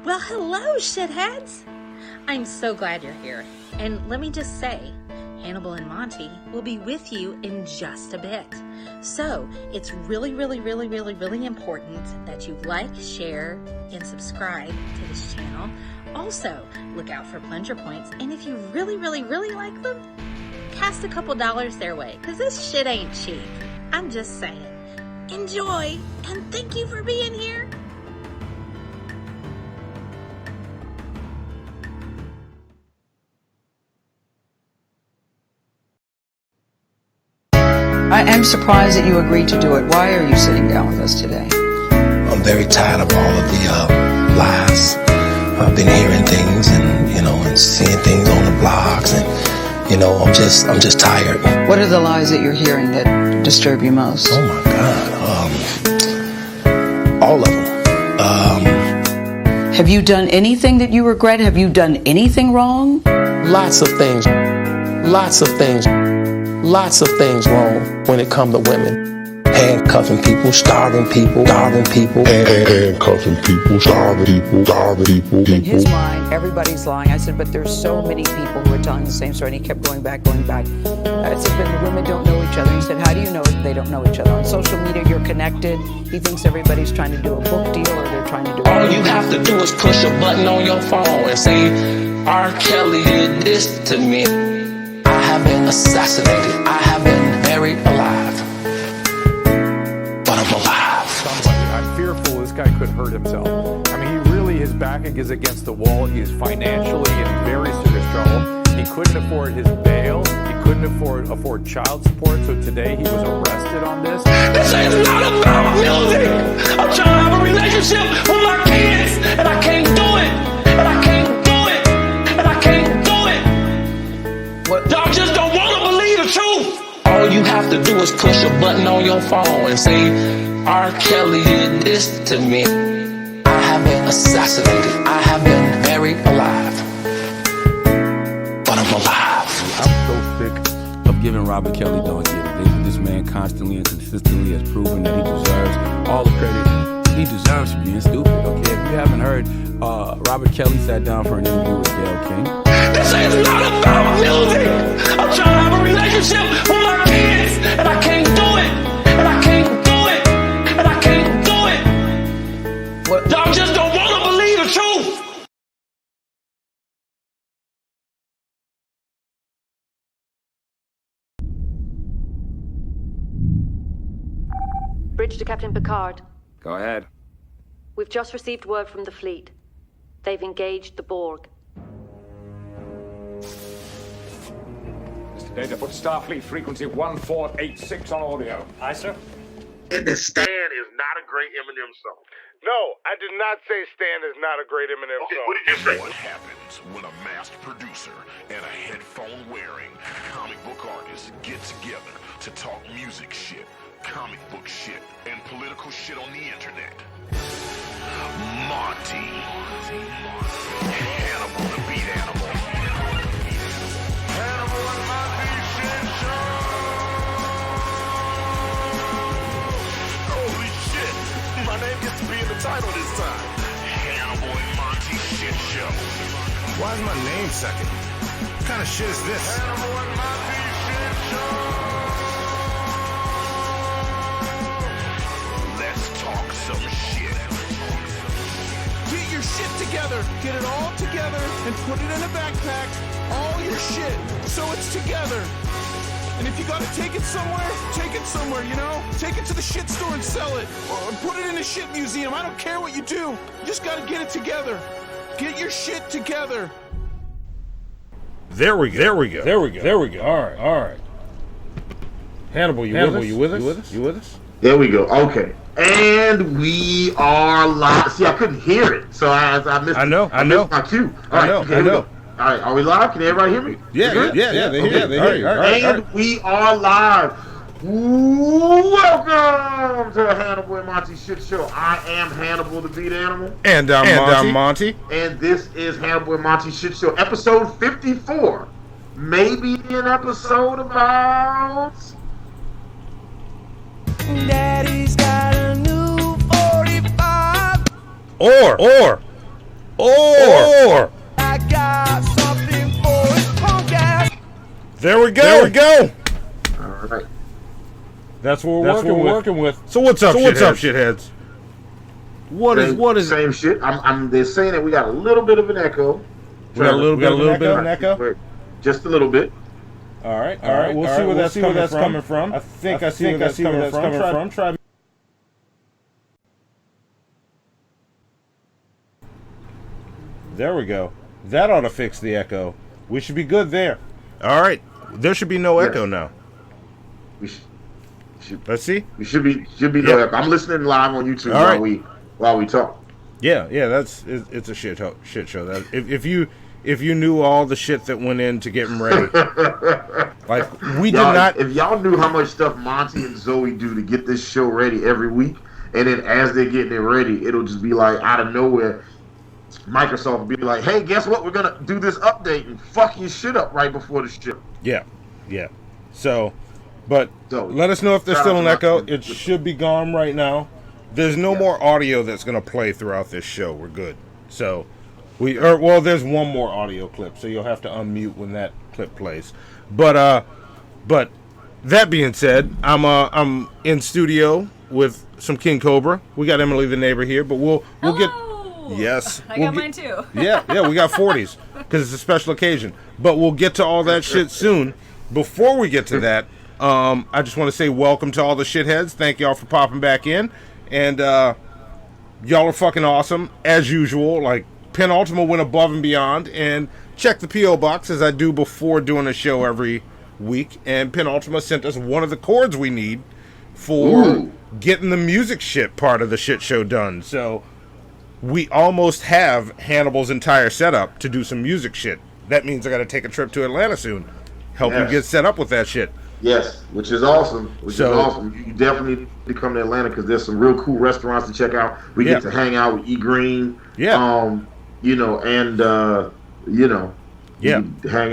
Well, hello, shitheads! I'm so glad you're here. And let me just say, Hannibal and Monty will be with you in just a bit. So, it's really important that you like, share, and subscribe to this channel. Also, look out for plunger points, and if you really like them, cast a couple dollars their way, because this shit ain't cheap. I'm just saying. Enjoy, and thank you for being here. I am surprised that you agreed to do it. Why are you sitting down with us today? I'm very tired of all of the lies. I've been hearing things and seeing things on the blogs, and I'm just tired. What are the lies that you're hearing that disturb you most? Oh my God, all of them. Have you done anything that you regret? Have you done anything wrong? Lots of things wrong when it comes to women. Handcuffing people, starving people. Handcuffing people, starving people. In his mind, everybody's lying. I said, but there's so many people who are telling the same story. And he kept going back. I said, but the women don't know each other. He said, how do you know they don't know each other? On social media, you're connected. He thinks everybody's trying to do a book deal or they're trying to do all you have to do is push a button on your phone and say, R. Kelly did this to me. I have been assassinated. I have been buried alive. But I'm alive. I'm fearful this guy could hurt himself. I mean, his back is against the wall. He is financially in very serious trouble. He couldn't afford his bail. He couldn't afford child support. So today he was arrested on this. This is not about music. I'm trying to have a relationship with my kids, and I can't do it. Y'all just don't want to believe the truth. All you have to do is push a button on your phone and say, R. Kelly did this to me. I have been assassinated. I have been buried alive. But I'm alive. I'm so sick of giving Robert Kelly don't get it. This man constantly and consistently has proven that he deserves all the credit he deserves for being stupid. Okay, if you haven't heard, Robert Kelly sat down for an interview with Gayle King. This is not about music. I'm trying to have a relationship with my kids, and I can't do it. Y'all just don't want to believe the truth. Bridge to Captain Picard. Go ahead. We've just received word from the fleet. They've engaged the Borg. Mr. Data, put Starfleet frequency 1486 on audio. Aye, sir. And the Stand is not a great Eminem song. No, I did not say Stan is not a great Eminem song. What did you say? What happens when a masked producer and a headphone-wearing comic book artist get together to talk music shit, comic book shit, and political shit on the internet? Monty. Hannibal the Beat Animal. Hannibal and Monty shit show! Holy shit! My name gets to be in the title this time. Hannibal and Monty shit show. Why is my name second? What kind of shit is this? Hannibal and Monty shit show! Let's talk some shit. Get your shit together. Get it all together and put it in a backpack. All your shit. So it's together. And if you gotta take it somewhere, take it to the shit store and sell it. Or put it in a shit museum. I don't care what you do. You just gotta get it together. Get your shit together. There we go. All right. Hannibal, you with us? There we go. Okay. And we are live. See, I couldn't hear it, so I missed. I know. My cue. All right, okay, here we go. All right, are we live? Can everybody hear me? Yeah, they hear you. And we are live. Welcome to the Hannibal and Monty Shit Show. I am Hannibal the Beat Animal. And I'm Monty. And this is Hannibal and Monty Shit Show, episode 54. Maybe an episode about... Daddy's got a new 45. Or Or I got something for his punk ass. there we go. All right. That's what we're working with. So what's up, shitheads? What is same shit? They're saying that we got a little bit of an echo. We got a little bit of an echo. Just a little bit. All right. We'll see where that's coming from. I think I see where that's coming from. Try. There we go. That ought to fix the echo. We should be good there. All right. There should be no echo now. Let's see. We should be no echo. I'm listening live on YouTube while we talk. Yeah. It's a shit show. That if you knew all the shit that went into getting ready, like we did not. If y'all knew how much stuff Monty and Zoe do to get this show ready every week, and then as they're getting it ready, it'll just be like out of nowhere. Microsoft will be like, "Hey, guess what? We're gonna do this update and fuck your shit up right before the show." Yeah. So, let us know if there's still an echo. It should be gone right now. There's no more audio that's gonna play throughout this show. We're good. So, there's one more audio clip, so you'll have to unmute when that clip plays. But that being said, I'm in studio with some King Cobra. We got Emily the neighbor here, but we'll get. Yes. I got mine too. Yeah, we got 40s because it's a special occasion. But we'll get to all that shit soon. Before we get to that, I just want to say welcome to all the shitheads. Thank y'all for popping back in. And y'all are fucking awesome, as usual. Like, Penultima went above and beyond and checked the P.O. box as I do before doing a show every week. And Penultima sent us one of the chords we need for getting the music shit part of the shit show done. So we almost have Hannibal's entire setup to do some music shit. That means I got to take a trip to Atlanta soon. Help you get set up with that shit. Yes, which is awesome. You definitely need to come to Atlanta because there's some real cool restaurants to check out. We get to hang out with E Green. Yeah. Hang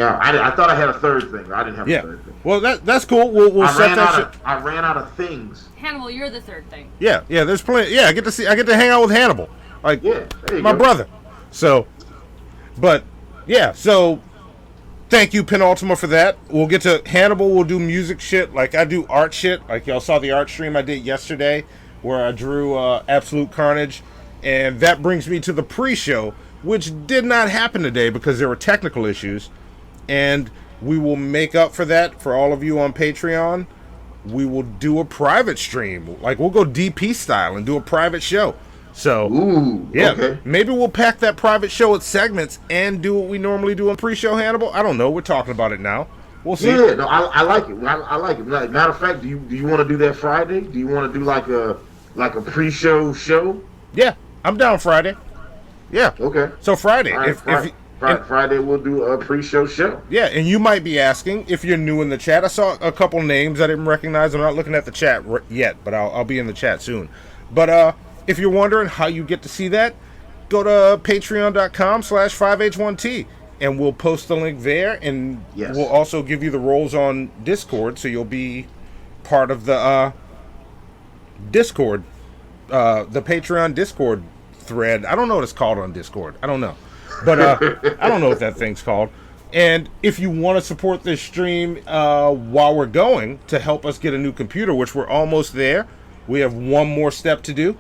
out. I thought I had a third thing. I didn't have a third thing. Well, that's cool. We'll set that shit. I ran out of things. Hannibal, you're the third thing. Yeah. There's plenty. Yeah, I get to hang out with Hannibal. Like, my brother. So, so thank you, Penultima, for that. We'll get to Hannibal. We'll do music shit. Like, I do art shit. Like, y'all saw the art stream I did yesterday where I drew Absolute Carnage. And that brings me to the pre-show, which did not happen today because there were technical issues. And we will make up for that for all of you on Patreon. We will do a private stream. Like, we'll go DP style and do a private show. So, maybe we'll pack that private show with segments and do what we normally do on pre-show, Hannibal. I don't know. We're talking about it now. We'll see. Yeah, no, I like it. I like it. Matter of fact, do you want to do that Friday? Do you want to do like a pre-show show? Yeah, I'm down Friday. Yeah. Okay. So Friday, Friday we'll do a pre-show show. Yeah, and you might be asking if you're new in the chat. I saw a couple names I didn't recognize. I'm not looking at the chat yet, but I'll be in the chat soon. But if you're wondering how you get to see that, go to patreon.com/5h1t and we'll post the link there, and we'll also give you the roles on Discord, so you'll be part of the Discord, the Patreon Discord thread. I don't know what it's called on Discord. I don't know. But I don't know what that thing's called. And if you want to support this stream while we're going to help us get a new computer, which we're almost there, we have one more step to do,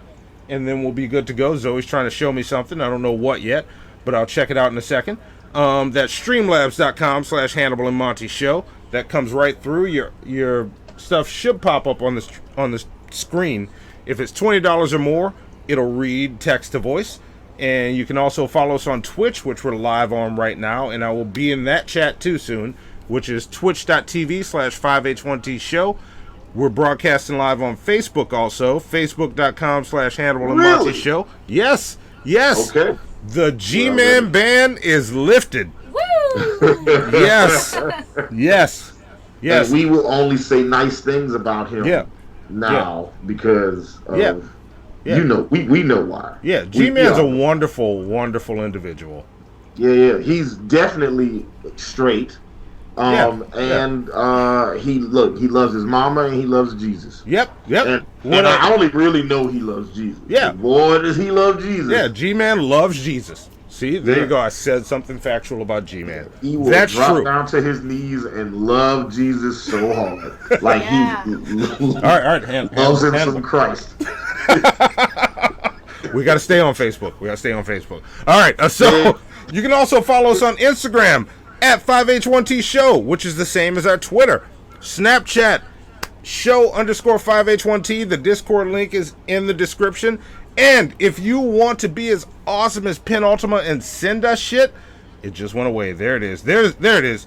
and then we'll be good to go. Zoe's trying to show me something. I don't know what yet, but I'll check it out in a second. That's streamlabs.com/Hannibal and Monty show. That comes right through. Your stuff should pop up on the screen. If it's $20 or more, it'll read text to voice. And you can also follow us on Twitch, which we're live on right now, and I will be in that chat too soon, which is twitch.tv/5h1t show. We're broadcasting live on Facebook also, facebook.com/Hannibal and Monty show. Yes. Okay. The G-Man ban is lifted. Woo! Yes. And we will only say nice things about him now because of, we know why. Yeah, G-Man's a wonderful, wonderful individual. Yeah. He's definitely straight. And he loves his mama and he loves Jesus. Yep. And I only really know he loves Jesus. Yeah. Boy, does he love Jesus. Yeah, G-Man loves Jesus. See, there you go. I said something factual about G-Man. He will drop down to his knees and love Jesus so hard. Like he all right, loves him some Christ. We got to stay on Facebook. All right, so you can also follow us on Instagram at 5H1T Show, which is the same as our Twitter. Snapchat, show_5H1T. The Discord link is in the description. And if you want to be as awesome as Penultima and send us shit, it just went away. There it is. There it is.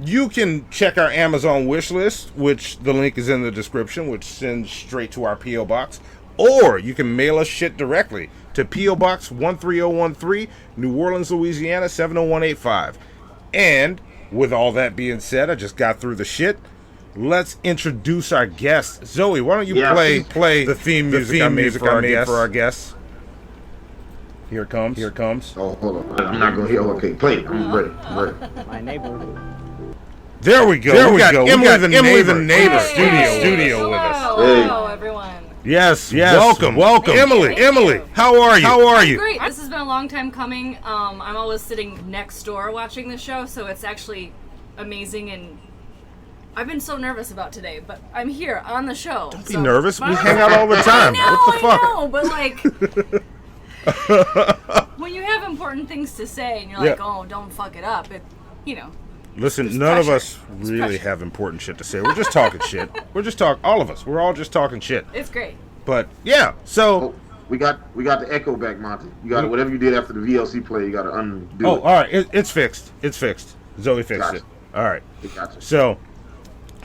You can check our Amazon wish list, which the link is in the description, which sends straight to our P.O. Box. Or you can mail us shit directly to P.O. Box 13013, New Orleans, Louisiana 70185. And with all that being said, I just got through the shit. Let's introduce our guest. Zoe, why don't you play the theme music I made for our guests? Here it comes. Oh, hold on. I'm not going to hear. Okay, play it. I'm ready. My neighbor. There we go. We got Emily the neighbor studio with us. Hello, everyone. Yes. Welcome. Emily, how are you? Great. This has been a long time coming. I'm always sitting next door watching the show, so it's actually amazing, and I've been so nervous about today, but I'm here on the show. Don't be nervous. We hang out all the time. I know, but like, when you have important things to say and you're like, oh, don't fuck it up, Listen, none of us really have important shit to say. We're just talking shit. All of us. We're all just talking shit. It's great. But yeah, so we got the echo back, Monty. You got whatever you did after the VLC play, you got to undo. Oh, all right, it's fixed. Zoe fixed it. All right. So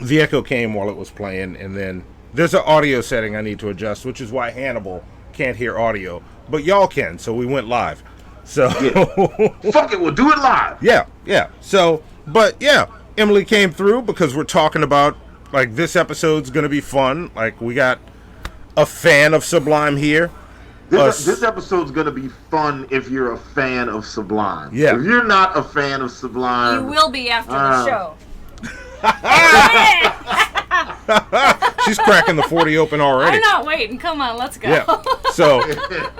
the echo came while it was playing, and then there's an audio setting I need to adjust, which is why Hannibal can't hear audio, but y'all can. So we went live. So fuck it, we'll do it live. Yeah. So. But yeah, Emily came through because we're talking about, like, this episode's going to be fun. Like, we got a fan of Sublime here. This episode's going to be fun if you're a fan of Sublime. Yeah. If you're not a fan of Sublime... You will be after the show. She's cracking the 40 open already. I'm not waiting. Come on, let's go. Yeah. So,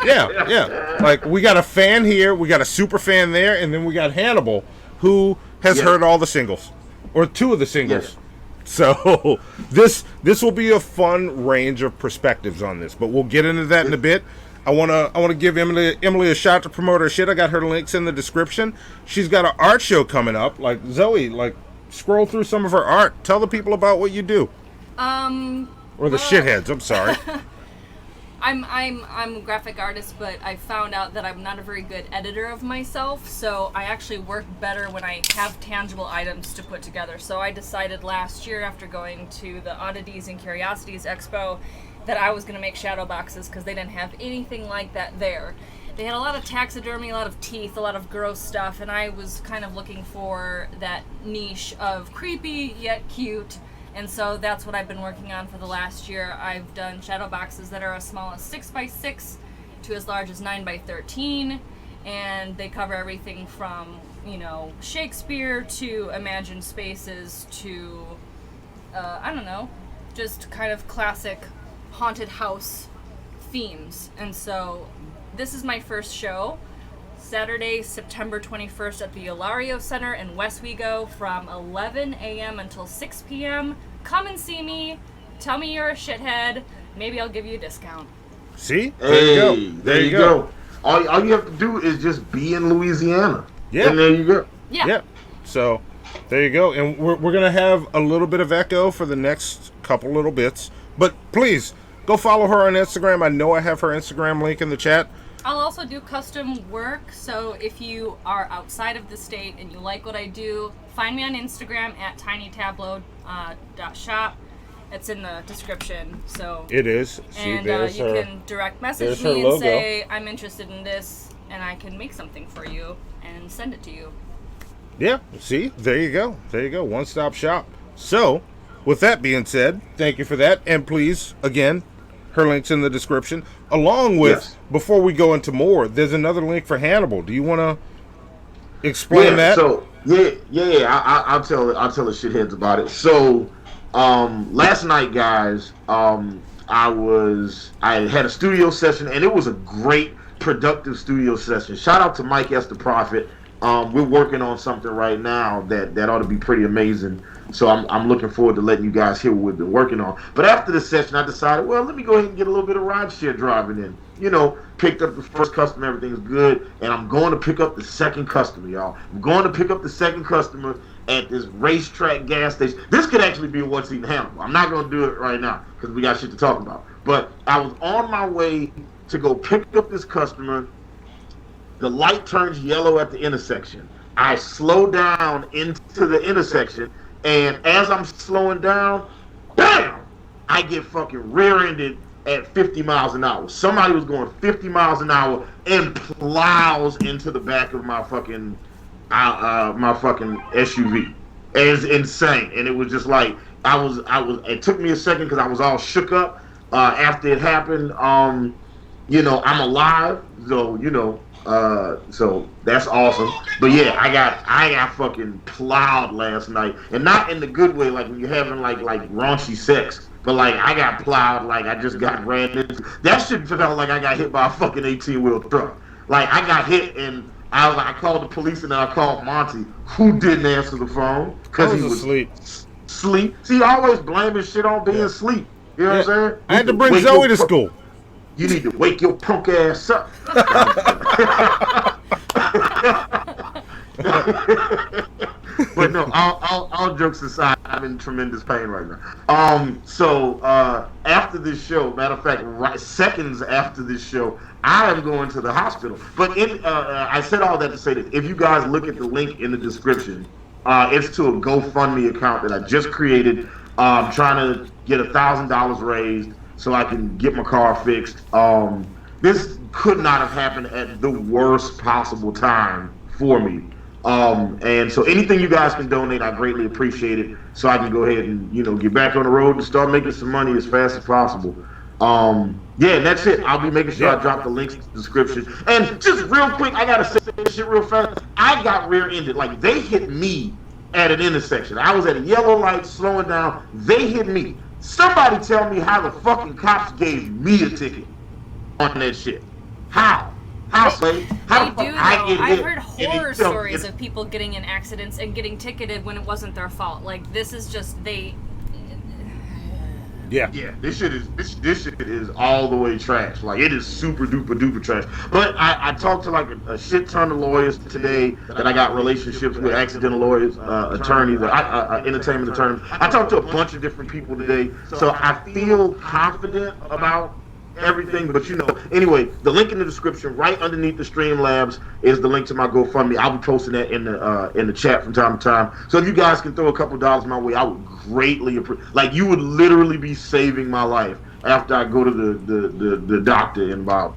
yeah. Like, we got a fan here, we got a super fan there, and then we got Hannibal, who has heard all the singles, or two of the singles. So this will be a fun range of perspectives on this, but we'll get into that in a bit. I wanna give Emily a shot to promote her shit. I got her links in the description. She's got an art show coming up. Like, Zoe, scroll through some of her art. Tell the people about what you do. Or the shitheads. I'm sorry. I'm a graphic artist, but I found out that I'm not a very good editor of myself, so I actually work better when I have tangible items to put together. So I decided last year, after going to the Oddities and Curiosities expo, that I was going to make shadow boxes because they didn't have anything like that there. They had a lot of taxidermy, a lot of teeth, a lot of gross stuff, and I was kind of looking for that niche of creepy yet cute. And so that's what I've been working on for the last year. I've done shadow boxes that are as small as 6x6 to as large as 9x13. And they cover everything from, Shakespeare to imagined spaces to, just kind of classic haunted house themes. And so this is my first show. Saturday, September 21st at the Ilario Center in Westwego from 11 a.m. until 6 p.m. Come and see me. Tell me you're a shithead. Maybe I'll give you a discount. See? There you go. All you have to do is just be in Louisiana. Yeah. And there you go. Yeah. So, there you go. And we're going to have a little bit of echo for the next couple little bits. But please, go follow her on Instagram. I know I have her Instagram link in the chat. I'll also do custom work, so if you are outside of the state and you like what I do, find me on Instagram at tinytableau.shop. It's in the description. So it is. And you can direct message me and say, I'm interested in this, and I can make something for you and send it to you. Yeah, see? There you go. One-stop shop. So, with that being said, thank you for that. And please, again, her link's in the description. Along with, before we go into more, there's another link for Hannibal. Do you want to explain that? So, I'll tell the shitheads about it. So, last night, guys, I had a studio session, and it was a great productive studio session. Shout out to Mike S. the Prophet. We're working on something right now that ought to be pretty amazing. So I'm looking forward to letting you guys hear what we've been working on. But after the session, I decided, well, let me go ahead and get a little bit of rideshare driving in. You know, picked up the first customer, everything's good, and I'm going to pick up the second customer, y'all. I'm going to pick up the second customer at this racetrack gas station. This could actually be a What's Eating Hannibal. I'm not going to do it right now because we got shit to talk about. But I was on my way to go pick up this customer. The light turns yellow at the intersection. I slow down into the intersection, and as I'm slowing down, bam! I get fucking rear-ended at 50 miles an hour. Somebody was going 50 miles an hour and plows into the back of my fucking SUV. It's insane, and it was just like I was. It took me a second because I was all shook up after it happened. You know, I'm alive, so you know. So that's awesome. But yeah, I got fucking plowed last night, and not in the good way, like when you're having like raunchy sex, but like I got plowed, like I just got ran into. That shit felt like I got hit by a fucking 18-wheel truck. Like I got hit, and I called the police, and then I called Monty, who didn't answer the phone because he was asleep. Sleep. See, always blaming shit on being asleep. You know what I'm saying? I had to bring Zoe to school. You need to wake your punk ass up. But no, all jokes aside, I'm in tremendous pain right now. So after this show, matter of fact, seconds after this show, I am going to the hospital. But I said all that to say that if you guys look at the link in the description, it's to a GoFundMe account that I just created. I'm trying to get $1,000 raised so I can get my car fixed. This could not have happened at the worst possible time for me. And so anything you guys can donate, I greatly appreciate it, so I can go ahead and, you know, get back on the road and start making some money as fast as possible. Yeah, and that's it. I'll be making sure I drop the links in the description. And just real quick, I gotta say this shit real fast. I got rear-ended. Like, they hit me at an intersection. I was at a yellow light slowing down. They hit me. Somebody tell me how the fucking cops gave me a ticket on that shit. How? How, Slade? How the fuck I get hit? I've heard horror stories of people getting in accidents and getting ticketed when it wasn't their fault. Like, this is just, Yeah, this shit is all the way trash. Like, it is super duper duper trash. But I talked to like a shit ton of lawyers today that I got relationships with, accidental lawyers, attorneys, entertainment attorneys. I talked to a bunch of different people today, so I feel confident about everything. But you know, anyway, the link in the description, right underneath the Streamlabs, is the link to my GoFundMe. I'll be posting that in the chat from time to time. So if you guys can throw a couple dollars my way, I would greatly appreciate. Like, you would literally be saving my life after I go to the doctor in about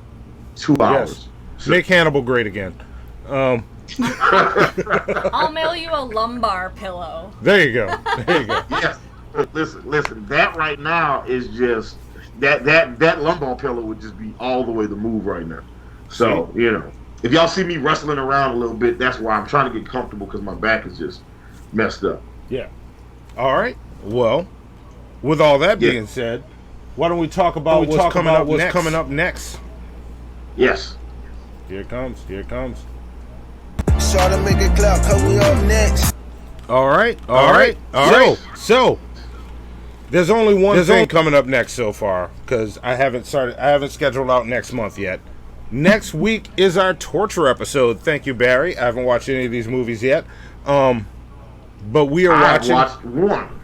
2 hours. Yes. So, make Hannibal great again. I'll mail you a lumbar pillow. There you go. There you go. Yes. Listen. That right now is just that lumbar pillow would just be all the way the move right now. So you know, if y'all see me wrestling around a little bit, that's why I'm trying to get comfortable, because my back is just messed up. Yeah. All right. Well, with all that being said, why don't we talk about what's coming up next? Yes. Here it comes. Try to make it clout, cause we up next. All right. So there's only one thing coming up next so far, because I haven't scheduled out next month yet. Next week is our torture episode. Thank you, Barry. I haven't watched any of these movies yet. But we are watching. I watched one.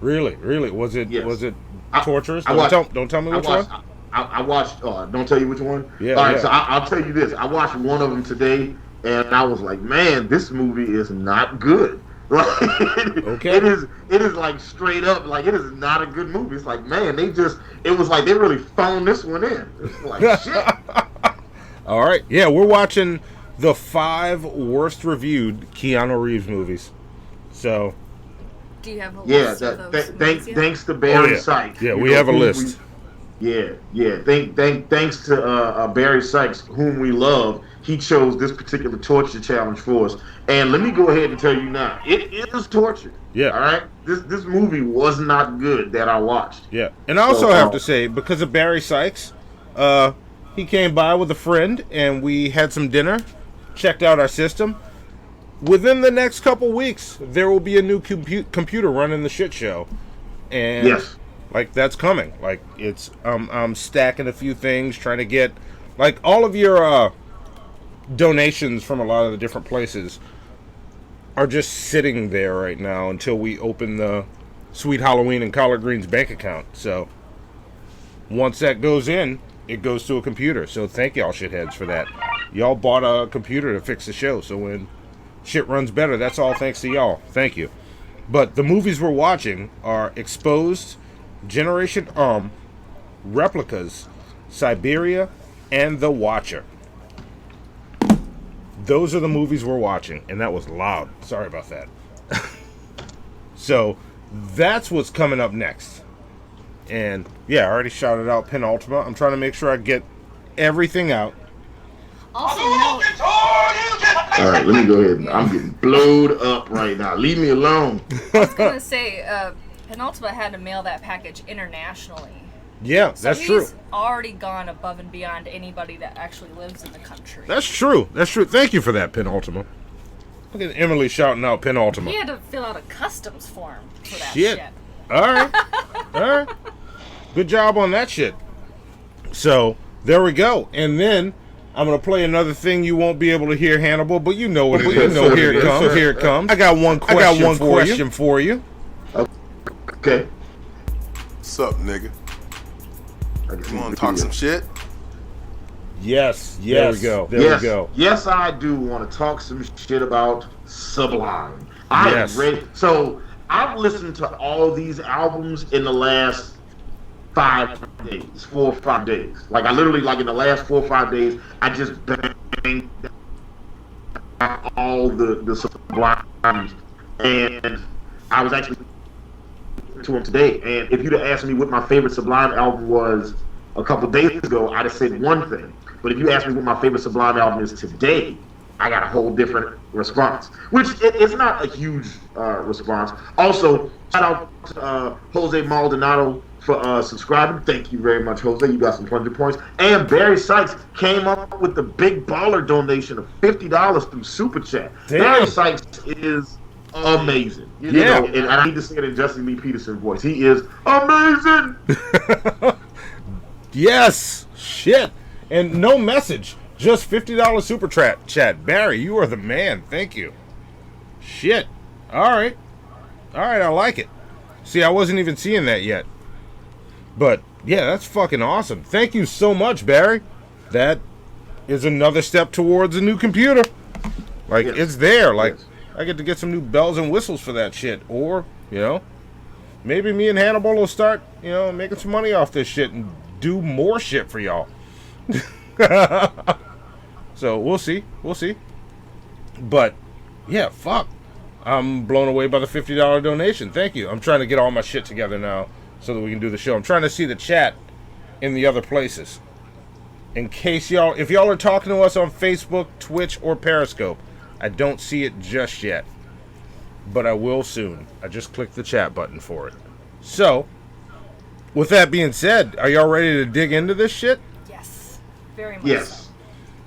Really? Was it torturous? Don't tell me which one. I watched. Don't tell you which one. Yeah. All right. So I'll tell you this. I watched one of them today, and I was like, man, this movie is not good. Like, okay. It is like straight up, like, it is not a good movie. It's like, man, it was like they really phoned this one in. It's like, shit. All right. Yeah, we're watching the 5 worst reviewed Keanu Reeves movies. So. Do you have a list of those thanks to Barry Sykes. Yeah, we have a list. Thanks to Barry Sykes, whom we love. He chose this particular torture challenge for us. And let me go ahead and tell you now, it is torture. Yeah. All right? This movie was not good that I watched. Yeah. And I also have to say, because of Barry Sykes, He came by with a friend, and we had some dinner, checked out our system. Within the next couple weeks, there will be a new computer running the shit show. And, yes. like, that's coming. Like, it's, I'm stacking a few things, trying to get, like, all of your donations from a lot of the different places are just sitting there right now until we open the Sweet Halloween and Collard Greens bank account. So, once that goes in, it goes to a computer. So thank y'all shitheads for that. Y'all bought a computer to fix the show, so when shit runs better, that's all thanks to y'all. Thank you. But the movies we're watching are Exposed, Generation Replicas, Siberia, and The Watcher. Those are the movies we're watching, and that was loud. Sorry about that. So that's what's coming up next. And yeah, I already shouted out Penultima. I'm trying to make sure I get everything out. Also, no. All right, let me go ahead. I'm getting blowed up right now. Leave me alone. I was gonna say, Penultima had to mail that package internationally. Yeah, so that's true. He's already gone above and beyond anybody that actually lives in the country. That's true. That's true. Thank you for that, Penultima. Look at Emily shouting out Penultima. He had to fill out a customs form for that shit. All right. All right. Good job on that shit. So, there we go. And then, I'm going to play another thing you won't be able to hear, Hannibal, but you know what it is. So here it comes. So here it comes. I got one question for you. Okay. What's up, nigga? You want to talk some shit? Yes. There we go. There we go. Yes, I do want to talk some shit about Sublime. I am ready. So, I've listened to all of these albums in the last 5 days, 4 or 5 days. Like, I literally, like, in the last 4 or 5 days, I just banged all the Sublimes. And I was actually to them today. And if you'd have asked me what my favorite Sublime album was a couple days ago, I'd have said one thing. But if you ask me what my favorite Sublime album is today, I got a whole different response, which it's not a huge response. Also, shout out to Jose Maldonado for subscribing. Thank you very much, Jose. You got some 100 points. And Barry Sykes came up with the big baller donation of $50 through Super Chat. Damn. Barry Sykes is amazing. You know, and I need to say it in Justin Lee Peterson voice. He is amazing. Yes. Shit. And no message. Just $50 super chat. Barry, you are the man. Thank you. Shit. All right. I like it. See, I wasn't even seeing that yet. But, yeah, that's fucking awesome. Thank you so much, Barry. That is another step towards a new computer. Like, it's there. Like, I get to get some new bells and whistles for that shit. Or, you know, maybe me and Hannibal will start, you know, making some money off this shit and do more shit for y'all. So we'll see. But yeah, fuck. I'm blown away by the $50 donation. Thank you. I'm trying to get all my shit together now so that we can do the show. I'm trying to see the chat in the other places. In case if y'all are talking to us on Facebook, Twitch, or Periscope, I don't see it just yet. But I will soon. I just clicked the chat button for it. So, with that being said, are y'all ready to dig into this shit? Yes. Very much. Yes. So.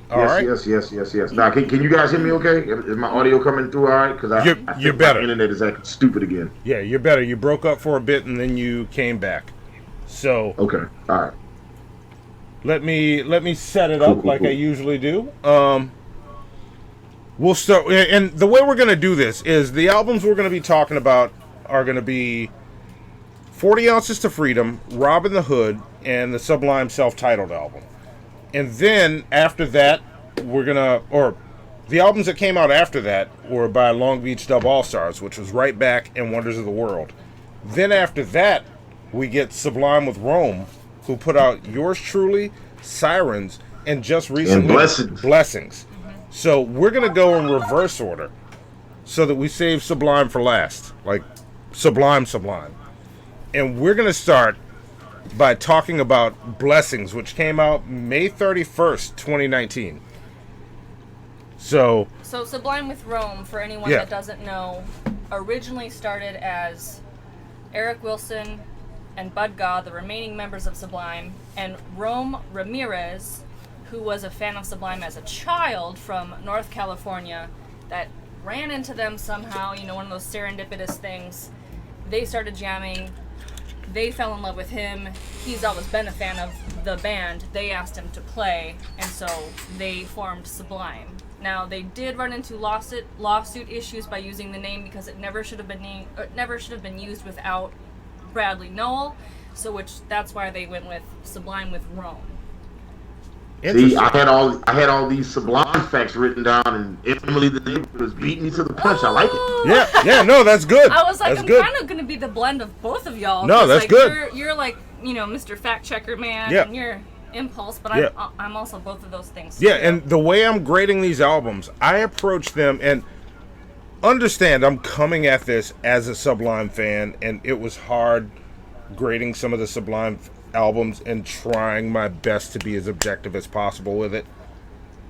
All right. Yes. Now, can you guys hear me okay? Is my audio coming through all right? Because you're better. My internet is acting stupid again. Yeah, you're better. You broke up for a bit and then you came back. So. Okay. All right. Let me set it up like I usually do. We'll start, and the way we're going to do this is the albums we're going to be talking about are going to be 40 Ounces to Freedom, Robbin the Hood, and the Sublime self-titled album. And then after that, the albums that came out after that were by Long Beach Dub Allstars, which was Right Back and Wonders of the World. Then after that, we get Sublime with Rome, who put out Yours Truly, Sirens, and just recently Blessings. So we're going to go in reverse order so that we save Sublime for last. Like Sublime. And we're going to start by talking about Blessings, which came out May 31st, 2019. So Sublime with Rome, for anyone that doesn't know, originally started as Eric Wilson and Bud Gaw, the remaining members of Sublime, and Rome Ramirez, who was a fan of Sublime as a child from North California that ran into them somehow, you know, one of those serendipitous things. They started jamming. They fell in love with him. He's always been a fan of the band. They asked him to play, and so they formed Sublime. Now, they did run into lawsuit issues by using the name because it never should have been used without Bradley Nowell. So that's why they went with Sublime with Rome. See, I had all these Sublime facts written down, and Emily the neighbor was beating me to the punch. I like it. Yeah, no, that's good. I was like, that's I'm good. kind of going to be the blend of both of y'all. No, that's like, good. You're like, you know, Mr. Fact Checker Man, Yeah. and you're Impulse, but I'm also both of those things. Yeah, and the way I'm grading these albums, I approach them, and understand I'm coming at this as a Sublime fan, and it was hard grading some of the Sublime albums and trying my best to be as objective as possible with it.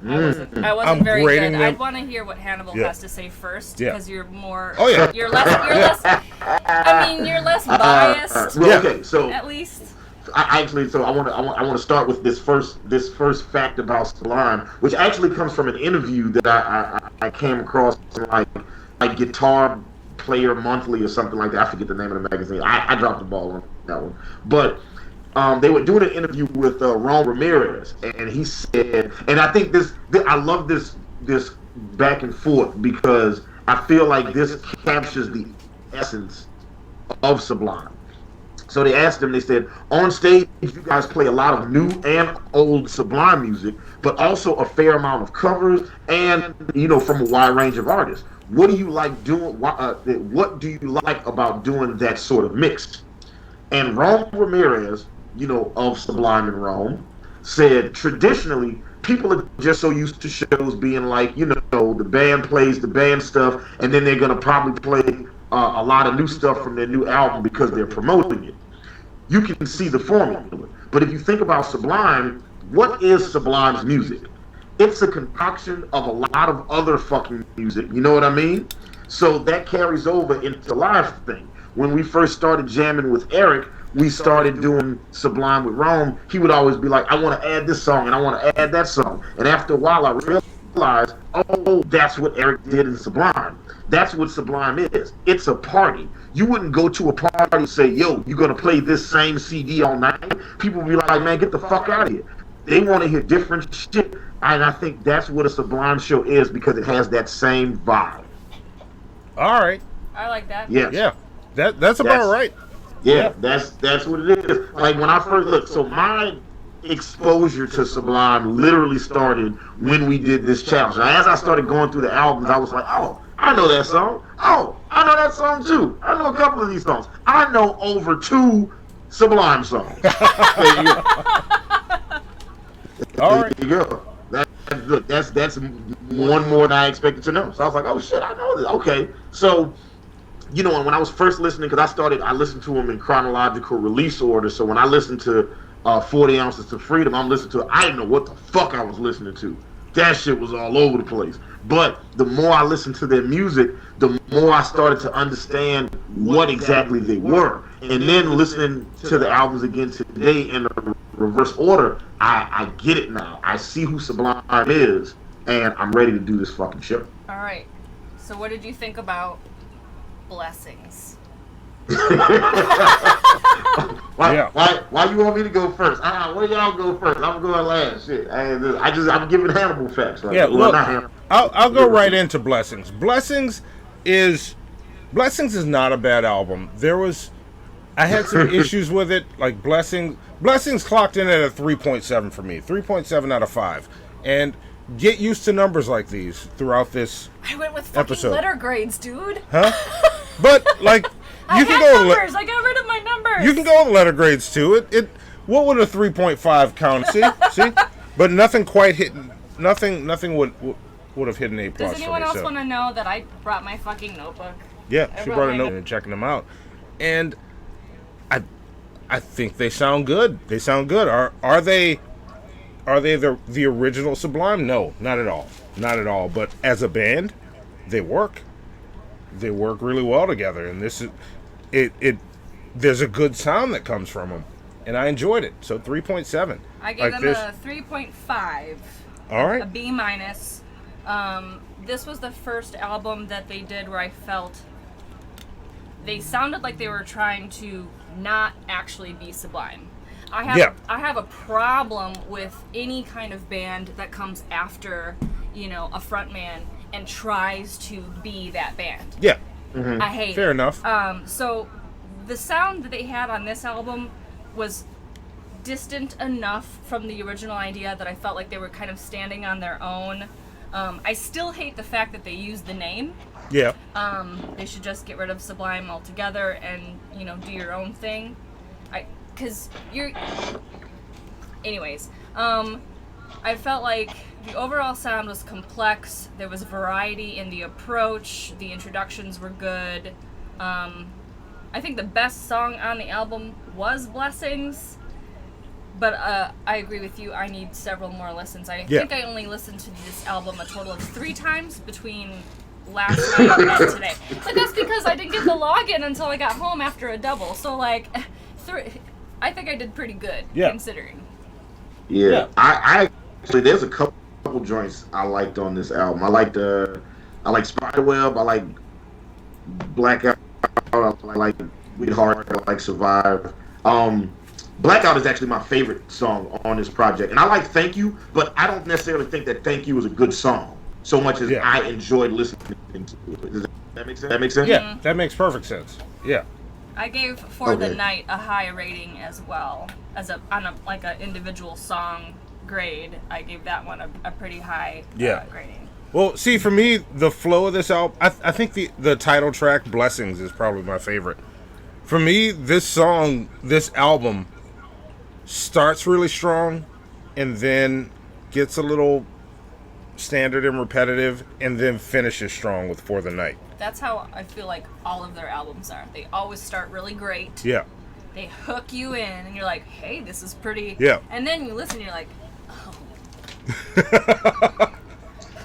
I wasn't very good. I'd want to hear what Hannibal has to say first, because you're more. Oh yeah. You're less. I mean, you're less biased. Well, okay, so at least. I want to start with this first fact about Sublime, which actually comes from an interview that I came across in like Guitar Player Monthly or something like that. I forget the name of the magazine. I dropped the ball on that one, but. They were doing an interview with Ron Ramirez, and he said, and I think I love this back and forth because I feel like this captures the essence of Sublime. So they asked him, they said, on stage you guys play a lot of new and old Sublime music, but also a fair amount of covers and, you know, from a wide range of artists. What do you like doing? What do you like about doing that sort of mix? And Ron Ramirez, you know, of Sublime and Rome, said traditionally people are just so used to shows being like, you know, the band plays the band stuff, and then they're gonna probably play a lot of new stuff from their new album because they're promoting it. You can see the formula, but if you think about Sublime, what is Sublime's music? It's a concoction of a lot of other fucking music. You know what I mean? So that carries over into the live thing. When we first started jamming with Eric, we started doing Sublime with Rome. He would always be like, I want to add this song and I want to add that song. And after a while, I realized, oh, that's what Eric did in Sublime. That's what Sublime is. It's a party. You wouldn't go to a party and say, yo, you're going to play this same CD all night. People would be like, man, get the fuck out of here. They want to hear different shit. And I think that's what a Sublime show is because it has that same vibe. All right. I like that. Yes. Yeah. That's about right. Yeah, that's what it is. Like when I first looked, so my exposure to Sublime literally started when we did this challenge. Now, as I started going through the albums, I was like, oh, I know that song. Oh, I know that song too. I know a couple of these songs. I know over 2 Sublime songs. There you go. All right. There you go. That's one more than I expected to know. So I was like, oh shit, I know this. Okay, so. You know, when I was first listening, because I listened to them in chronological release order. So when I listened to 40 Ounces to Freedom, I'm listening to it. I didn't know what the fuck I was listening to. That shit was all over the place. But the more I listened to their music, the more I started to understand what exactly they were. And then listening to the albums again today in a reverse order, I get it now. I see who Sublime is, and I'm ready to do this fucking show. All right. So what did you think about Blessings? Why you want me to go first? Where y'all go first? I'm going last. Shit. I'm giving Hannibal facts. Right? Yeah, well, look, I'll go right into Blessings. Blessings is not a bad album. I had some issues with it. Like Blessings clocked in at a 3.7 for me. 3.7 out of 5. And get used to numbers like these throughout this I went with fucking episode. Letter grades, dude. Huh? But like I got rid of my numbers. You can go with letter grades too. What would a 3.5 count? See? But nothing quite hit. Nothing would have hit an A+. Does anyone else want to know that I brought my fucking notebook? Yeah, she brought a notebook and checking them out, and I think they sound good. They sound good. Are they the original Sublime? No, not at all. Not at all. But as a band, they work. They work really well together, and this is it. There's a good sound that comes from them. and I enjoyed it. So 3.7. I gave them a 3.5. All right. A B minus. This was the first album that they did where I felt they sounded like they were trying to not actually be Sublime. I have a problem with any kind of band that comes after, a frontman and tries to be that band. Yeah. Mm-hmm. I hate Fair it. enough. So the sound that they had on this album was distant enough from the original idea that I felt like they were kind of standing on their own. I still hate the fact that they used the name. Yeah. They should just get rid of Sublime altogether and, do your own thing. Anyways, I felt like the overall sound was complex. There was variety in the approach. The introductions were good. I think the best song on the album was Blessings. But I agree with you. I need several more listens. I think I only listened to this album a total of 3 times between last night and today. But that's because I didn't get the login until I got home after a double. So, I think I did pretty good, considering. Yeah. I actually, there's a couple joints I liked on this album. I like Spiderweb. I like Blackout. I like Weed Heart. I like Survive. Blackout is actually my favorite song on this project. And I like Thank You, but I don't necessarily think that Thank You is a good song so much as I enjoyed listening to it. Does that make sense? Yeah, that makes perfect sense. Yeah. I gave For the Night a high rating as well. On an individual song grade, I gave that one a pretty high grading. Well, see, for me, the flow of this album, I think the title track, Blessings, is probably my favorite. For me, this album starts really strong and then gets a little standard and repetitive and then finishes strong with For the Night. That's how I feel like all of their albums are. They always start really great. Yeah. They hook you in and you're like, hey, this is pretty. Yeah. And then you listen and you're like, oh.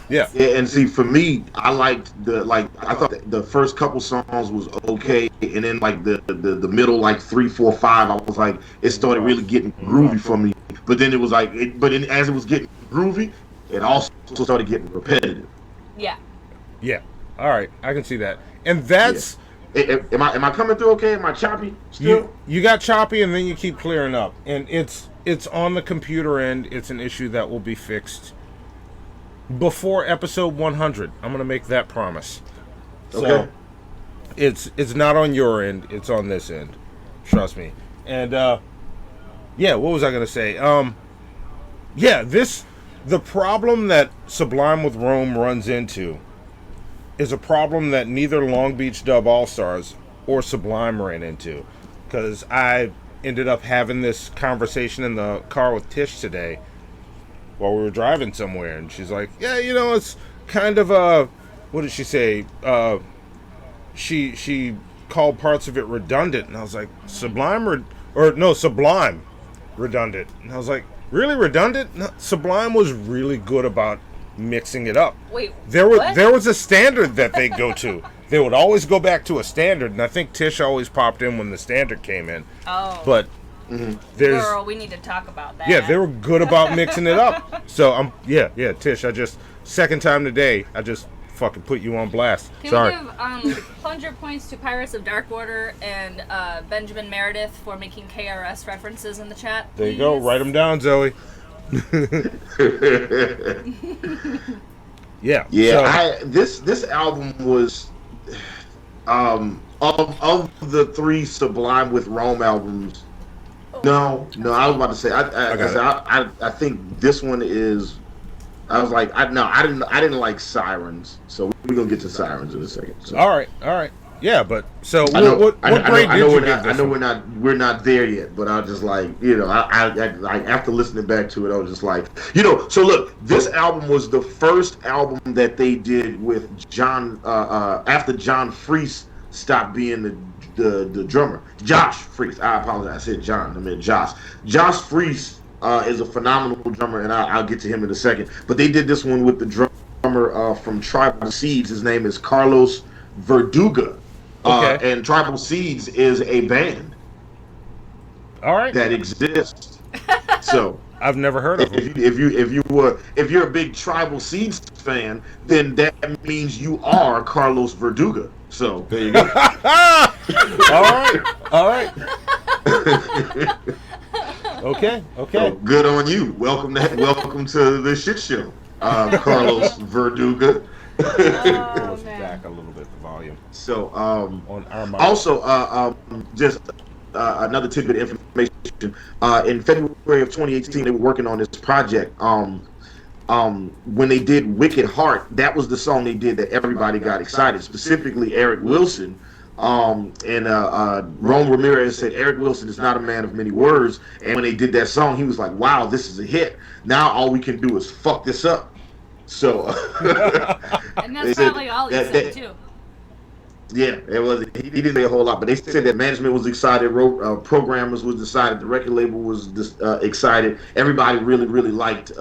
Yeah, and see, for me, I liked I thought the first couple songs was okay, and then the middle 3, 4, 5, I was like, it started really getting groovy for me. But then it was as it was getting groovy, it also started getting repetitive. Yeah. Yeah. All right, I can see that, and that's. Yeah. Am I coming through okay? Am I choppy still? You got choppy, and then you keep clearing up, and it's on the computer end. It's an issue that will be fixed before episode 100. I'm gonna make that promise. So okay. It's not on your end, it's on this end. Trust me. And what was I gonna say? The problem that Sublime with Rome runs into is a problem that neither Long Beach Dub Allstars or Sublime ran into. Because I ended up having this conversation in the car with Tish today while we were driving somewhere, and she's like, yeah, it's kind of what did she say? She called parts of it redundant, and I was like, Sublime redundant. And I was like, really redundant? No, Sublime was really good about mixing it up. Wait, there was a standard that they go to. They would always go back to a standard, and I think Tish always popped in when the standard came in. Oh. But girl, we need to talk about that. Yeah, they were good about mixing it up. So Tish, second time today, I just fucking put you on blast. Sorry. Can we give plunger points to Pirates of Darkwater and Benjamin Meredith for making KRS references in the chat? There you go. Write them down, Zoe. Yeah. Yeah. So, this album was of the 3 Sublime with Rome albums. No, I was about to say I think this one is. I was like, I didn't like Sirens, so we're gonna get to Sirens in a second. So. All right, yeah, but so what grade did you give this? I know we're not there yet, but I was just like, I after listening back to it, I was just like, So look, this album was the first album that they did with John after John Freese stopped being the drummer. Josh Freese. I apologize. I said John. I meant Josh. Josh Freese is a phenomenal drummer, and I'll get to him in a second. But they did this one with the drummer from Tribal Seeds. His name is Carlos Verduga. And Tribal Seeds is a band. All right. that exist. So I've never heard of them. if you're a big Tribal Seeds fan, then that means you are Carlos Verduga. So there you go. All right. Okay. So, good on you. Welcome to the shit show, Carlos Verduga. Pull us back a little bit, the volume. So on our mic. also just another tidbit of information. In February of 2018, they were working on this project. When they did Wicked Heart, that was the song they did that everybody got excited, specifically Eric Wilson. And Rome Ramirez said Eric Wilson is not a man of many words. And when they did that song, he was like, wow, this is a hit. Now all we can do is fuck this up. So and that's probably all he said too. Yeah, it was. He didn't say a whole lot, but they said that management was excited, programmers was excited, the record label was excited. Everybody really, really liked Wicked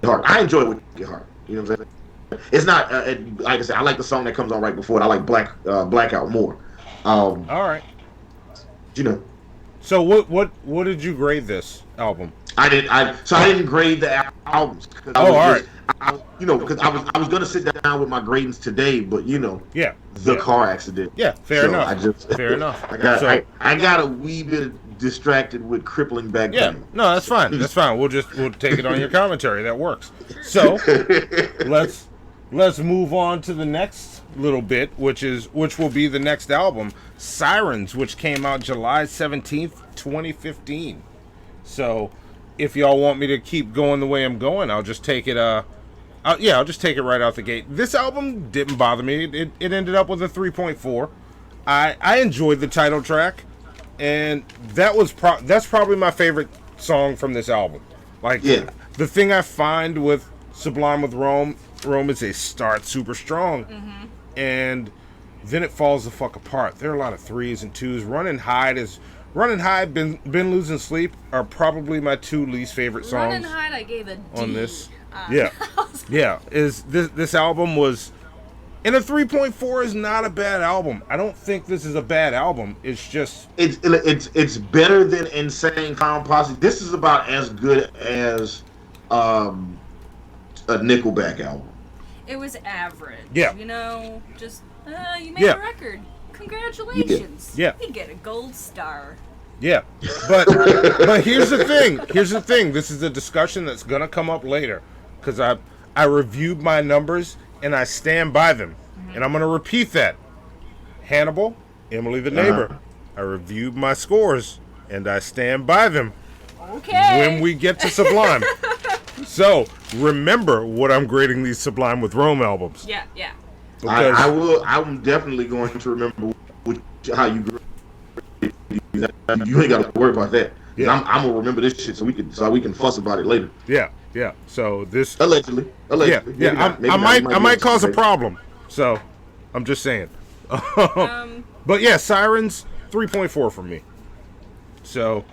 Heart. I enjoy Wicked Heart. You know what I'm saying? It's not like I said. I like the song that comes on right before it. I like Blackout more. All right. You know. So what did you grade this album? I didn't grade the albums. All right. Because I was gonna sit down with my gradings today, but the car accident. Yeah, fair enough. Fair enough. I got a wee bit distracted with crippling back pain. Yeah, no, that's fine. That's fine. We'll take it on your commentary. That works. So let's move on to the next little bit, which will be the next album, Sirens, which came out July 17th, 2015. So if y'all want me to keep going the way I'm going, I'll just take it. I'll just take it right out the gate. This album didn't bother me. It ended up with a 3.4. I enjoyed the title track, and that's probably my favorite song from this album. The thing I find with Sublime with Rome is they start super strong, and then it falls the fuck apart. There are a lot of 3s and 2s. Running High, Been Losing Sleep are probably my two least favorite songs. Running High, I gave a D. On this. This album was, and a 3.4 is not a bad album. I don't think this is a bad album. It's just it's better than Insane Clown Posse. This is about as good as a Nickelback album. It was average. Yeah. Just you made a record. Congratulations. Yeah. You get a gold star. Yeah. But here's the thing. This is a discussion that's gonna come up later, because I reviewed my numbers and I stand by them, and I'm gonna repeat that. Hannibal, Emily the Neighbor. I reviewed my scores and I stand by them. Okay. When we get to Sublime. So remember what I'm grading these Sublime with Rome albums. Yeah. I will. I'm definitely going to remember how you grade. You ain't got to worry about that. Yeah. I'm gonna remember this shit so we can fuss about it later. Yeah. So this allegedly. Yeah. I might cause a problem. So I'm just saying. But yeah, Sirens 3.4 for me. So.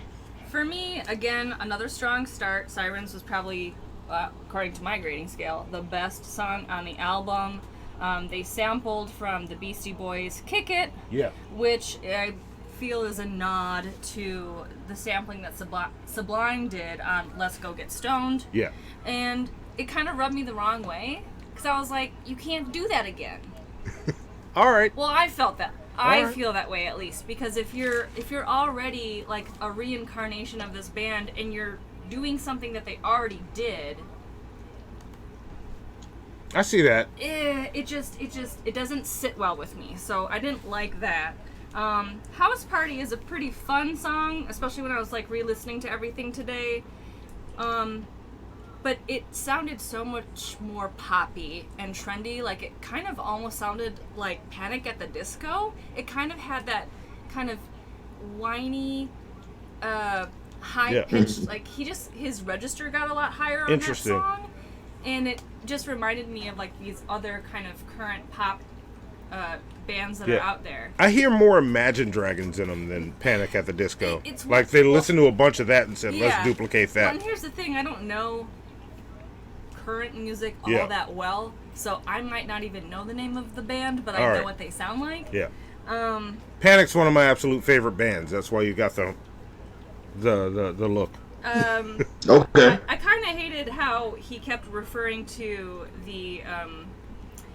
For me, again, another strong start. Sirens was probably, according to my grading scale, the best song on the album. They sampled from the Beastie Boys' Kick It, which I feel is a nod to the sampling that Sublime did on Let's Go Get Stoned. Yeah. And it kind of rubbed me the wrong way, because I was like, you can't do that again. All right. Well, I felt that. I feel that way, at least, because if you're already like a reincarnation of this band and you're doing something that they already did, I see that. It doesn't sit well with me, so I didn't like that. House Party is a pretty fun song, especially when I was like re-listening to everything today. But it sounded so much more poppy and trendy. Like, it kind of almost sounded like Panic at the Disco. It kind of had that kind of whiny, high pitched, like his register got a lot higher on that song. And it just reminded me of like these other kind of current pop bands that are out there. I hear more Imagine Dragons in them than Panic at the Disco. It's like they listened to a bunch of that and said, let's duplicate that. Well, and here's the thing, I don't know current music all that well, so I might not even know the name of the band, but I know what they sound like. Yeah. Panic's one of my absolute favorite bands. That's why you got the look. Okay. I kind of hated how he kept referring to the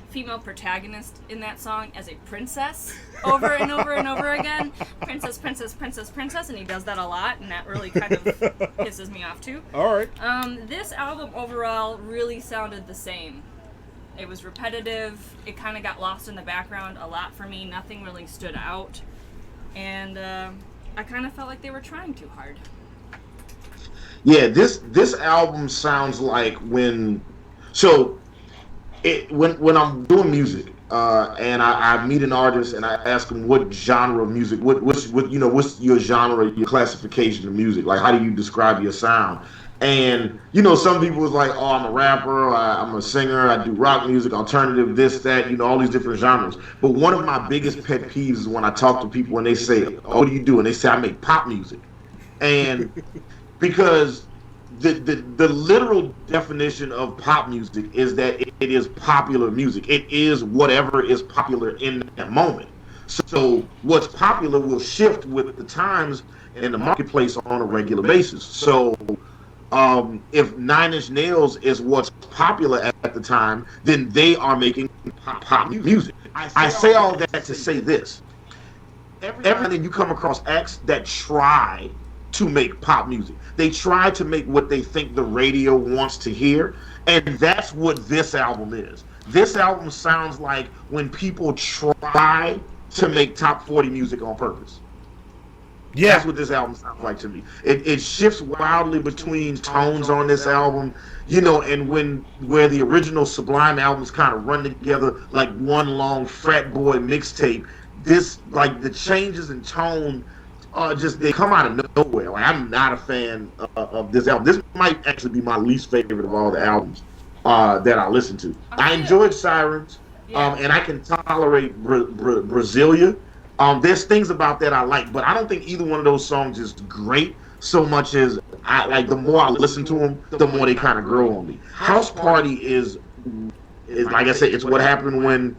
female protagonist in that song as a princess over and over and over again. Princess, princess, princess, princess, and he does that a lot, and that really kind of pisses me off too. All right. This album overall really sounded the same. It was repetitive. It kind of got lost in the background a lot for me. Nothing really stood out, and I kind of felt like they were trying too hard. Yeah, this album sounds like when I'm doing music and I meet an artist and I ask them what genre of music, what's your genre, your classification of music, like how do you describe your sound? And some people was like, oh, I'm a rapper, I'm a singer, I do rock music, alternative, this, that, all these different genres. But one of my biggest pet peeves is when I talk to people and they say, oh, what do you do? And they say I make pop music, and because the literal definition of pop music is that it is popular music. It is whatever is popular in that moment. So what's popular will shift with the times in the marketplace on a regular basis. So if Nine Inch Nails is what's popular at the time, then they are making pop music. I say all that to say this. Every time you come across acts that try to make pop music, they try to make what they think the radio wants to hear, and that's what this album is. This album sounds like when people try to make top 40 music on purpose. Yeah, that's what this album sounds like to me. It shifts wildly between tones on this album, and where the original Sublime albums kind of run together like one long frat boy mixtape. This, like, the changes in tone, they come out of nowhere. Like, I'm not a fan of this album. This might actually be my least favorite of all the albums that I listen to. I enjoyed Sirens, and I can tolerate Brasilia. There's things about that I like, but I don't think either one of those songs is great so much as the more I listen to them, the more they kind of grow on me. House Party is like I said, it's what happened when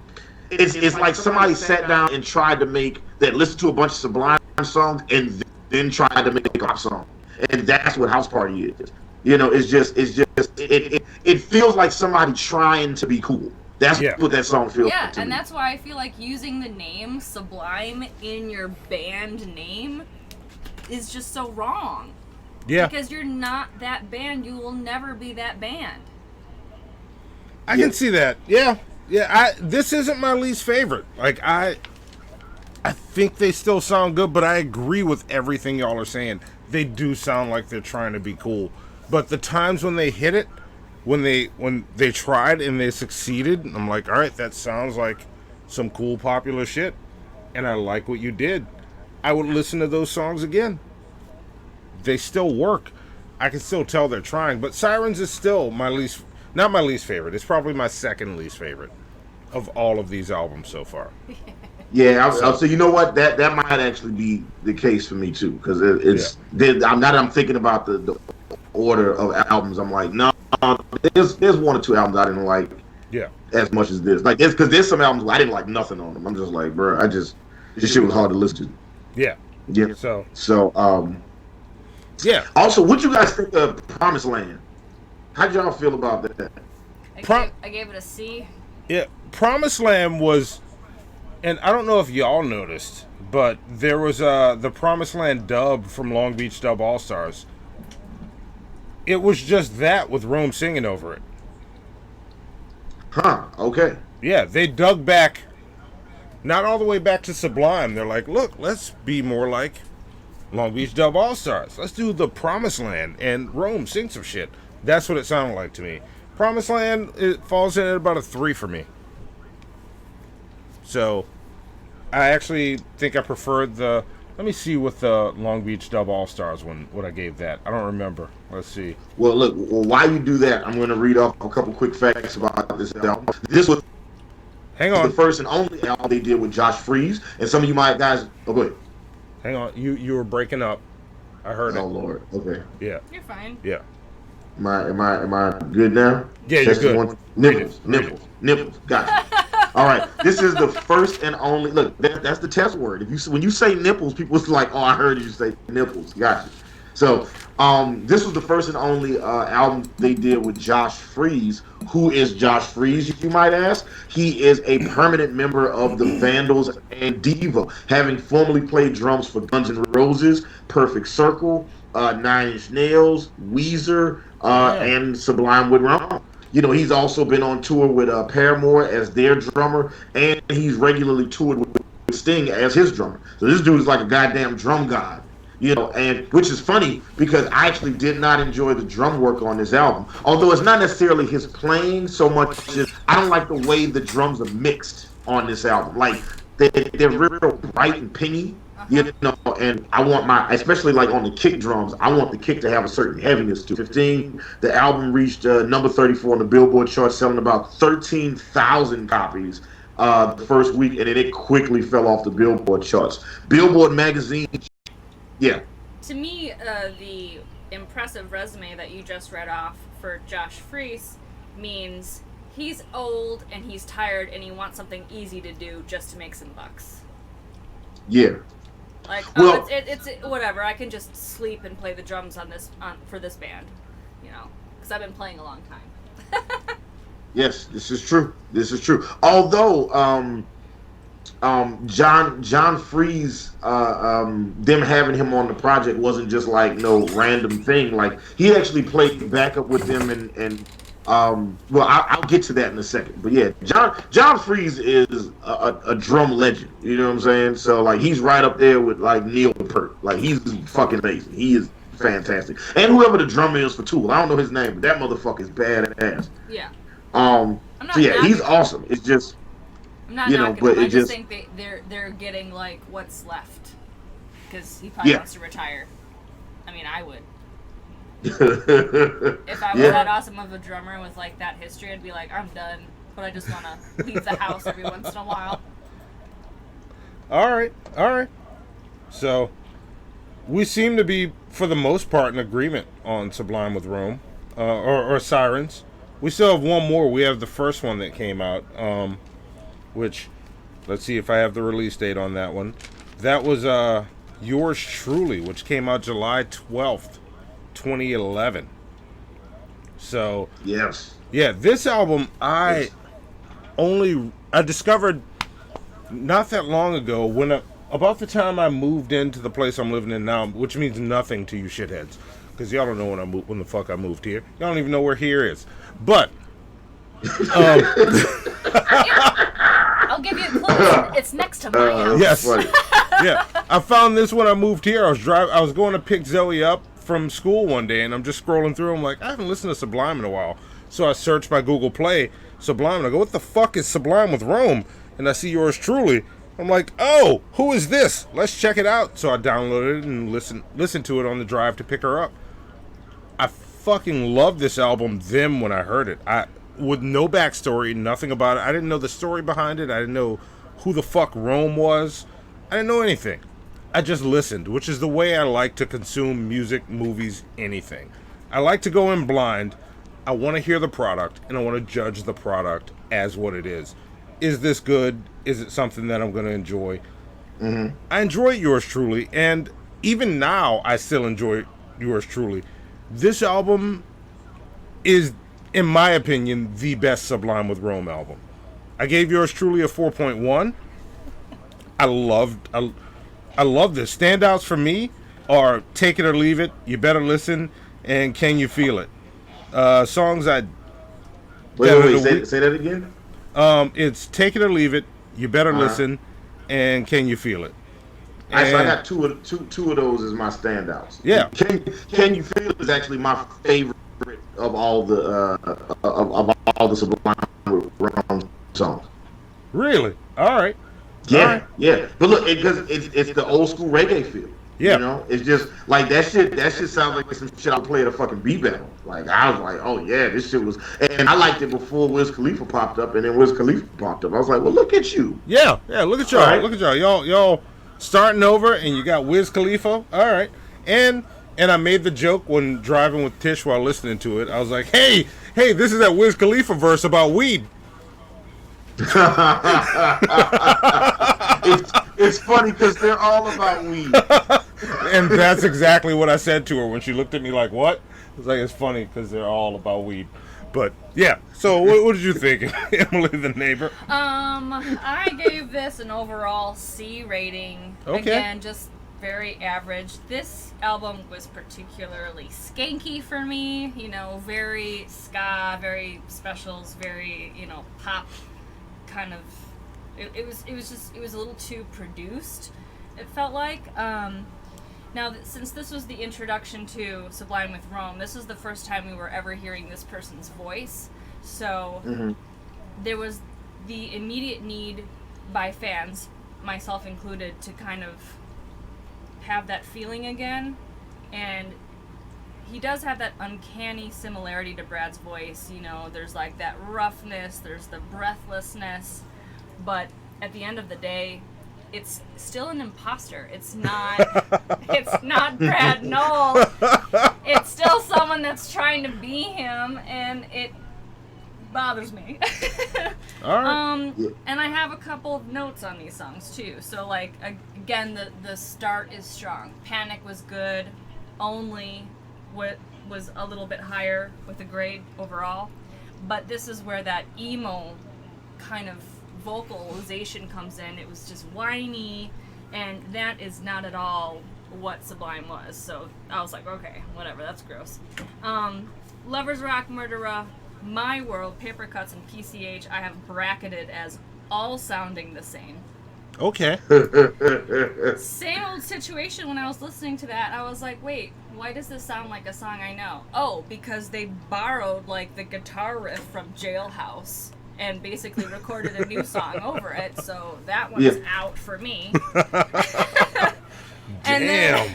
it's like somebody sat down and tried to listen to a bunch of Sublime songs and then tried to make a pop song, and that's what House Party is. It feels like somebody trying to be cool. That's what that song feels like to me. That's why I feel like using the name Sublime in your band name is just so wrong. Yeah. Because you're not that band. You will never be that band. I can see that. Yeah. Yeah. This isn't my least favorite. Like, I think they still sound good, but I agree with everything y'all are saying. They do sound like they're trying to be cool. But the times when they hit it, when they tried and they succeeded, I'm like, all right, that sounds like some cool popular shit, and I like what you did. I would listen to those songs again. They still work. I can still tell they're trying, but Sirens is still not my least favorite. It's probably my second least favorite of all of these albums so far. Yeah, so you know what? That might actually be the case for me too, because I'm thinking about the order of albums. I'm like, no, there's one or two albums I didn't like as much as this. Like, because there's some albums where I didn't like nothing on them. I'm just like, bro, this shit was hard to listen to. Yeah. Yeah. Also, what you guys think of Promised Land? How'd y'all feel about that? I gave it a C. Yeah, Promised Land was, and I don't know if y'all noticed, but there was the Promised Land dub from Long Beach Dub Allstars. It was just that with Rome singing over it. Huh, okay. Yeah, they dug back, not all the way back to Sublime. They're like, look, let's be more like Long Beach Dub All-Stars. Let's do the Promised Land and Rome sing some shit. That's what it sounded like to me. Promised Land, it falls in at about a 3 for me. So, I actually think I preferred let me see what the Long Beach Dub All-Stars what I gave that. I don't remember. Let's see. Well, look, while you do that, I'm going to read off a couple quick facts about this album. This was the first and only album they did with Josh Freese. And some of you guys... Oh, go ahead. Hang on. You were breaking up. I heard it. Oh, Lord. Okay. Yeah. You're fine. Yeah. Am I good now? Yeah, you're good. Nipples. Gotcha. All right, this is the first and only. Look, that's the test word. When you say nipples, people's like, oh, I heard you say nipples. Gotcha. So, this was the first and only album they did with Josh Freese. Who is Josh Freese, you might ask? He is a permanent member of the Vandals and Devo, having formerly played drums for Guns N' Roses, Perfect Circle, Nine Inch Nails, Weezer, and Sublime with Rome. You know, he's also been on tour with Paramore as their drummer, and he's regularly toured with Sting as his drummer. So this dude is like a goddamn drum god. You know, and which is funny because I actually did not enjoy the drum work on this album. Although it's not necessarily his playing so much as I don't like the way the drums are mixed on this album. Like they're real bright and pingy, you know, and I want especially like on the kick drums, I want the kick to have a certain heaviness to it. 15, the album reached number 34 on the Billboard chart, selling about 13,000 copies the first week, and then it quickly fell off the Billboard charts. Billboard magazine. Yeah. To me, the impressive resume that you just read off for Josh Freese means he's old and he's tired and he wants something easy to do just to make some bucks. Yeah. Like, well, it's whatever. I can just sleep and play the drums for this band, you know, because I've been playing a long time. Yes, this is true. This is true. Although, John Freese, them having him on the project wasn't just like no random thing. Like he actually played backup with them, and well, I'll get to that in a second. But yeah, John Freese is a drum legend. You know what I'm saying? So like he's right up there with like Neil Peart. Like he's fucking amazing. He is fantastic. And whoever the drummer is for Tool, I don't know his name, but that motherfucker is badass. Yeah. So yeah, he's awesome. It's just. I'm not knocking him. I just think they're getting like what's left because he probably wants to retire. I mean, I would. If I was that awesome of a drummer with like that history, I'd be like, I'm done. But I just want to leave the house every once in a while. All right. So we seem to be, for the most part, in agreement on Sublime with Rome, or Sirens. We still have one more. We have the first one that came out. Which, let's see if I have the release date on that one. That was Yours Truly, which came out July 12th, 2011. So, yes. Yeah, this album I discovered not that long ago when about the time I moved into the place I'm living in now, which means nothing to you shitheads, because y'all don't know when the fuck I moved here. Y'all don't even know where here is. But I'll give you a clue. It's next to my house. Yes. Yeah. I found this when I moved here. I was going to pick Zoe up from school one day, and I'm just scrolling through. I'm like, I haven't listened to Sublime in a while. So I searched by Google Play Sublime, and I go, what the fuck is Sublime with Rome? And I see Yours Truly. I'm like, oh, who is this? Let's check it out. So I downloaded it and listened to it on the drive to pick her up. I fucking loved this album then when I heard it. With no backstory, nothing about it. I didn't know the story behind it. I didn't know who the fuck Rome was. I didn't know anything. I just listened, which is the way I like to consume music, movies, anything. I like to go in blind. I want to hear the product, and I want to judge the product as what it is. Is this good? Is it something that I'm going to enjoy? Mm-hmm. I enjoy Yours Truly, and even now, I still enjoy Yours Truly. This album is, in my opinion, the best Sublime with Rome album. I gave Yours Truly a 4.1. I love this. Standouts for me are Take It or Leave It, You Better Listen, and Can You Feel It? Songs I... Wait, say that again? It's Take It or Leave It, You Better Listen, and Can You Feel It? So I got two of those as my standouts. Yeah. Can You Feel It is actually my favorite of all the Sublime with Rome songs. Really? All right. Yeah, all right. Yeah. But look, because it's the old school reggae feel. Yeah. You know, it's just like that shit. That shit sounds like some shit I play at a fucking beat battle. Like I was like, oh yeah, this shit was. And I liked it before Wiz Khalifa popped up, and then Wiz Khalifa popped up. I was like, well, look at you. Yeah. Look at y'all. Right. Look at y'all. Y'all starting over, and you got Wiz Khalifa. All right. And I made the joke when driving with Tish while listening to it. I was like, hey, this is that Wiz Khalifa verse about weed. It's funny because they're all about weed. And that's exactly what I said to her when she looked at me like, what? It's like, it's funny because they're all about weed. But, yeah. So, what did you think, Emily the neighbor? I gave this an overall C rating. Okay. Again, just very average. This album was particularly skanky for me. You know, very ska, very specials, very, you know, pop kind of. It was a little too produced, it felt like. Now, since this was the introduction to Sublime with Rome, this was the first time we were ever hearing this person's voice. So there was the immediate need by fans, myself included, to kind of have that feeling again. And he does have that uncanny similarity to Brad's voice. You know, there's like that roughness, there's the breathlessness, but at the end of the day, it's still an imposter. It's not Brad Knoll. It's still someone that's trying to be him, and it bothers me. All right. And I have a couple of notes on these songs too. So like again, the start is strong. Panic was good. Only what was a little bit higher with a grade overall. But this is where that emo kind of vocalization comes in. It was just whiny, and that is not at all what Sublime was. So I was like, okay, whatever, that's gross. Lovers Rock, Murderer, My World, Paper Cuts, and PCH I have bracketed as all sounding the same. Okay. Same old situation when I was listening to that. I was like, wait, why does this sound like a song I know? Oh, because they borrowed like the guitar riff from Jailhouse and basically recorded a new song over it, so that one's out for me. Damn.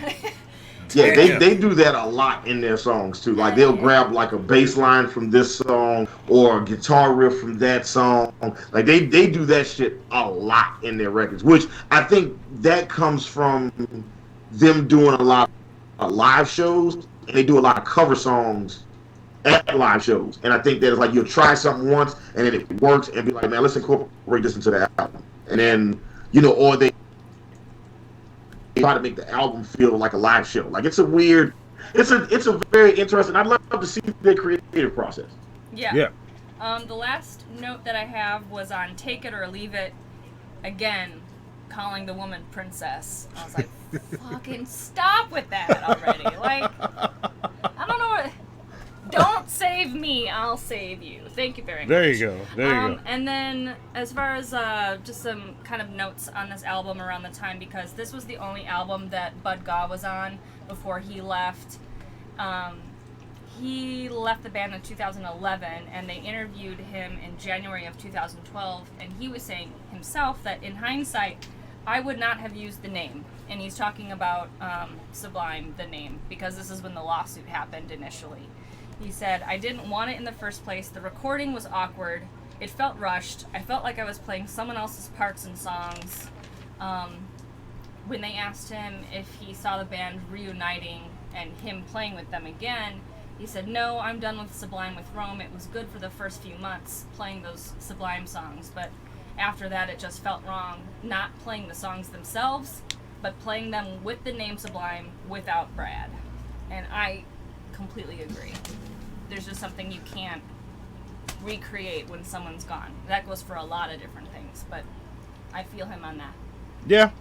Yeah, they do that a lot in their songs too. Like they'll grab like a bass line from this song or a guitar riff from that song. Like they do that shit a lot in their records, which I think that comes from them doing a lot of live shows, and they do a lot of cover songs at live shows. And I think that it's like you'll try something once and then it works and be like, man, let's incorporate this into the album. And then, you know, or they try to make the album feel like a live show. Like it's a very interesting, I'd love to see their creative process. Yeah. The last note that I have was on Take It or Leave It. Again, calling the woman princess. I was like, fucking stop with that already. Like, I don't know what... Don't save me, I'll save you. Thank you very much. There you go. There you go. And then, as far as just some kind of notes on this album around the time, because this was the only album that Bud Gaw was on before he left. He left the band in 2011, and they interviewed him in January of 2012, and he was saying himself that in hindsight, I would not have used the name. And he's talking about Sublime, the name, because this is when the lawsuit happened initially. He said, I didn't want it in the first place. The recording was awkward. It felt rushed. I felt like I was playing someone else's parts and songs. When they asked him if he saw the band reuniting and him playing with them again, he said, no, I'm done with Sublime with Rome. It was good for the first few months playing those Sublime songs, but after that it just felt wrong, not playing the songs themselves, but playing them with the name Sublime without Brad. And I completely agree. There's just something you can't recreate when someone's gone. That goes for a lot of different things, but I feel him on that. Yeah,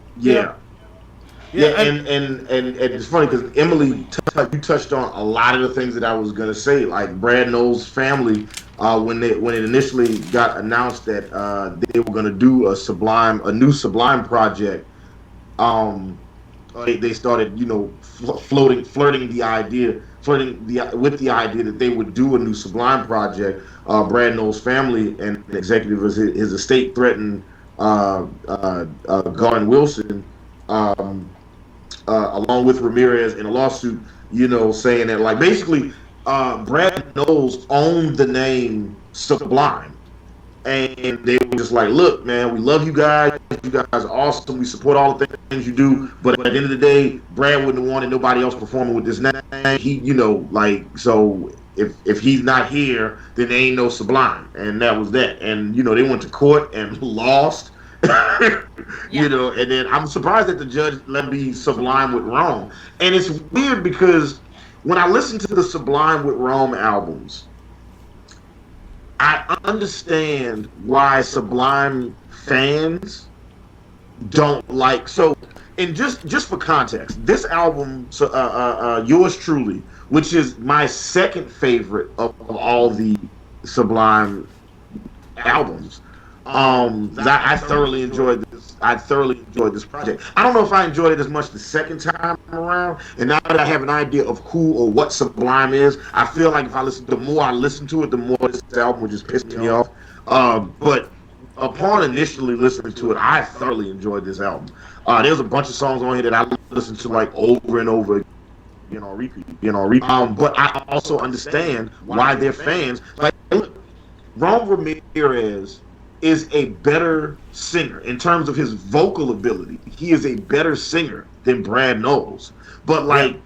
and it's funny because Emily, you touched on a lot of the things that I was gonna say. Like Brad Knoll's family, when it initially got announced that they were gonna do a new Sublime project, they started, you know, flirting the idea that they would do a new Sublime project. Brad Knoll's family and the executive of his estate threatened Garden Wilson, along with Ramirez, in a lawsuit, you know, saying that like basically Brad Knowles owned the name Sublime. And they were just like, look, man, we love you guys. You guys are awesome. We support all the things you do. But at the end of the day, Brad wouldn't have wanted nobody else performing with this name. He, you know, like, so if he's not here, then there ain't no Sublime, and that was that. And you know, they went to court and lost. You know, and then I'm surprised that the judge let him be Sublime with Rome. And it's weird because when I listen to the Sublime with Rome albums, I understand why Sublime fans don't like. So, and just for context, this album, Yours Truly, which is my second favorite of all the Sublime albums, I thoroughly enjoyed this. I thoroughly enjoyed this project. I don't know if I enjoyed it as much the second time around, and now that I have an idea of who or what Sublime is, I feel like if I listen, the more I listen to it, the more this album would just piss me off. But upon initially listening to it, I thoroughly enjoyed this album. There's a bunch of songs on here that I listened to like over and over, repeat. But I also understand why they're fans. Like, look, Ron Ramirez is a better singer in terms of his vocal ability. He is a better singer than Brad Knowles. But like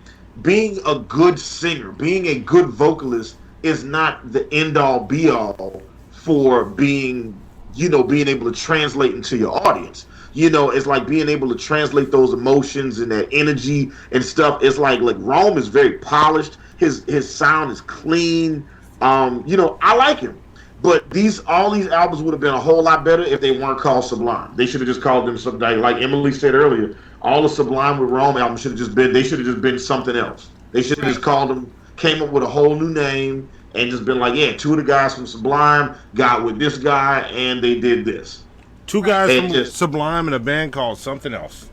being a good singer, being a good vocalist is not the end all be all for being able to translate into your audience. It's like being able to translate those emotions and that energy and stuff. It's like Rome is very polished. His sound is clean. I like him. But all these albums would have been a whole lot better if they weren't called Sublime. They should have just called them something like Emily said earlier. All the Sublime with Rome albums should have just been something else. They should have just called them, came up with a whole new name, and just been like, yeah, two of the guys from Sublime got with this guy, and they did this. Two guys from Sublime in a band called something else.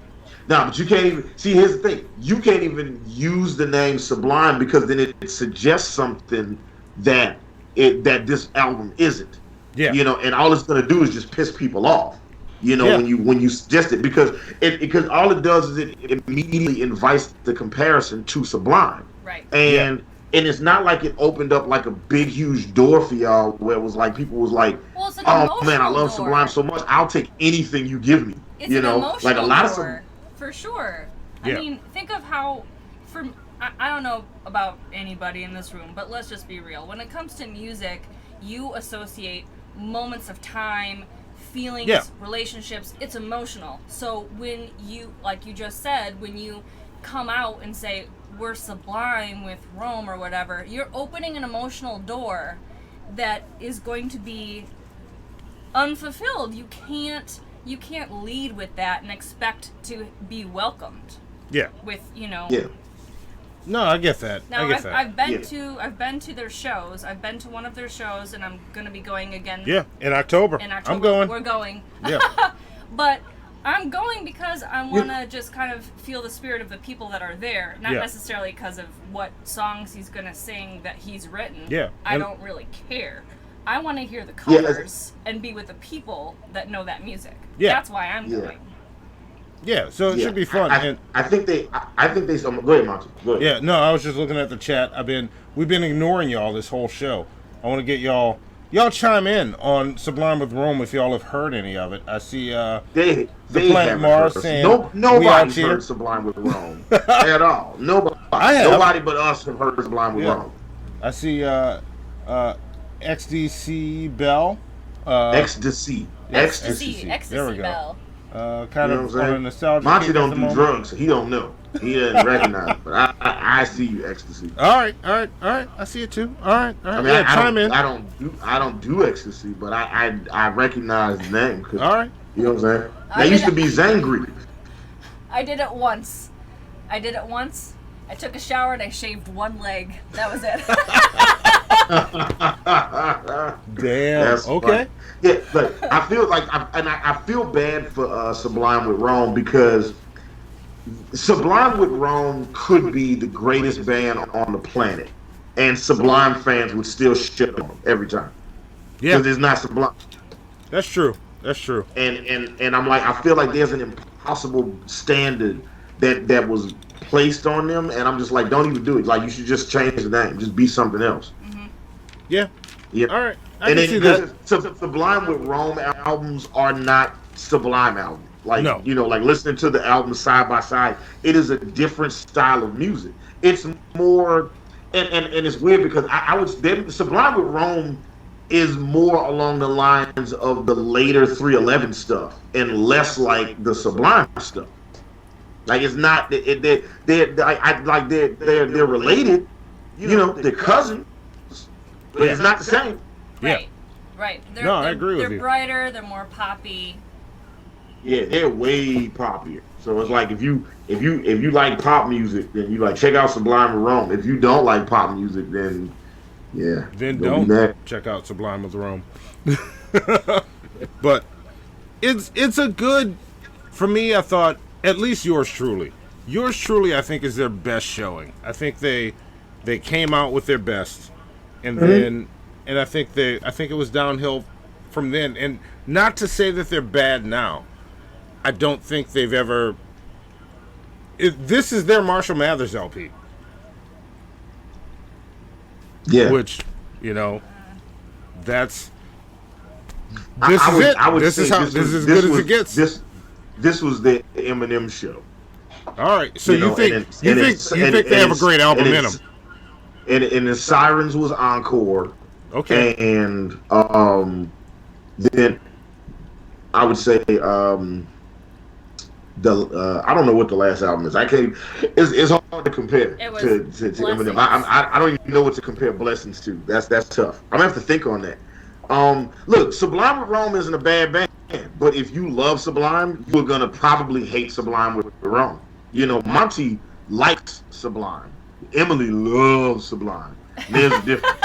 No, but you can't even see. Here's the thing: you can't even use the name Sublime because then it suggests something that this album isn't. Yeah. And all it's gonna do is just piss people off. When you suggest it because all it does is it immediately invites the comparison to Sublime. Right. And it's not like it opened up like a big huge door for y'all where it was like people was like, oh man, I love Sublime so much, I'll take anything you give me. It's an emotional like a lot door, for sure. Yeah. I mean, think of how I don't know about anybody in this room, but let's just be real. When it comes to music, you associate moments of time, feelings, relationships. It's emotional. So when you, like you just said, when you come out and say, we're Sublime with Rome or whatever, you're opening an emotional door that is going to be unfulfilled. You can't lead with that and expect to be welcomed. Yeah. With, Yeah. No, I get that. Now, I've been to their shows. I've been to one of their shows, and I'm going to be going again. Yeah, in October. I'm going. We're going. Yeah. But I'm going because I want to just kind of feel the spirit of the people that are there, not necessarily because of what songs he's going to sing that he's written. Yeah. I don't really care. I want to hear the covers and be with the people that know that music. Yeah. That's why I'm going. Yeah, so it should be fun. I think they. Go ahead, Monty. Go ahead. Yeah, no, I was just looking at the chat. We've been ignoring y'all this whole show. I want to get y'all chime in on Sublime with Rome if y'all have heard any of it. I see they Planet Mars saying nobody's heard Sublime with Rome at all. Nobody but us have heard Sublime with Rome. I see XDC Bell. Ecstasy. There we go. Bell. Kind of on a nostalgia. Monty don't do drugs, so he don't know. He doesn't recognize it. But I see you, Ecstasy. All right. I see it too. All right. I mean, I don't do Ecstasy, but I recognize the name. All right. You know what I'm saying? That used to be Zangri. I did it once. I took a shower and I shaved one leg. That was it. Damn. That's okay. Fun. Yeah, but I feel like I feel bad for Sublime with Rome because Sublime with Rome could be the greatest band on the planet, and Sublime fans would still shit on them every time. Yeah, because it's not Sublime. That's true. And I'm like, I feel like there's an impossible standard that was placed on them, and I'm just like, don't even do it. Like, you should just change the name, just be something else. Mm-hmm. Yeah. All right. I can see that. Sublime with Rome albums are not Sublime albums. Like, like listening to the albums side by side, it is a different style of music. It's more and it's weird because I would Sublime with Rome is more along the lines of the later 311 stuff and less like the Sublime stuff. Like it's not they're related, you know, they're cousins, but it's not the same. Right. Right. I agree with you. They're brighter, they're more poppy. Yeah, they're way poppier. So it's like if you like pop music, then you like check out Sublime with Rome. If you don't like pop music, then don't check out Sublime with Rome. But it's a good, for me, I thought, at least Yours Truly, I think is their best showing. I think they came out with their best, and then I think it was downhill from then. And not to say that they're bad now. I don't think they've ever. This is their Marshall Mathers LP. Yeah. Which, you know, this is as good as it gets. This was the Eminem show. All right, so you think they have a great album in them? And the Sirens was encore. Okay. And then I would say I don't know what the last album is. I can't. It's hard to compare to Eminem. I don't even know what to compare Blessings to. That's tough. I'm gonna have to think on that. Look, Sublime with Rome isn't a bad band, but if you love Sublime, you're gonna probably hate Sublime with Rome. You know, Monty likes Sublime. Emily loves Sublime. There's a difference.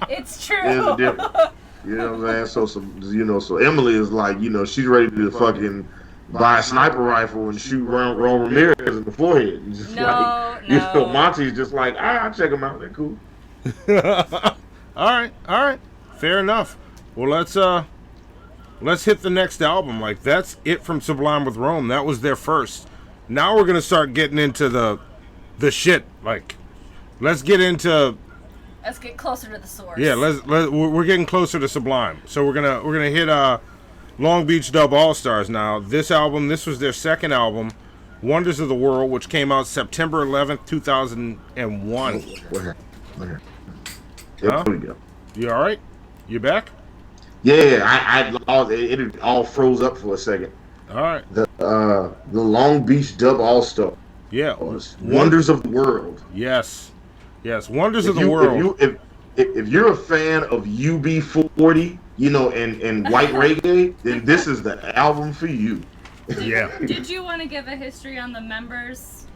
It's true. There's a difference. You know what I'm saying? So Emily is like, you know, she's ready to fucking buy a sniper rifle and shoot Ron Ramirez in the forehead. You know, Monty's just like, I'll check them out. They're cool. All right. Fair enough. Well, let's hit the next album. Like, that's it from Sublime with Rome. That was their first. Now we're gonna start getting into the shit. Like, let's get closer to the source. Yeah, we're getting closer to Sublime. So we're gonna hit Long Beach Dub Allstars now. This was their second album, Wonders of the World, which came out September 11th, 2001. Here we go. You all right? You back? Yeah, it all froze up for a second. All right. The Long Beach Dub All-Star. Yeah. Wonders of the World. Yes. Wonders of the World. If you're a fan of UB40, you know, and white reggae, then this is the album for you. Yeah. Did you want to give a history on the members?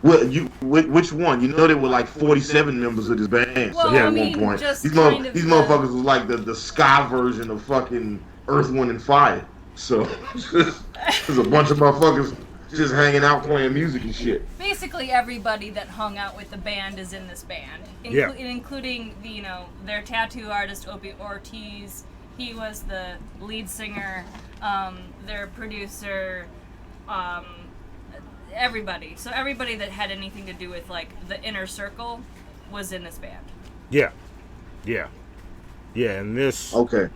Well, which one? You know, there were like 47 members of this band. Well, at one point, these motherfuckers was like the ska version of fucking Earth, Wind, and Fire. So there's a bunch of motherfuckers just hanging out playing music and shit. Basically, everybody that hung out with the band is in this band, including their tattoo artist Opie Ortiz. He was the lead singer. Their producer. Everybody. So everybody that had anything to do with like the inner circle was in this band. Yeah, and this. Okay.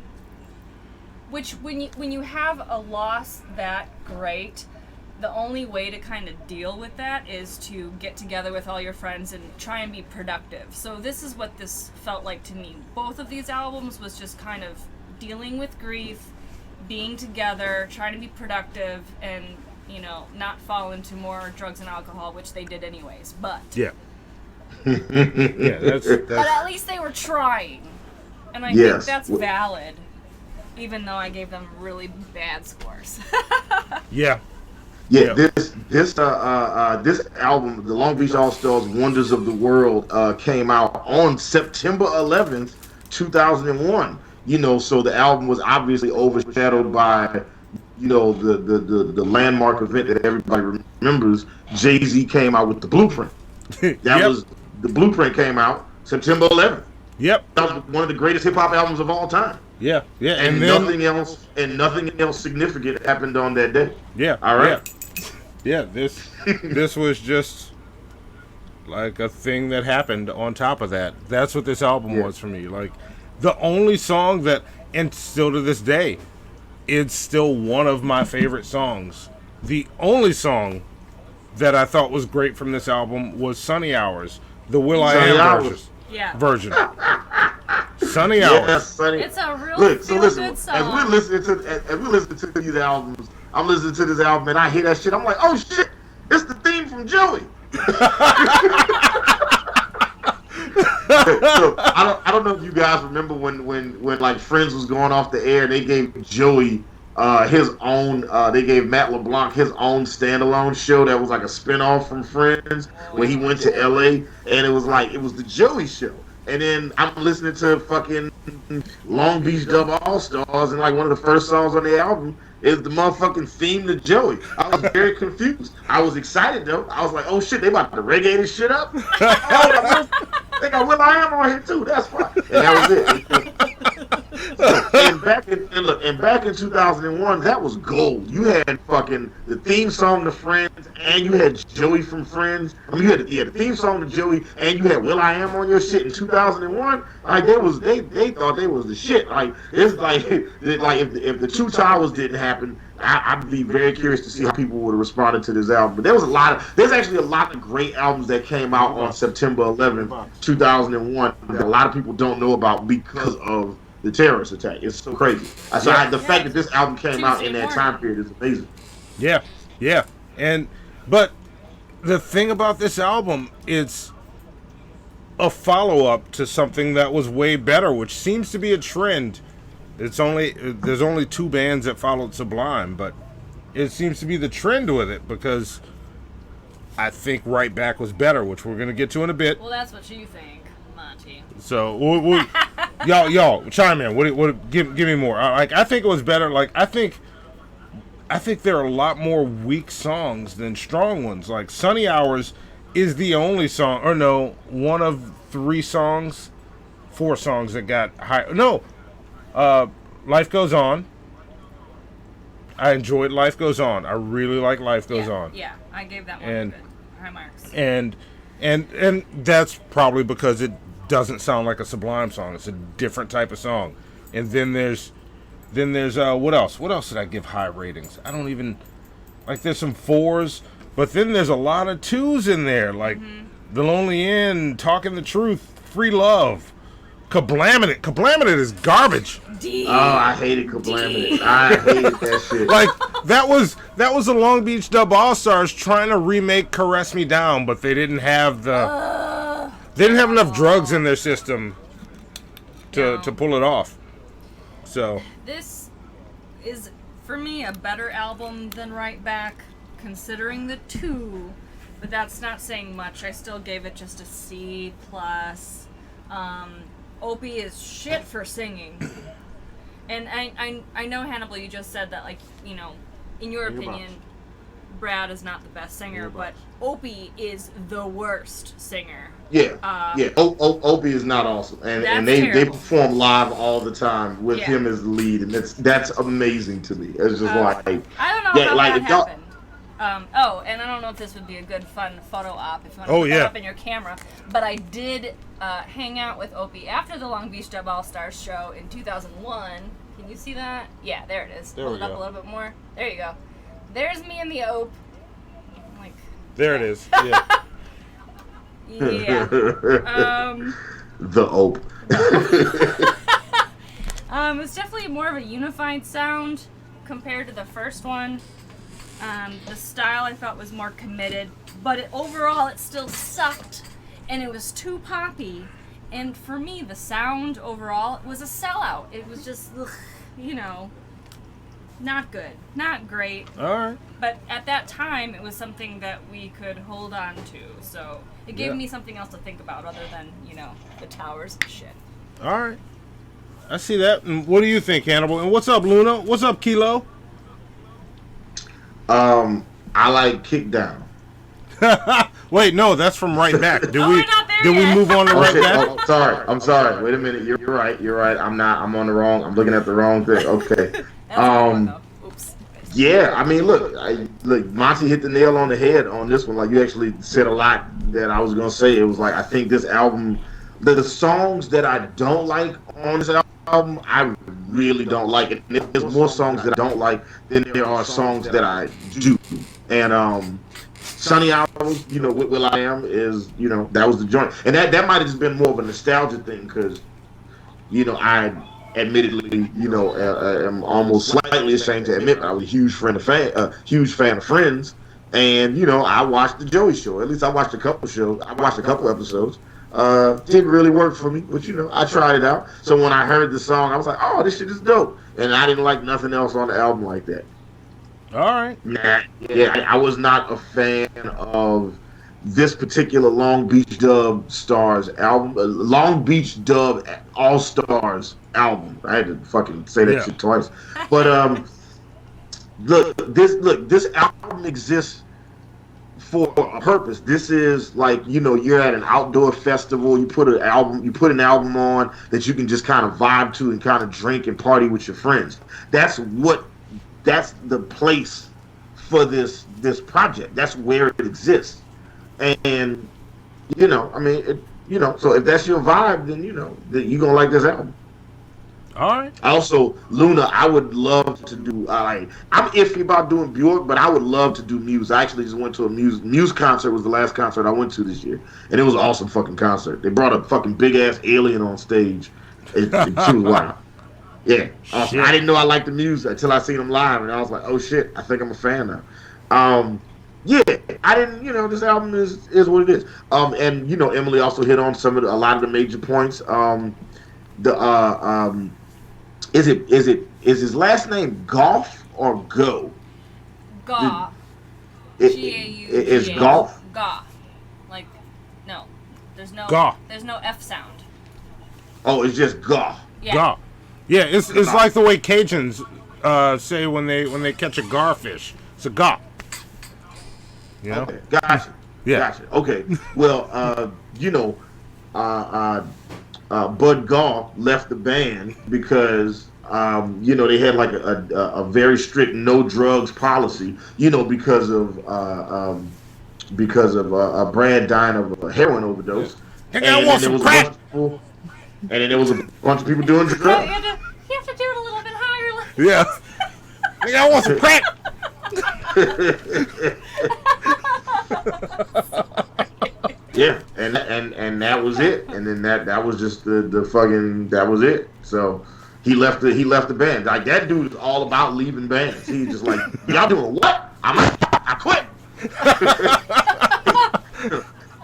Which when you have a loss that great, the only way to kind of deal with that is to get together with all your friends and try and be productive. So this is what this felt like to me. Both of these albums was just kind of dealing with grief, being together, trying to be productive, and not fall into more drugs and alcohol, which they did anyways. But yeah, that's. But at least they were trying, and I think that's valid, even though I gave them really bad scores. Yeah. This album, the Long Beach All-Stars Wonders of the World, came out on September 11th, 2001. So the album was obviously overshadowed by the landmark event that everybody remembers. Jay-Z came out with The Blueprint. The Blueprint came out September 11th. Yep. That was one of the greatest hip hop albums of all time. Yeah. And nothing else significant happened on that day. Yeah. All right. Yeah. This was just like a thing that happened on top of that. That's what this album was for me. Like, the only song that, and still to this day, it's still one of my favorite songs. The only song that I thought was great from this album was Sunny Hours, the Will I Sunny Am Hours. version. Sunny Hours. Yeah, Sunny. It's a real Look, so listen, good song. as we're listening to these albums, I'm listening to this album and I hear that shit. I'm like, oh shit, it's the theme from Joey. So, I don't know if you guys remember when like Friends was going off the air, they gave Joey his own. They gave Matt LeBlanc his own standalone show that was like a spinoff from Friends, where he went to LA and it was the Joey show. And then I'm listening to fucking Long Beach Dub Allstars, and like one of the first songs on the album is the motherfucking theme to Joey. I was very confused. I was excited though. I was like, oh shit, they about to reggae this shit up. They got Will I Am on here too. That's fine. And that was it. And back in 2001, that was gold. You had fucking the theme song to Friends, and you had Joey from Friends. I mean, you had the theme song to Joey, and you had Will I Am on your shit in 2001. Like they thought they was the shit. Like it's like if the Two Towers didn't happen, I'd be very curious to see how people would have responded to this album. But there's actually a lot of great albums that came out on September 11th, 2001 that a lot of people don't know about because of the terrorist attack. It's so crazy. The fact that this album came out in that time period is amazing. Yeah. But the thing about this album, it's a follow-up to something that was way better, which seems to be a trend. There's only 2 bands that followed Sublime, but it seems to be the trend with it, because I think Right Back was better, which we're gonna get to in a bit. Well, that's what you think, Monty. So y'all chime in. What give me more? I think it was better. Like I think there are a lot more weak songs than strong ones. Like Sunny Hours is the only song, or no, one of 4 songs that got high. No. Life Goes On. I enjoyed Life Goes On. I really like Life Goes On. Yeah, I gave that one good high marks. And that's probably because it doesn't sound like a Sublime song. It's a different type of song. And then there's what else? What else did I give high ratings? I don't even like. There's some 4s, but then there's a lot of 2s in there, like The Lonely End, Talking the Truth, Free Love. Kablaminate. Kablaminate is garbage. Oh, I hated Kablaminate. I hated that shit. Like that was the Long Beach Dub Allstars trying to remake Caress Me Down, but they didn't have enough drugs in their system to pull it off. So this is for me a better album than Right Back, considering the 2, but that's not saying much. I still gave it just a C+. Opie is shit for singing. And I know, Hannibal, you just said that, like, you know, in your opinion, Brad is not the best singer, but Opie is the worst singer. Yeah. Opie is not awesome. And they perform live all the time with him as the lead, and that's amazing to me. It's just I don't know how that happened. And I don't know if this would be a good, fun photo op if you want to put that up in your camera, but I did hang out with Opie after the Long Beach Dub All-Stars show in 2001. Can you see that? Yeah, there it is. Hold it up a little bit more. There you go. There's me and the Ope. Like, there it is. Yeah. Yeah. The Ope. It's definitely more of a unified sound compared to the first one. The style I thought was more committed, but overall it still sucked, and it was too poppy. And for me, the sound overall was a sellout. It was just, not good, not great. All right. But at that time, it was something that we could hold on to. So it gave me something else to think about other than, the towers and shit. All right. I see that. And what do you think, Hannibal? And what's up, Luna? What's up, Kilo? I like Kick Down. Wait, no, that's from Right Back. Did we move on to Right Back? Oh, I'm sorry. Wait a minute. You're right. I'm on the wrong. I'm looking at the wrong thing. Okay. Oops. Yeah, I mean, look, Monty hit the nail on the head on this one. Like, you actually said a lot that I was gonna say. It was like, I think this album, the songs that I don't like on this album, I really don't like it. There's more songs that I don't like than there are songs that I do. And Sunny Hours, you know, with Will I Am is, you know, that was the joint. And that might have just been more of a nostalgia thing because, you know, I admittedly, you know, am almost slightly ashamed to admit I was a huge fan of Friends. And, you know, I watched the Joey Show. At least I watched a couple shows. I watched a couple episodes. Didn't really work for me, but, you know, I tried it out. So when I heard the song, I was like, oh, this shit is dope. And I didn't like nothing else on the album like that. All right. Nah, yeah, I was not a fan of this particular Long Beach Dub Stars album. Long Beach Dub All-Stars album. I had to fucking say that shit twice. But, look, this album exists for a purpose. This is like, you know, you're at an outdoor festival, you put an album on that you can just kind of vibe to and kind of drink and party with your friends. That's the place for this project. That's where it exists. And you know, I mean, you know, so if that's your vibe, then you know that you're gonna like this album. All right. Also, Luna, I would love to do. I'm iffy about doing Bjork, but I would love to do Muse. I actually just went to a Muse concert. Was the last concert I went to this year, and it was an awesome fucking concert. They brought a fucking big ass alien on stage. She was wild. Yeah, awesome. I didn't know I liked the Muse until I seen them live, and I was like, oh shit, I think I'm a fan now. Yeah, I didn't. You know, this album is what it is. And you know, Emily also hit on a lot of the major points. Is his last name Golf or Go? Gaw. G-A-U. Is Golf? Gaw. Like, no. There's no F sound. Oh, it's just Gaw. Yeah. Gaw. Yeah, it's like the way Cajuns say when they catch a garfish. It's a gaw. You know? Okay, gotcha. Yeah. Gotcha. Okay. Well, you know, Bud Gaw left the band because you know, they had like a very strict no drugs policy, you know, because of Brad dying of a heroin overdose. And then there was a bunch of people doing drugs. You have to do it a little bit higher. Yeah. I want some crack. Yeah, and that was it. And then that was just the fucking, that was it. So he left the band. Like, that dude is all about leaving bands. He's just like, y'all doing what? I quit.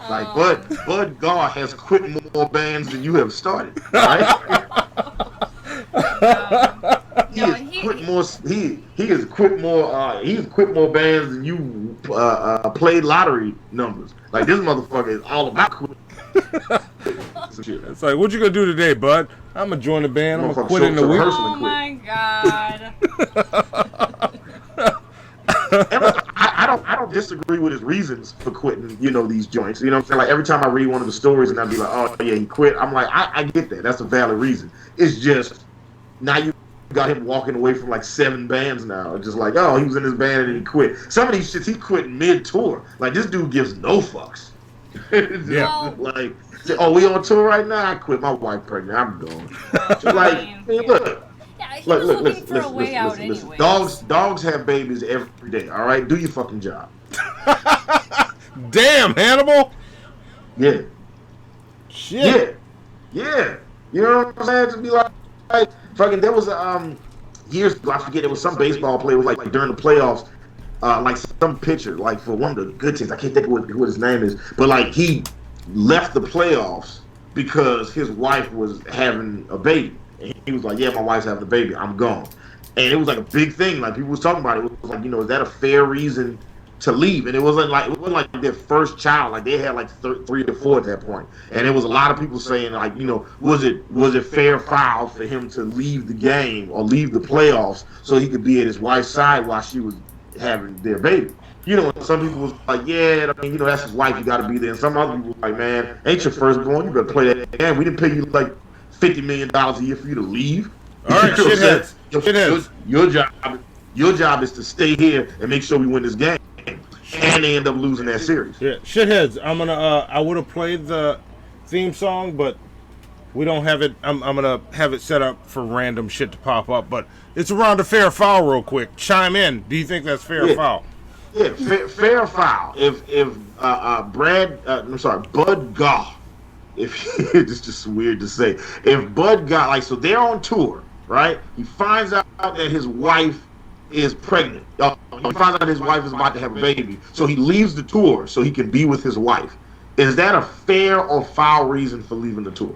Like, Bud Gaw has quit more bands than you have started. Right? He has quit more bands than you played lottery numbers. Like, this motherfucker is all about quitting. It's like, what you gonna do today, bud? I'm gonna join the band. I'm gonna quit in the week. Oh my god. I don't disagree with his reasons for quitting, you know, these joints. You know what I'm saying? Like, every time I read one of the stories and I'd be like, oh yeah, he quit. I'm like, I get that. That's a valid reason. It's just, now you got him walking away from like 7 bands now. Just like, oh, he was in this band and he quit. Some of these shits he quit mid-tour. Like, this dude gives no fucks. Yeah. Like, oh, we on tour right now? I quit. My wife pregnant. I'm gone. Like, hey, look. Yeah, he was looking for a way out anyway. Dogs have babies every day. All right, do your fucking job. Damn, Hannibal. Yeah. Shit. Yeah. You know what I'm saying? Just be like fucking. There was years ago, I forget. It was some baseball player. It was like during the playoffs. Like some pitcher, like for one of the good teams. I can't think of what his name is, but like he left the playoffs because his wife was having a baby. And he was like, yeah, my wife's having a baby. I'm gone. And it was like a big thing. Like, people was talking about it. It was like, you know, is that a fair reason to leave? And it wasn't like their first child. Like, they had like 3 or 4 at that point. And there was a lot of people saying, like, you know, was it fair foul for him to leave the game or leave the playoffs so he could be at his wife's side while she was having their baby? You know, some people was like, yeah, I mean, you know, that's his wife, you got to be there. And some other people were like, man, ain't your firstborn, you better play that game. We didn't pay you like $50 million a year for you to leave. All right, shitheads. Your job is to stay here and make sure we win this game. And they end up losing that series. Yeah, shitheads. I'm gonna. I would have played the theme song, but we don't have it. I'm gonna have it set up for random shit to pop up. But it's around a fair foul, real quick. Chime in. Do you think that's fair or foul? Yeah, fair or foul. If Bud Goff, if it's just weird to say, if Bud got like, so they're on tour, right? He finds out that his wife is pregnant. He finds out his wife is about to have a baby, so he leaves the tour so he can be with his wife. Is that a fair or foul reason for leaving the tour?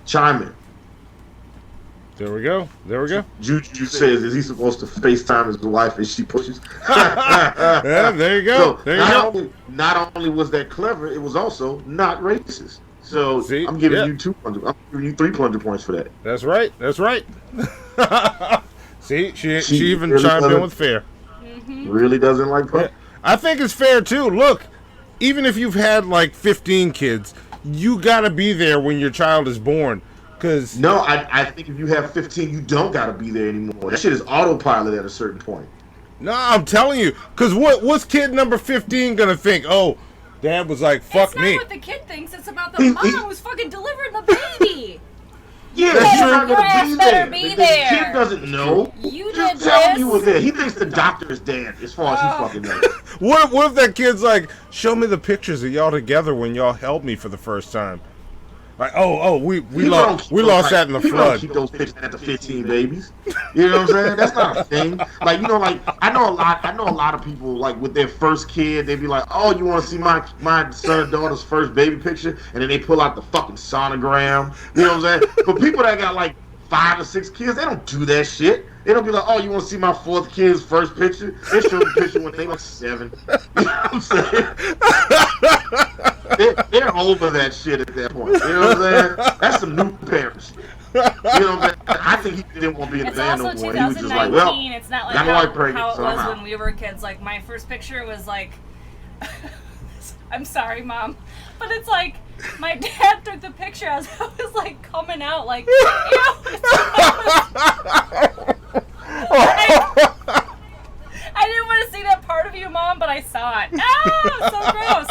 Chime in. There we go. Juju says, is he supposed to FaceTime his wife as she pushes? Yeah, there you go. So not only was that clever, it was also not racist. So see, I'm giving you 200. I'm giving you 300 points for that. That's right. See, she even really chimed in with fair. Really doesn't like that. Yeah. I think it's fair too. Look, even if you've had like 15 kids, you gotta be there when your child is born. No, I think if you have 15, you don't gotta be there anymore. That shit is autopilot at a certain point. No, I'm telling you, because what's kid number 15 gonna think? Oh, dad was like, fuck me. It's not what the kid thinks. It's about the mom who's fucking delivering the baby. Yeah, your ass better be there. The kid doesn't know. You just did tell him this. you were there. He thinks the doctor is dead, as far as he fucking knows. What if that kid's like, show me the pictures of y'all together when y'all held me for the first time? Like, we lost that in the flood. Keep those pictures at the 15 babies. You know what I'm saying? That's not a thing. Like, you know, like I know a lot of people like with their first kid, they be like, oh, you want to see my son and daughter's first baby picture, and then they pull out the fucking sonogram. You know what I'm saying? But people that got like 5 or 6 kids, they don't do that shit. They don't be like, oh, you want to see my 4th kid's first picture? They show the picture when they like 7. You know what I'm saying? They're over that shit at that point. You know what I'm saying? That's some new parents shit. You know what I'm saying? I think he didn't want to be in the band no more. He was just like, well, it's not like how it was when we were kids. Like, my first picture was like, I'm sorry, Mom, but it's like, my dad took the picture as I was like coming out, like, you know, I didn't want to see that part of you, Mom, but I saw it. Ah, so gross.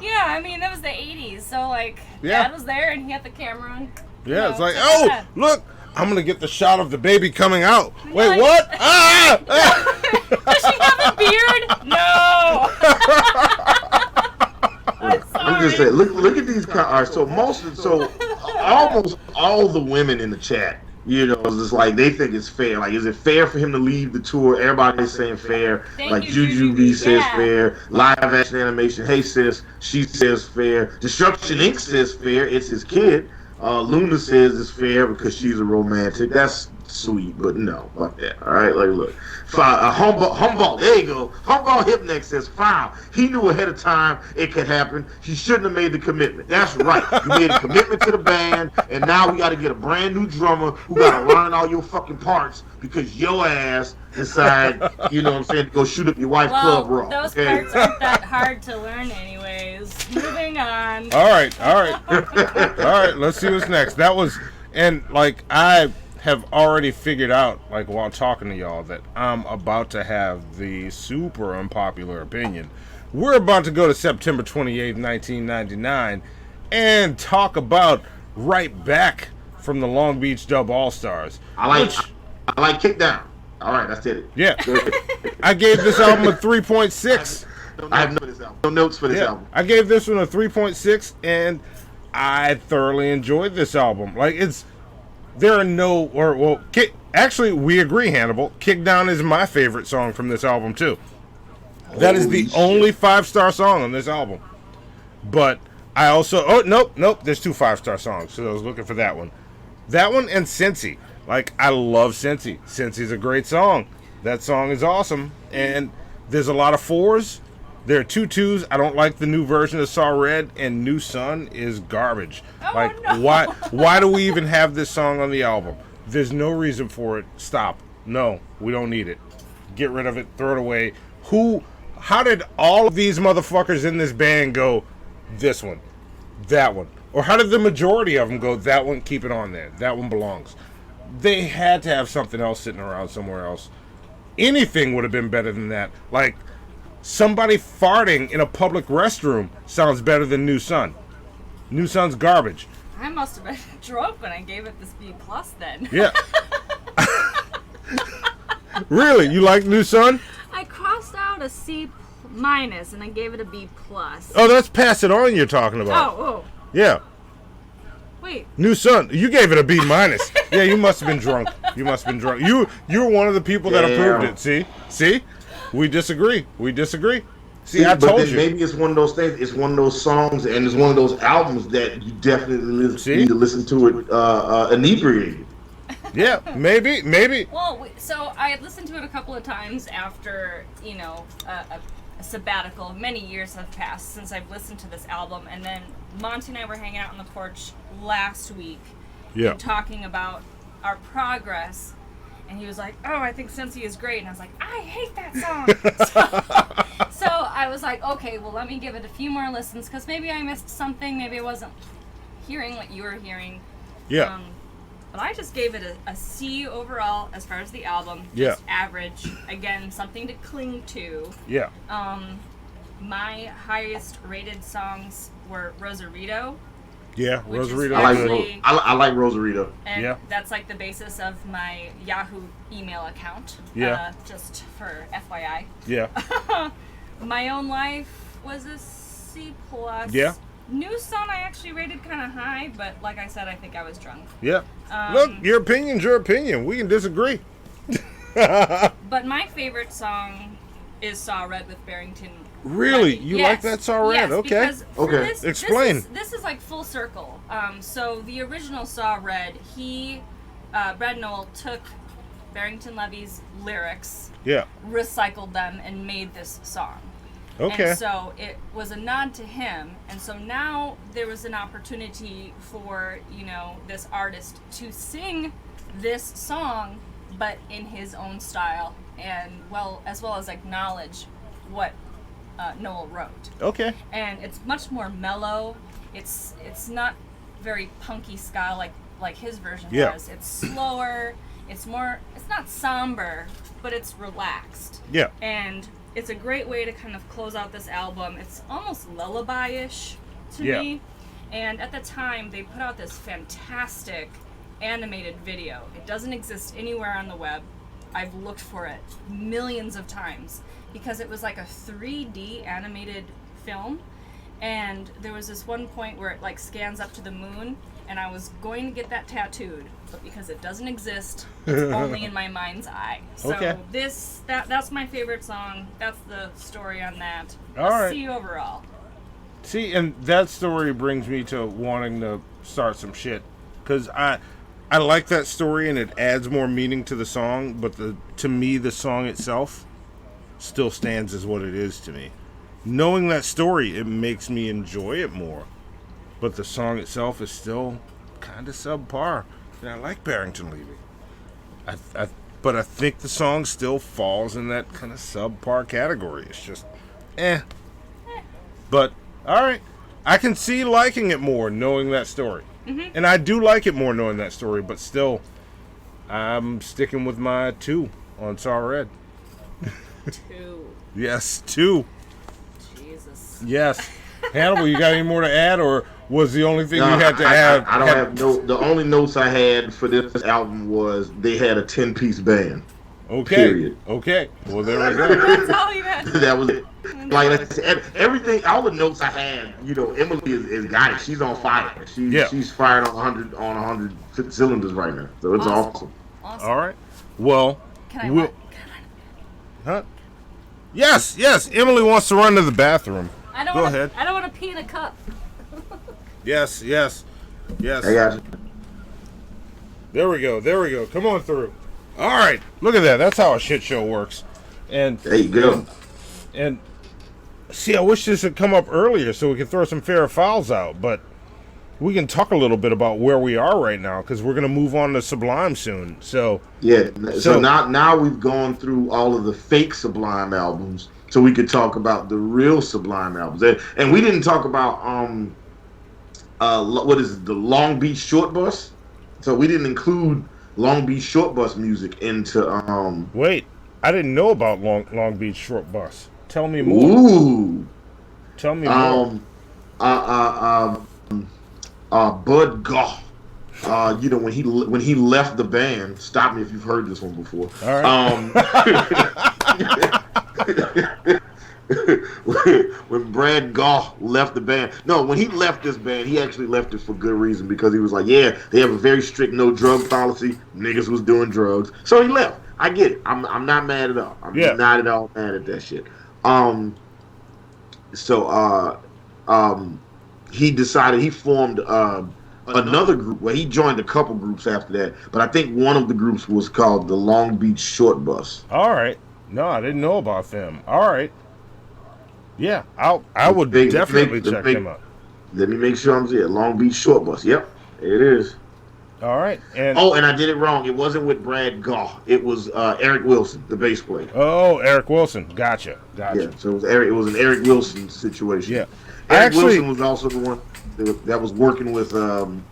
Yeah, I mean, that was the 80s, so like, Dad was there and he had the camera on. Yeah, it's like, oh, look, I'm going to get the shot of the baby coming out. Wait, like, what? Does she have a beard? No. I'm just saying, look at these. Almost all the women in the chat, you know, it's just like they think it's fair. Like, is it fair for him to leave the tour? Everybody's saying fair. Like Juju B says fair. Live action animation, hey sis, she says fair. Destruction Inc. says fair. It's his kid. Luna says it's fair because she's a romantic. That's sweet, but no, fuck that. All right, like look, Humboldt. There you go. Humboldt Hipneck says foul. He knew ahead of time it could happen. He shouldn't have made the commitment. That's right. You made a commitment to the band, and now we got to get a brand new drummer who got to learn all your fucking parts because your ass decide, you know what I'm saying, to go shoot up your wife's club raw. Those parts aren't that hard to learn, anyways. Moving on. All right. Let's see what's next. That was, and like I have already figured out, like while talking to y'all, that I'm about to have the super unpopular opinion. We're about to go to September 28th, 1999, and talk about Right Back from the Long Beach Dub All-Stars. I like Kick Down. All right, that's it. Yeah. I gave this album a 3.6. I have no notes for this album. I gave this one a 3.6, and I thoroughly enjoyed this album. Like, actually, we agree, Hannibal. Kick Down is my favorite song from this album, too. That is the only 5-star song on this album. But I also, nope, there's 2 5-star songs, so I was looking for that one. That one and Cincy. Like, I love Cincy. Cincy's a great song. That song is awesome. And there's a lot of 4s. There are 2 2s. I don't like the new version of Saw Red, and New Sun is garbage. Why do we even have this song on the album? There's no reason for it. Stop. No, we don't need it. Get rid of it. Throw it away. How did all of these motherfuckers in this band go, this one, that one? Or how did the majority of them go, that one, keep it on there. That one belongs. They had to have something else sitting around somewhere else. Anything would have been better than that. Like, somebody farting in a public restroom sounds better than New Sun. New Sun's garbage. I must have been drunk when I gave it this B+ then. Yeah. Really? You like New Sun? I crossed out a C+ minus, and I gave it a B plus. Oh, that's Pass It On you're talking about. Oh. Yeah. Wait. New Sun. You gave it a B minus. Yeah, you must have been drunk. You must have been drunk. You're one of the people that approved it. See? We disagree. See, I told you. Maybe it's one of those things. It's one of those songs, and it's one of those albums that you definitely need to listen to it inebriated. Yeah, maybe. Well, so I had listened to it a couple of times after, a sabbatical. Many years have passed since I've listened to this album, and then Monty and I were hanging out on the porch last week, talking about our progress, and he was like, "Oh, I think Cincy is great," and I was like, "I hate that song." So I was like, "Okay, well, let me give it a few more listens, because maybe I missed something. Maybe I wasn't hearing what you were hearing." Yeah. But I just gave it a C overall as far as the album. Just average. Again, something to cling to. Yeah. My highest rated songs were Rosarito. Yeah, Rosarito. I like Rosarito. And that's like the basis of my Yahoo email account. Yeah. Just for FYI. Yeah. My Own Life was a C+. Yeah. New Sun I actually rated kind of high, but like I said, I think I was drunk. Yeah. Look, your opinion's your opinion. We can disagree. But my favorite song is Saw Red with Barrington. Really? You like that Saw Red? Yes, Okay. Explain. This is like full circle. So the original Saw Red, Brad Noel took Barrington Levy's lyrics, recycled them, and made this song. Okay. And so it was a nod to him, and so now there was an opportunity for, this artist to sing this song, but in his own style, and as well as acknowledge what Noel wrote. Okay. And it's much more mellow. It's not very punky ska like his version was. It's slower. It's not somber, but it's relaxed. Yeah. And it's a great way to kind of close out this album. It's almost lullaby-ish to me. And at the time, they put out this fantastic animated video. It doesn't exist anywhere on the web. I've looked for it millions of times because it was like a 3D animated film. And there was this one point where it like scans up to the moon, and I was going to get that tattooed, but because it doesn't exist, it's only in my mind's eye. So that's my favorite song. That's the story on that. All right. C overall. See, and that story brings me to wanting to start some shit, because I like that story and it adds more meaning to the song, but to me the song itself still stands as what it is to me. Knowing that story, it makes me enjoy it more. But the song itself is still kind of subpar. And I like Barrington Levy. But I think the song still falls in that kind of subpar category. It's just, But, alright. I can see liking it more knowing that story. Mm-hmm. And I do like it more knowing that story, but still, I'm sticking with my 2 on Saw Red. 2. Yes, 2. Jesus. Yes. Hannibal, you got any more to add, or was the only thing you had to add? I don't have no. The only notes I had for this album was they had a 10-piece band. Okay. Period. Okay. Well, there we go. That's all you had. That was it. Like I said, everything, all the notes I had, Emily is got it. She's on fire. She's firing on 100 cylinders right now. So it's awesome. All right. Well, Can I? Huh? Yes. Emily wants to run to the bathroom. Go ahead. I don't want to pee in a cup. Yes. I got you. There we go. Come on through. All right. Look at that. That's how a shit show works. And there you go. And see, I wish this had come up earlier so we could throw some fair fouls out, but we can talk a little bit about where we are right now because we're going to move on to Sublime soon. So So now we've gone through all of the fake Sublime albums, so we could talk about the real Sublime albums. And we didn't talk about what is it, the Long Beach Short Bus. So we didn't include Long Beach Short Bus music into Wait, I didn't know about Long Beach Short Bus. Tell me more. Ooh. Tell me more. Bud Goff. When he left the band. Stop me if you've heard this one before. All right. when Brad Goff left the band. No, when he left this band, he actually left it for good reason because he was like, yeah, they have a very strict no drug policy. Niggas was doing drugs, so he left. I get it. I'm not mad at all. I'm not at all mad at that shit. He decided he formed another group. Well, he joined a couple groups after that, but I think one of the groups was called the Long Beach Short Bus. All right. No, I didn't know about them. All right. Yeah, I would definitely check them out. Let me make sure I'm here. Long Beach Short Bus. Yep, it is. All right. And I did it wrong. It wasn't with Brad Goff. It was Eric Wilson, the bass player. Oh, Eric Wilson. Gotcha. Yeah, so it was Eric. It was an Eric Wilson situation. Yeah. Eric Wilson was also the one that was working with Ron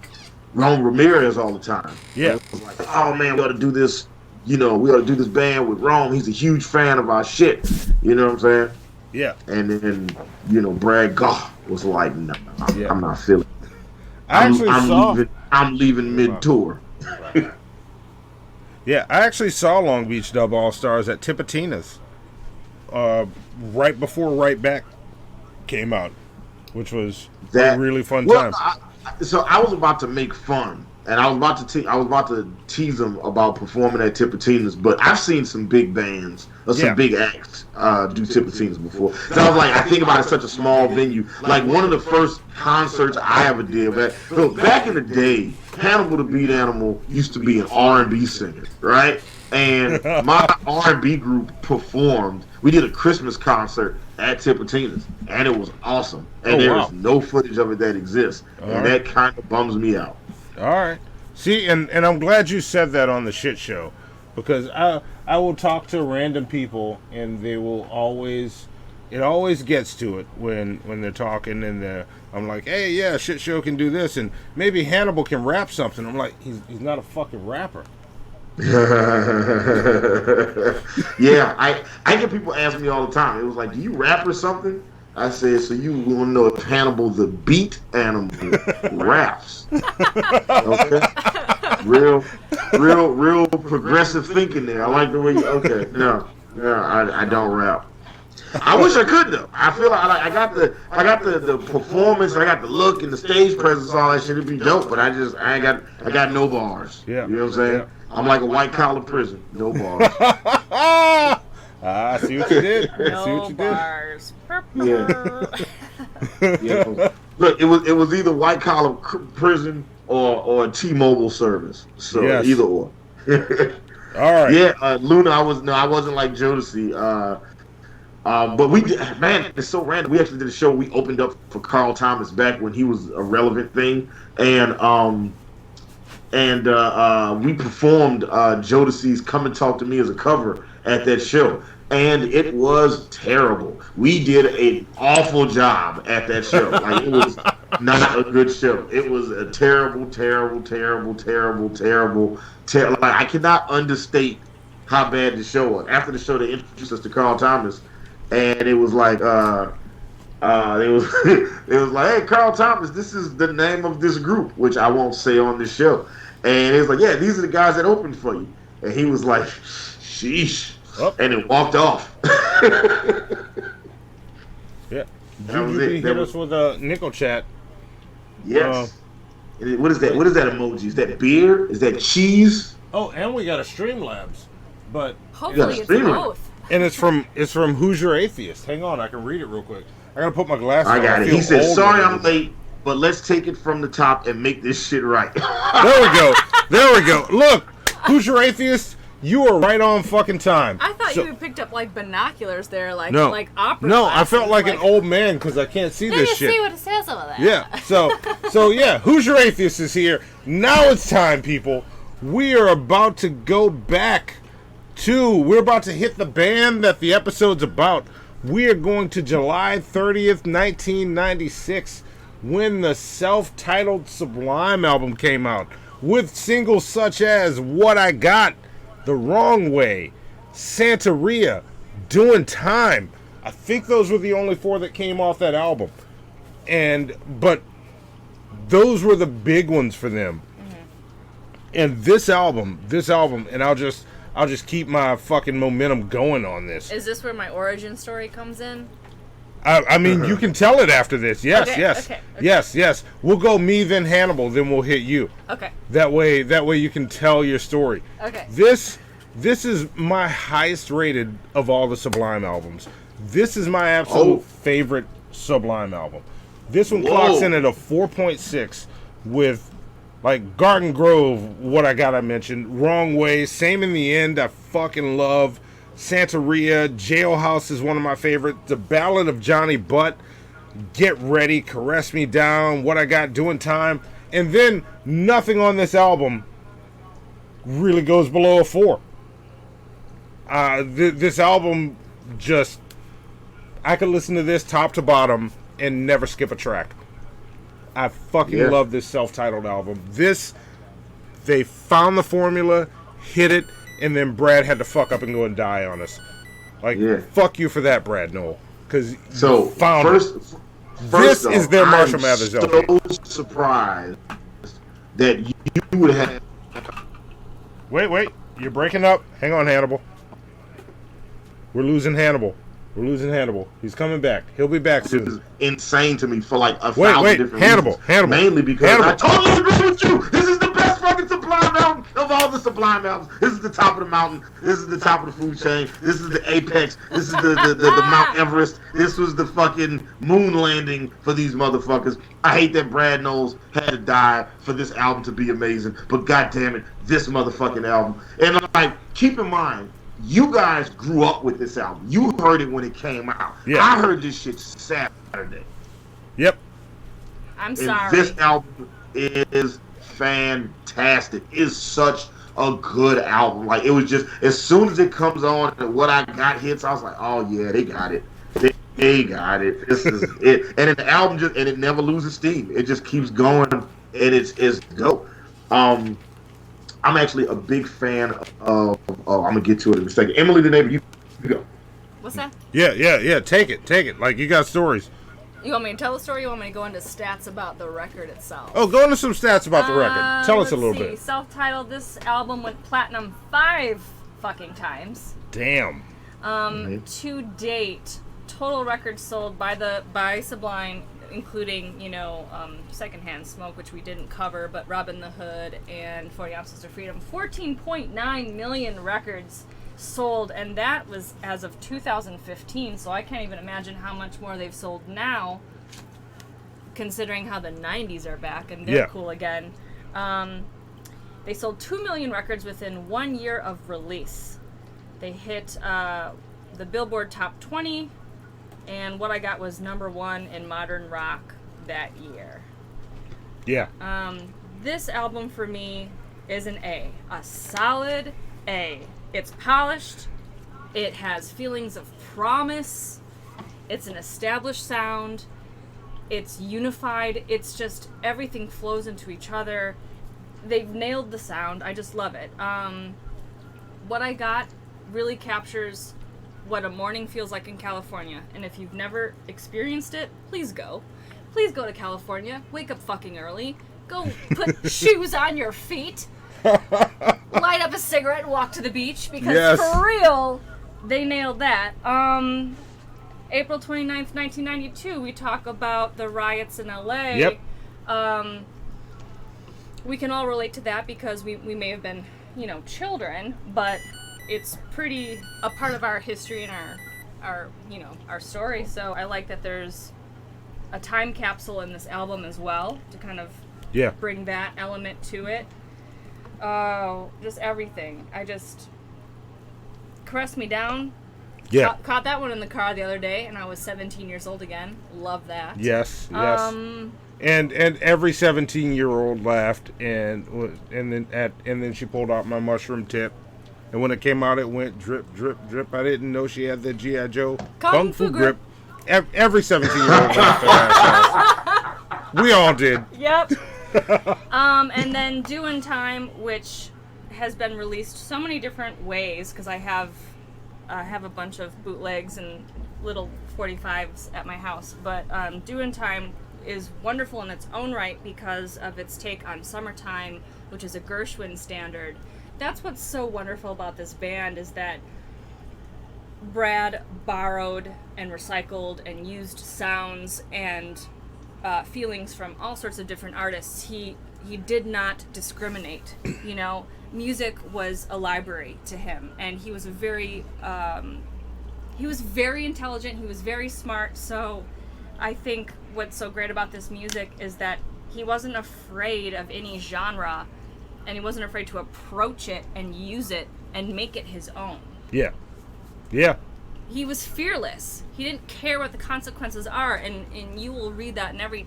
Ramirez all the time. Yeah. It was like, oh man, we ought to do this. We ought to do this band with Rome. He's a huge fan of our shit. You know what I'm saying? Yeah. And then, Brad Goff was like, no, I'm not feeling it. I'm leaving mid-tour. Yeah, I actually saw Long Beach Dub All-Stars at Tipitina's right before Right Back came out, which was a really fun time. So I was about to make fun. And I was about to tease them about performing at Tipitina's, but I've seen some big bands or some big acts do Tipitina's before. So I was like, I think about it, such a small venue. Like one of the first concerts I ever did. Back in the day, Hannibal the Beat Animal used to be an R&B singer, right? And my R&B group performed. We did a Christmas concert at Tipitina's, and it was awesome. And there is no footage of it that exists, and that kind of bums me out. All right. See, and I'm glad you said that on the shit show, because I will talk to random people and they will always gets to it when they're talking and I'm like, hey, yeah, shit show can do this and maybe Hannibal can rap something. I'm like, he's not a fucking rapper. Yeah, I get people ask me all the time. It was like, do you rap or something? I said, so you want to know if Hannibal the Beat Animal raps? Okay, real progressive thinking there. I like the way you. Okay, no, I don't rap. I wish I could though. I feel like I got the performance, I got the look and the stage presence, all that shit. It'd be dope, but I got no bars. Yeah, you know what I'm saying? Yeah. I'm like a white collar prison, no bars. I see what you did. No bars. Yeah. Yeah. Look, it was either white collar prison or a T-Mobile service. So either or. All right. Yeah, Luna. I wasn't like Jodeci. But we did, man, it's so random. We actually did a show. We opened up for Carl Thomas back when he was a relevant thing, and we performed Jodeci's "Come and Talk to Me" as a cover at that show. And it was terrible. We did an awful job at that show. Like, it was not a good show. It was a terrible. Like, I cannot understate how bad the show was. After the show, they introduced us to Carl Thomas, and it was like, it was like, hey, Carl Thomas, this is the name of this group, which I won't say on this show. And it was like, yeah, these are the guys that opened for you. And he was like, sheesh. Oh. And it walked off. Yeah. GGP hit us with a nickel chat. Yes. What is that? What is that emoji? Is that beer? Is that cheese? Oh, and we got a Streamlabs. But hopefully it's both. And it's from Hoosier Atheist. Hang on, I can read it real quick. I gotta put my glasses on. I got it. He said, sorry I'm late, but let's take it from the top and make this shit right. There we go. Look, Hoosier Atheist, you were right on fucking time. I thought you had picked up like binoculars there, like opera. No, I felt like an old man because I can't see this shit. See what it says over there. Yeah. So yeah, Hoosier Atheist is here. Now it's time, people. We are about to go back to. We're about to hit the band that the episode's about. We are going to July 30th, 1996, when the self-titled Sublime album came out, with singles such as What I Got, The Wrong Way, Santeria, Doing Time. I think those were the only four that came off that album. But those were the big ones for them. Mm-hmm. And this album, and I'll just keep my fucking momentum going on this. Is this where my origin story comes in? I mean, you can tell it after this. Yes, Okay, yes, okay. yes. We'll go me, then Hannibal, then we'll hit you. Okay. That way you can tell your story. Okay. This is my highest rated of all the Sublime albums. This is my absolute favorite Sublime album. This one clocks in at a 4.6 with, like, Garden Grove, What I Got I Mentioned, Wrong Way, Same in the End, I fucking love, Santeria, Jailhouse is one of my favorites, The Ballad of Johnny Butt, Get Ready, Caress Me Down, What I Got, Doing Time, and then nothing on this album really goes below a 4. This album just, I could listen to this top to bottom and never skip a track. I fucking love this self-titled album. They found the formula, hit it, and then Brad had to fuck up and go and die on us. Like, fuck you for that, Brad Noel. Because you found it. This is their Marshall Mathers album. I'm so surprised that you would have... Wait. You're breaking up. Hang on, Hannibal. We're losing Hannibal. He's coming back. He'll be back soon. This is insane to me for like a thousand different reasons. Hannibal. Mainly because I totally agree with you. This is the best fucking Sublime album of all the Sublime albums. This is the top of the mountain. This is the top of the food chain. This is the apex. This is the Mount Everest. This was the fucking moon landing for these motherfuckers. I hate that Brad Knowles had to die for this album to be amazing. But goddamn it, this motherfucking album. And like, keep in mind, you guys grew up with this album. You heard it when it came out. Yeah. I heard this shit Saturday. Yep. I'm sorry. This album is fantastic. It's such a good album. Like, it was just, as soon as it comes on and What I Got hits, I was like, oh yeah, they got it. They got it. This is it. And the album just, and it never loses steam. It just keeps going, and it's dope. I'm actually a big fan of, I'm going to get to it in a second. Emily the Neighbor, you go. What's that? Yeah. Take it. Like, you got stories. You want me to tell the story, or you want me to go into stats about the record itself? Oh, go into some stats about the record. Tell us a little bit. Self-titled, this album went platinum 5 fucking times. Damn. To date, total records sold by Sublime, including, Secondhand Smoke, which we didn't cover, but Robbin the Hood and 40 Ounces of Freedom, 14.9 million records sold, and that was as of 2015, so I can't even imagine how much more they've sold now, considering how the 90s are back and they're cool again. They sold 2 million records within 1 year of release. They hit the Billboard Top 20, and What I Got was #1 in modern rock that year. Yeah. This album for me is an A solid A. It's polished. It has feelings of promise. It's an established sound. It's unified. It's just, everything flows into each other. They've nailed the sound. I just love it. What I Got really captures what a morning feels like in California. And if you've never experienced it, please go. Please go to California. Wake up fucking early. Go put shoes on your feet. Light up a cigarette and walk to the beach, because for real, they nailed that. April 29th, 1992, we talk about the riots in LA. Yep. We can all relate to that because we may have been, children, but it's pretty a part of our history and our story. So I like that there's a time capsule in this album as well to kind of bring that element to it. Oh, just everything. Caress Me Down. Yeah. Caught that one in the car the other day, and I was 17 years old again. Love that. Yes. And every 17-year-old laughed, and then she pulled out my mushroom tip, and when it came out, it went drip, drip, drip. I didn't know she had the G.I. Joe Kung Fu grip. Every 17-year-old laughed at that. We all did. Yep. And then Doing Time, which has been released so many different ways, because I have a bunch of bootlegs and little 45s at my house. But Doing Time is wonderful in its own right because of its take on Summertime, which is a Gershwin standard. That's what's so wonderful about this band, is that Brad borrowed and recycled and used sounds and feelings from all sorts of different artists. He did not discriminate. You know, music was a library to him, and he was very intelligent. He was very smart. So I think what's so great about this music is that he wasn't afraid of any genre, and he wasn't afraid to approach it and use it and make it his own. Yeah. Yeah. He was fearless. He didn't care what the consequences are, and you will read that in every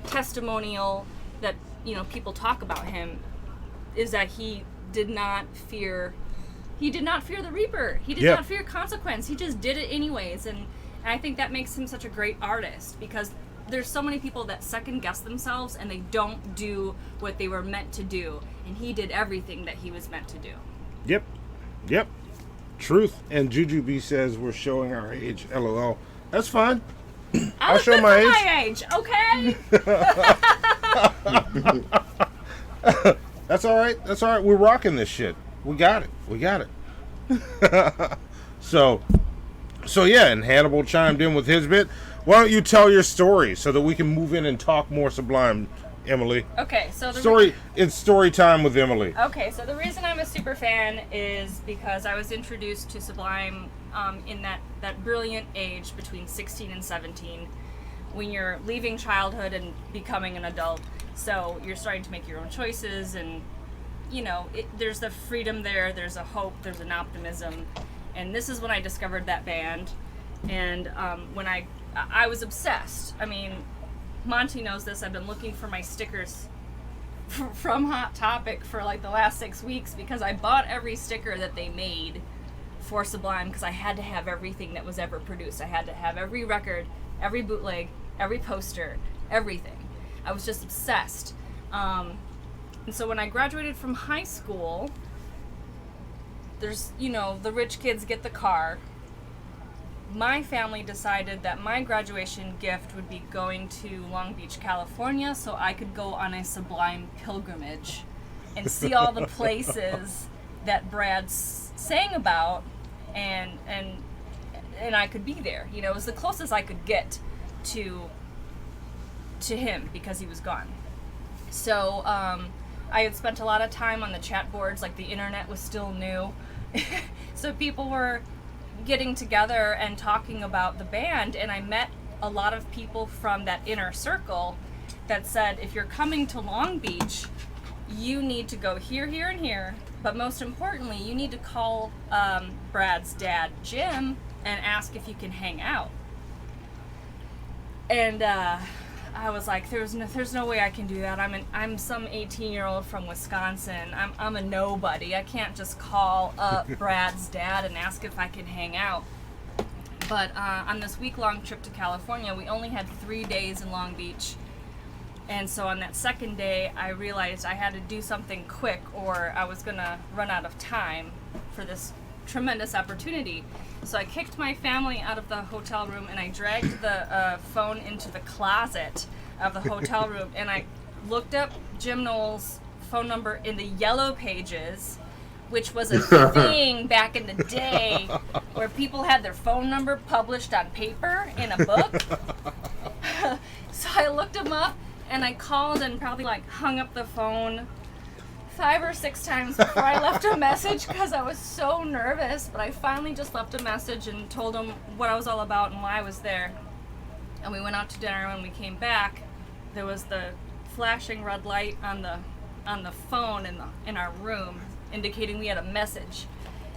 testimonial that, you know, people talk about him, is that he did not fear the Reaper. He did not fear consequence. He just did it anyways, and I think that makes him such a great artist, because there's so many people that second guess themselves and they don't do what they were meant to do, and he did everything that he was meant to do. Yep. Truth. And Juju B says we're showing our age. LOL. That's fine. I'll show my age. Okay. That's all right. We're rocking this shit. We got it. So yeah, and Hannibal chimed in with his bit. Why don't you tell your story so that we can move in and talk more Sublime, Emily? Okay, so it's story time with Emily. Okay, so the reason I'm a super fan is because I was introduced to Sublime in that brilliant age between 16 and 17, when you're leaving childhood and becoming an adult. So you're starting to make your own choices, and you know, there's the freedom there, there's a hope, there's an optimism, and this is when I discovered that band, and when I was obsessed. I mean, Monty knows this. I've been looking for my stickers from Hot Topic for like the last 6 weeks, because I bought every sticker that they made for Sublime, because I had to have everything that was ever produced. I had to have every record, every bootleg, every poster, everything. I was just obsessed. And so when I graduated from high school, there's, you know, the rich kids get the car. My family decided that my graduation gift would be going to Long Beach, California, so I could go on a Sublime pilgrimage and see all the places that Brad sang about, and I could be there. You know, it was the closest I could get to him, because he was gone. So I had spent a lot of time on the chat boards. Like, the internet was still new. So people were getting together and talking about the band, and I met a lot of people from that inner circle that said, if you're coming to Long Beach, you need to go here, here, and here, but most importantly, you need to call Brad's dad, Jim, and ask if you can hang out. And I was like, there's no way I can do that. I'm some 18-year-old from Wisconsin. I'm a nobody. I can't just call up Brad's dad and ask if I can hang out. But on this week-long trip to California, we only had 3 days in Long Beach. And so on that second day, I realized I had to do something quick, or I was gonna run out of time for this tremendous opportunity. So I kicked my family out of the hotel room, and I dragged the phone into the closet of the hotel room, and I looked up Jim Knowles' phone number in the Yellow Pages, which was a thing back in the day where people had their phone number published on paper in a book. So I looked him up, and I called and probably hung up the phone 5 or 6 times before I left a message, because I was so nervous. But I finally just left a message and told him what I was all about and why I was there. And we went out to dinner. When we came back, there was the flashing red light on the phone in our room, indicating we had a message.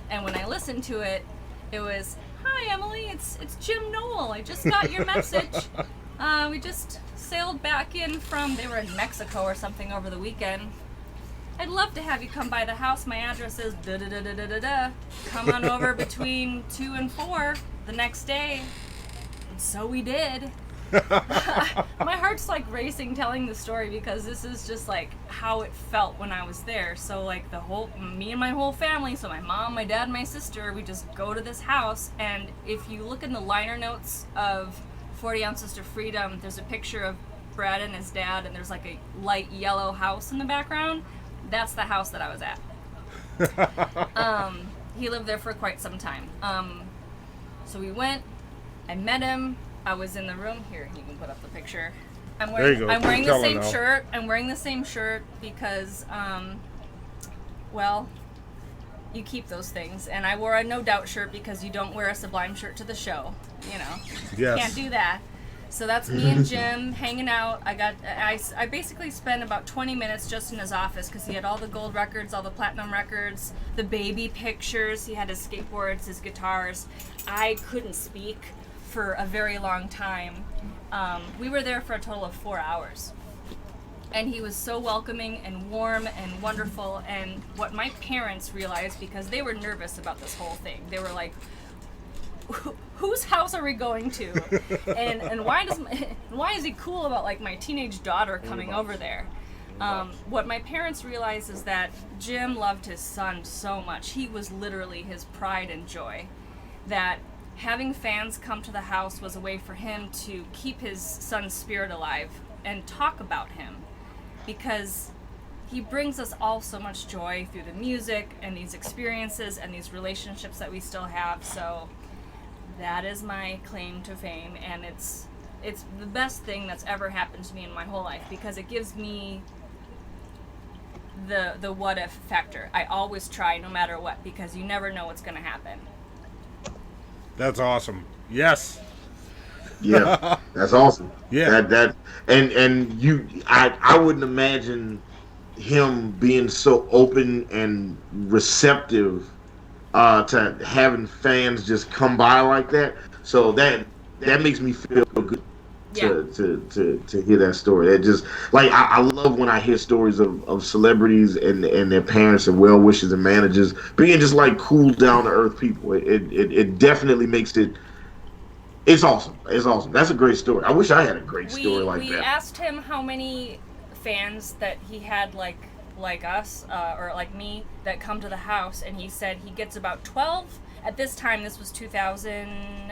And when I listened to it, it was, "Hi Emily, it's Jim Knoll. I just got your message. We just sailed back in from," they were in Mexico or something over the weekend. "I'd love to have you come by the house. My address is da-da-da-da-da-da. Come on over between 2 and 4 the next day." And so we did. My heart's racing telling the story, because this is just how it felt when I was there. So me and my whole family, so my mom, my dad, and my sister, we just go to this house. And if you look in the liner notes of 40 Ounces to Freedom, there's a picture of Brad and his dad, and there's a light yellow house in the background. That's the house that I was at. He lived there for quite some time. So we went, I met him, I was in the room. Here, you can put up the picture. I'm There you go. I'm wearing the Tell her same now. shirt. I'm wearing the same shirt because, well, you keep those things. And I wore a No Doubt shirt because you don't wear a Sublime shirt to the show. You know, Yes. can't do that. So that's me and Jim hanging out. I basically spent about 20 minutes just in his office because he had all the gold records, all the platinum records, the baby pictures. He had his skateboards, his guitars. I couldn't speak for a very long time. We were there for a total of 4 hours. And he was so welcoming and warm and wonderful. And what my parents realized, because they were nervous about this whole thing, they were like, whose house are we going to? And why is he cool about like my teenage daughter coming over there? What my parents realized is that Jim loved his son so much. He was literally his pride and joy. That having fans come to the house was a way for him to keep his son's spirit alive and talk about him, because he brings us all so much joy through the music and these experiences and these relationships that we still have. So that is my claim to fame, and it's the best thing that's ever happened to me in my whole life, because it gives me the what if factor. I always try no matter what, because you never know what's going to happen. That's awesome. Yes. Yeah, that's awesome. Yeah. I wouldn't imagine him being so open and receptive to having fans just come by like that. So that makes me feel good to hear that story. It just, like, I love when I hear stories of celebrities and their parents and well wishers and managers being just like cool, down to earth people. It definitely makes it. It's awesome. It's awesome. That's a great story. I wish I had a great story like that. We asked him how many fans that he had like us or like me that come to the house, and he said he gets about 12 at this time. This was 2000.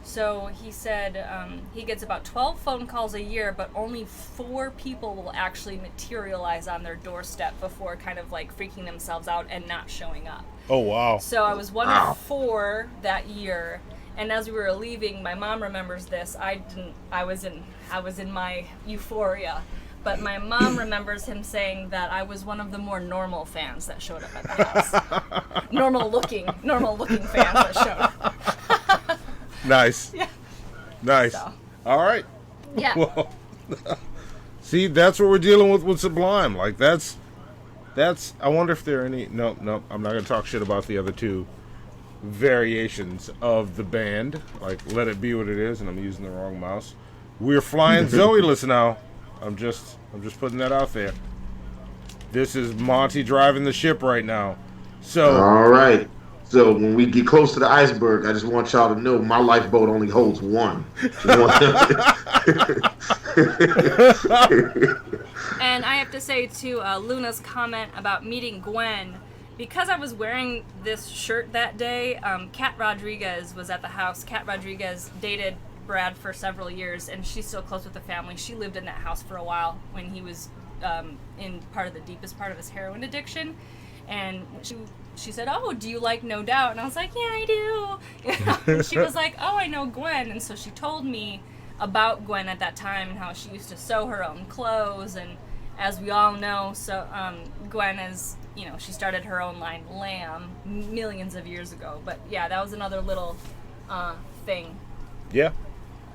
So he said he gets about 12 phone calls a year, but only 4 people will actually materialize on their doorstep before kind of like freaking themselves out and not showing up. Oh, wow. So I was one of 4 that year. And as we were leaving, my mom remembers this. I was in my euphoria. But my mom remembers him saying that I was one of the more normal fans that showed up at the house. normal looking fans that showed up. Nice. Yeah. Nice. So. All right. Yeah. Well, see, that's what we're dealing with Sublime. Like, that's. I wonder if there are any. No, I'm not gonna talk shit about the other 2 variations of the band. Like, Let It Be What It Is, and I'm using the wrong mouse. We're flying Zoe-less now. I'm just putting that out there. This is Monty driving the ship right now. So all right. So when we get close to the iceberg, I just want y'all to know my lifeboat only holds 1. And I have to say to Luna's comment about meeting Gwen, because I was wearing this shirt that day, Kat Rodriguez was at the house. Kat Rodriguez dated Brad for several years, and she's still close with the family. She lived in that house for a while when he was in part of the deepest part of his heroin addiction. And she said, "Oh, do you like No Doubt?" And I was like, "Yeah, I do." And she was like, "Oh, I know Gwen." And so she told me about Gwen at that time and how she used to sew her own clothes. And as we all know, so Gwen is, she started her own line, Lamb, millions of years ago. But yeah, that was another little thing. Yeah.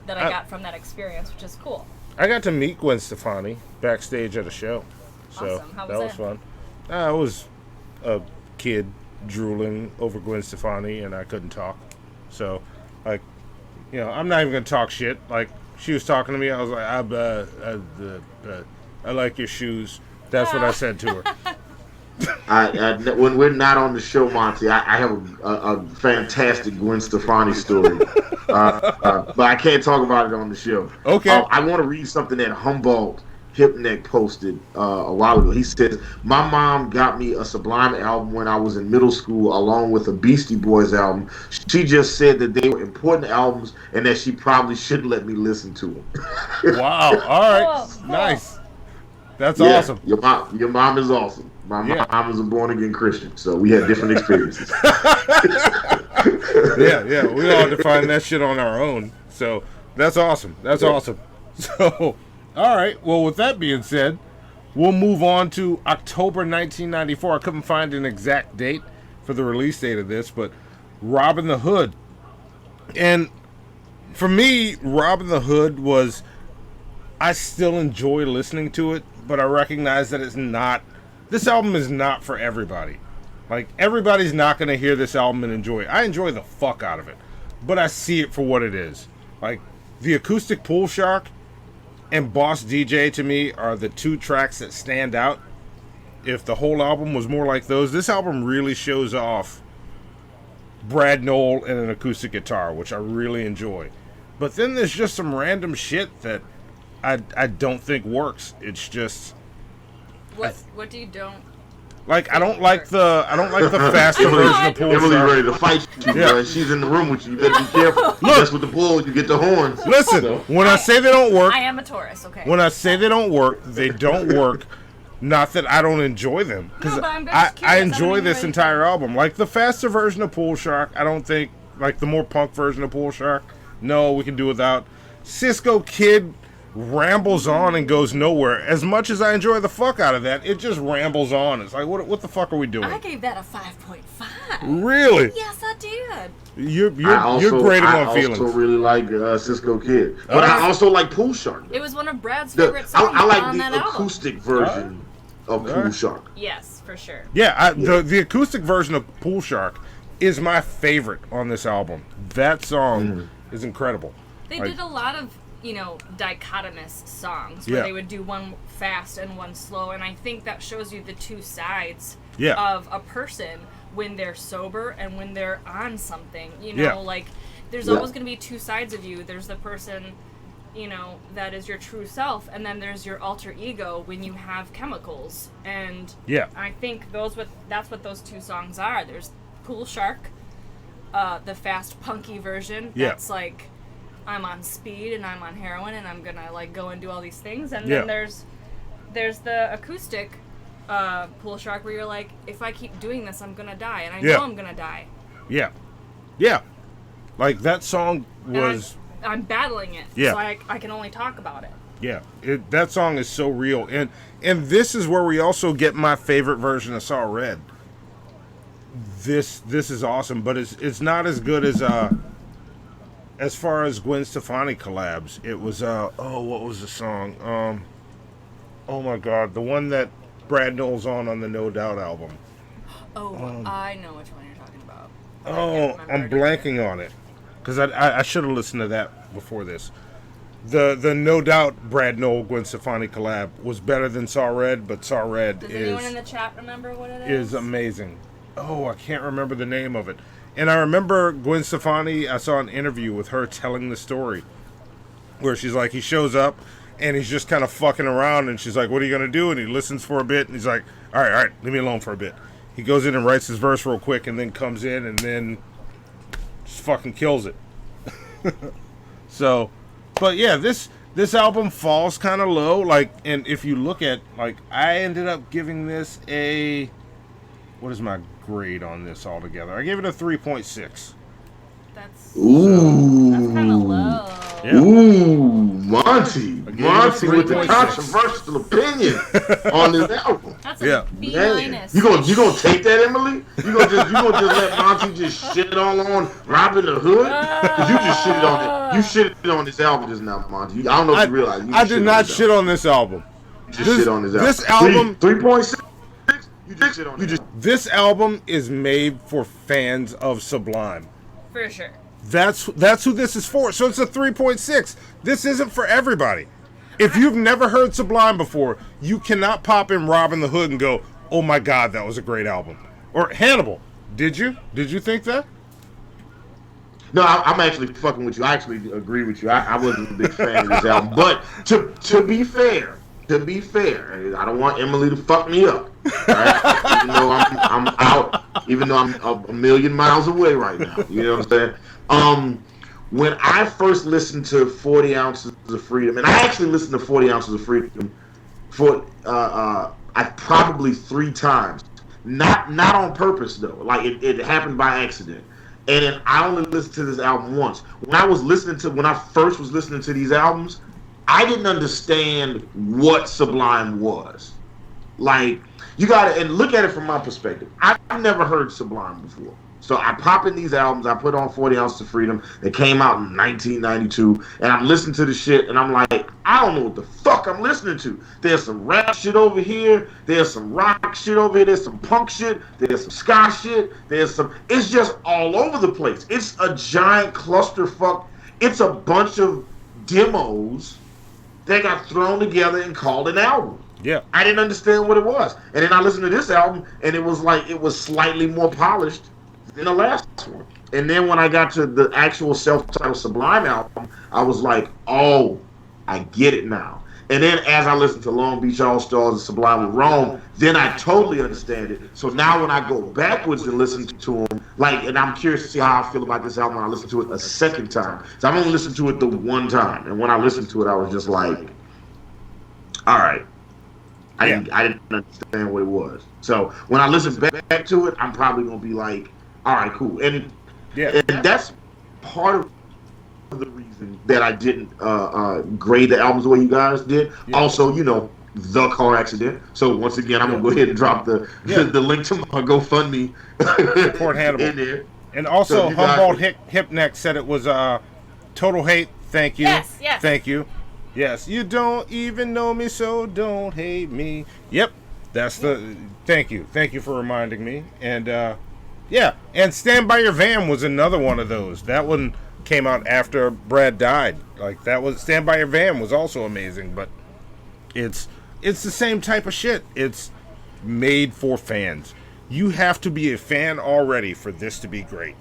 That I got from that experience, which is cool. I got to meet Gwen Stefani backstage at a show. So awesome. How that was fun. I was a kid drooling over Gwen Stefani, and I couldn't talk. So, like, I'm not even going to talk shit. Like, she was talking to me, I was like, I like your shoes. That's what I said to her. When we're not on the show, Monty, I have a fantastic Gwen Stefani story, but I can't talk about it on the show. Okay. I want to read something that Humboldt Hipneck posted a while ago. He says, "My mom got me a Sublime album when I was in middle school, along with a Beastie Boys album. She just said that they were important albums and that she probably should let me listen to them." Wow. All right. Cool. Nice. That's awesome. Your mom is awesome. My mom was a born-again Christian, so we had different experiences. Yeah. We all define that shit on our own. So that's awesome. That's awesome. So, all right. Well, with that being said, we'll move on to October 1994. I couldn't find an exact date for the release date of this, but Robbin the Hood. And for me, Robbin the Hood was, I still enjoy listening to it, but I recognize that this album is not for everybody. Like, everybody's not going to hear this album and enjoy it. I enjoy the fuck out of it, but I see it for what it is. Like, the acoustic Pool Shark and Boss DJ, to me, are the two tracks that stand out. If the whole album was more like those, this album really shows off Brad Knoll and an acoustic guitar, which I really enjoy. But then there's just some random shit that I don't think works. It's just... What do you don't... Like, I don't like the faster version of Pool Emily's Shark. ready to fight you, bro. She's in the room with you. You better be careful. You mess with the bull, you get the horns. Listen, when I say they don't work... I am a Taurus, okay. When I say they don't work, they don't work. Not that I don't enjoy them. Because I enjoy this entire album. Like, the faster version of Pool Shark, I don't think... Like, the more punk version of Pool Shark, no, we can do without. Cisco Kid rambles on and goes nowhere. As much as I enjoy the fuck out of that, it just rambles on. It's like, what the fuck are we doing? I gave that a 5.5. Really? Yes, I did. You're grading on feelings. I also really like Cisco Kid, but I also like Pool Shark. It was one of Brad's favorite songs I like on the that album. acoustic version of Pool Shark. Yes, for sure. Yeah, the acoustic version of Pool Shark is my favorite on this album. That song is incredible. They did a lot of, dichotomous songs where they would do one fast and one slow, and I think that shows you the two sides of a person when they're sober and when they're on something. Like, there's always going to be two sides of you. There's the person, that is your true self, and then there's your alter ego when you have chemicals. And I think that's what those two songs are. There's Pool Shark, the fast punky version. That's like, I'm on speed and I'm on heroin and I'm gonna like go and do all these things. And then there's the acoustic Pool Shark where you're like, if I keep doing this, I'm gonna die, and I know I'm gonna die. Yeah. Like, that song was... I'm battling it, so I can only talk about it. Yeah, that song is so real. And this is where we also get my favorite version of Saw Red. This is awesome, but it's not as good as far as Gwen Stefani collabs. It was what was the song? Oh my god, the one that Brad Knoll's on the No Doubt album. I know which one you're talking about. I'm blanking on it because I should have listened to that before this. The No Doubt Brad Knoll Gwen Stefani collab was better than Saw Red, but Saw Red Does anyone in the chat remember what it is amazing. I can't remember the name of it. And I remember Gwen Stefani, I saw an interview with her telling the story where she's like, he shows up and he's just kind of fucking around, and she's like, what are you going to do? And he listens for a bit, and he's like, all right, leave me alone for a bit. He goes in and writes his verse real quick and then comes in and then just fucking kills it. So, but yeah, this album falls kind of low. Like, and if you look at, like, I ended up giving this what is my grade on this altogether? I gave it a 3.6. That's kind of low. Yeah. Ooh, Monty with the controversial opinion on this album. That's a B minus. You gonna take that, Emily? You gonna just let Monty just shit all on Robbin the Hood? Cause you just shitted on it. You shitted on this album just now, Monty. I don't know if you realize. I did not shit on this album. You just shit on this album. This album 3.6. You just shit on it. This album is made for fans of Sublime. For sure. That's who this is for. So it's a 3.6. This isn't for everybody. If you've never heard Sublime before, you cannot pop in Robbin the Hood and go, oh my god, that was a great album. Or Hannibal. Did you think that? No, I'm actually fucking with you. I actually agree with you. I wasn't a big fan of this album. But to be fair, I don't want Emily to fuck me up. Right? Even though I'm out, even though I'm a million miles away right now. You know what I'm saying? When I first listened to 40 Ounces of Freedom, and I actually listened to 40 Ounces of Freedom for probably 3 times. Not on purpose though. Like it happened by accident. And then I only listened to this album once. When I first was listening to these albums, I didn't understand what Sublime was. Like, you gotta, and look at it from my perspective. I've never heard Sublime before. So I pop in these albums, I put on 40 Ounces of Freedom. It came out in 1992, and I'm listening to the shit, and I'm like, I don't know what the fuck I'm listening to. There's some rap shit over here, there's some rock shit over here, there's some punk shit, there's some ska shit, it's just all over the place. It's a giant clusterfuck. It's a bunch of demos that got thrown together and called an album. Yeah. I didn't understand what it was. And then I listened to this album, and it was slightly more polished than the last one. And then when I got to the actual self-titled Sublime album, I was like, oh, I get it now. And then as I listened to Long Beach Allstars and Sublime with Rome, then I totally understand it. So now when I go backwards and listen to them, and I'm curious to see how I feel about this album when I listen to it a second time. So I've only listened to it the one time. And when I listened to it, I was just like, all right. I didn't understand what it was. So when I listen back to it, I'm probably going to be like, all right, cool. And that's part of the reason that I didn't grade the albums the way you guys did. Yeah. Also, the car accident. So once again, I'm going to go ahead and drop the link to my GoFundMe Port Hannibal in there. And also, Humboldt Hipneck said it was total hate. Thank you. Yes. Thank you. Yes, you don't even know me, so don't hate me. Yep, that's the. Thank you for reminding me. And and Stand By Your Van was another one of those. That one came out after Brad died. Like that was Stand By Your Van was also amazing, but it's the same type of shit. It's made for fans. You have to be a fan already for this to be great.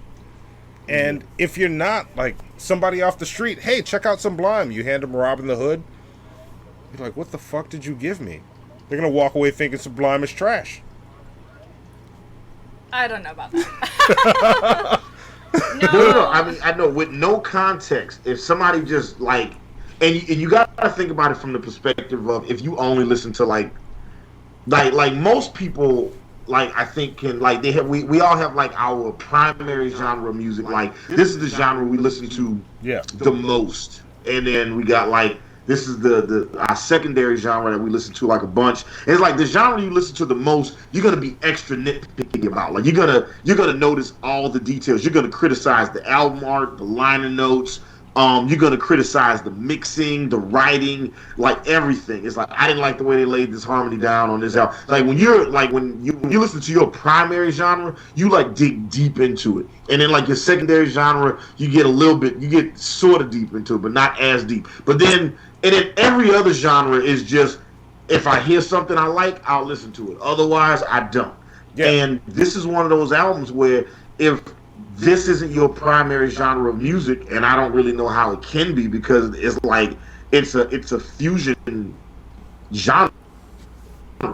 And if you're not, like, somebody off the street, hey, check out Sublime. You hand them Robbin the Hood. You're like, what the fuck did you give me? They're going to walk away thinking Sublime is trash. I don't know about that. No. I mean, I know, with no context, if somebody just, like, and you got to think about it from the perspective of if you only listen to, like most people... Like I think we all have like our primary genre of music. Like this is the genre we listen to the most, and then we got like this is our secondary genre that we listen to like a bunch. And it's like the genre you listen to the most, you're gonna be extra nitpicky about. Like you're gonna notice all the details. You're gonna criticize the album art, the liner notes. You're gonna criticize the mixing, the writing, like everything. It's like I didn't like the way they laid this harmony down on this album. Like when you listen to your primary genre, you like dig deep into it, and then like your secondary genre, you get sort of deep into it, but not as deep. But then every other genre is just if I hear something I like, I'll listen to it. Otherwise, I don't. Yeah. And this is one of those albums where if this isn't your primary genre of music, and I don't really know how it can be because it's like it's a fusion genre. Yeah.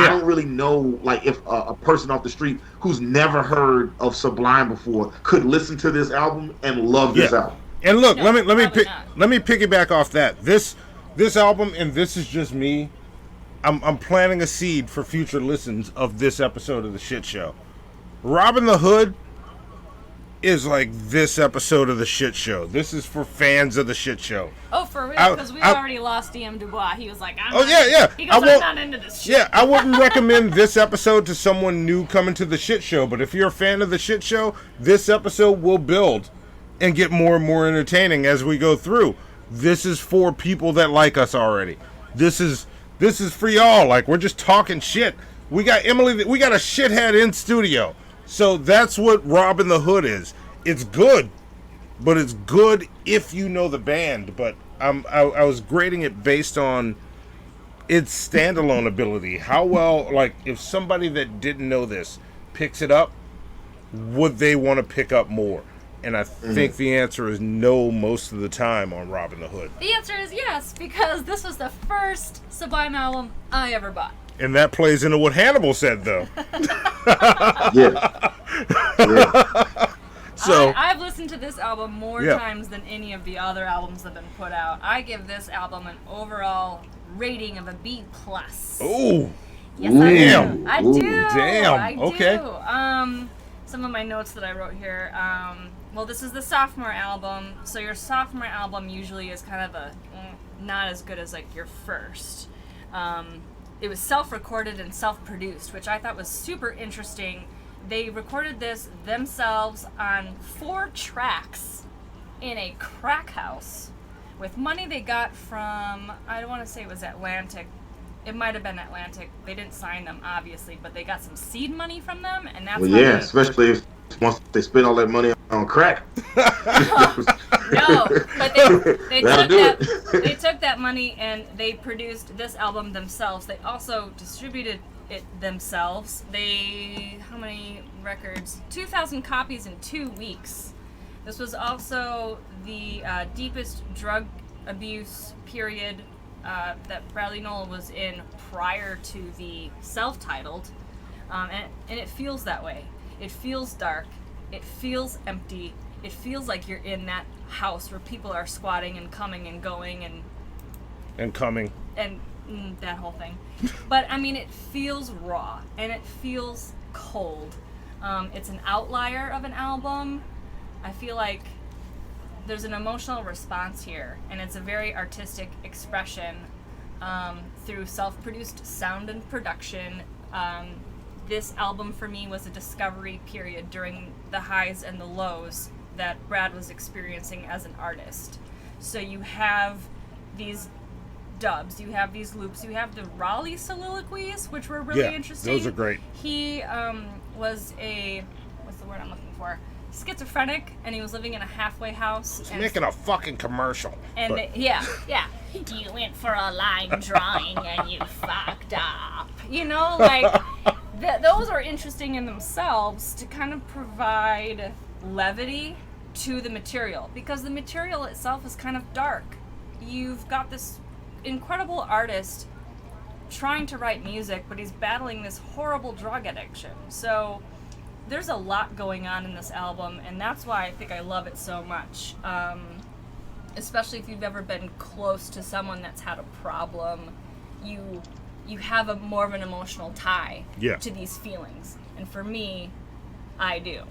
I don't really know like if a person off the street who's never heard of Sublime before could listen to this album and love this album. And look, let me piggyback off that. This album, and this is just me. I'm planting a seed for future listens of this episode of the shit show. Robbin the Hood is like this episode of the shit show. This is for fans of the shit show. Oh, for real? Because we already lost DM Dubois. He was like, I'm not into this shit. Yeah, I wouldn't recommend this episode to someone new coming to the shit show, but if you're a fan of the shit show, this episode will build and get more and more entertaining as we go through. This is for people that like us already. This is for y'all. Like, we're just talking shit. We got Emily, we got a shithead in studio. So that's what Robbin the Hood is. It's good, but it's good if you know the band. But I was grading it based on its standalone ability. How well, like, if somebody that didn't know this picks it up, would they want to pick up more? And I think the answer is no most of the time on Robbin the Hood. The answer is yes, because this was the first Sublime album I ever bought. And that plays into what Hannibal said, though. Yeah. So I've listened to this album more times than any of the other albums that have been put out. I give this album an overall rating of a B+. Oh. Yes, I do. I do. Damn. I okay. do. some of my notes that I wrote here. Well, this is the sophomore album, so your sophomore album usually is kind of not as good as like your first. It was self-recorded and self-produced, which I thought was super interesting. They recorded this themselves on 4 tracks in a crack house with money they got from, I don't want to say it was Atlantic. It might have been Atlantic. They didn't sign them, obviously, but they got some seed money from them, and that's especially if once they spend all that money on crack. No, but they took that money and they produced this album themselves. They also distributed it themselves. How many records? 2,000 copies in 2 weeks. This was also the deepest drug abuse period that Bradley Nowell was in prior to the self-titled, and it feels that way. It feels dark. It feels empty. It feels like you're in that house where people are squatting and coming and going and coming and that whole thing. But I mean, it feels raw and it feels cold. It's an outlier of an album. I feel like there's an emotional response here, and it's a very artistic expression through self-produced sound and production. This album for me was a discovery period during the highs and the lows that Brad was experiencing as an artist. So you have these dubs, you have these loops, you have the Raleigh soliloquies, which were really interesting. Those are great. He was what's the word I'm looking for? Schizophrenic, and he was living in a halfway house. He's making a fucking commercial. And yeah. You went for a line drawing and you fucked up. You know, like, those are interesting in themselves to kind of provide levity to the material, because the material itself is kind of dark. You've got this incredible artist trying to write music, but he's battling this horrible drug addiction. So there's a lot going on in this album, and that's why I think I love it so much. Especially if you've ever been close to someone that's had a problem, you have more of an emotional tie to these feelings. And for me, I do.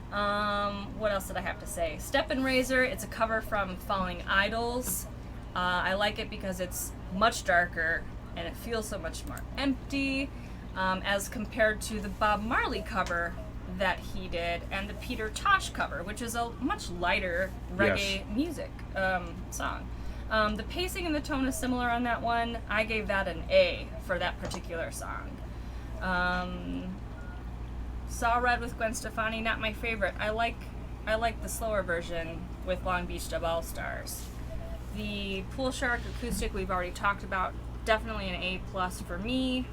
What else did I have to say? Step and Razor, it's a cover from Falling Idols. I like it because it's much darker and it feels so much more empty as compared to the Bob Marley cover that he did and the Peter Tosh cover, which is a much lighter reggae music song. The pacing and the tone is similar on that one. I gave that an A for that particular song. Saw Red with Gwen Stefani, not my favorite. I like the slower version with Long Beach Dub Allstars. The Pool Shark acoustic we've already talked about, definitely an A+ for me.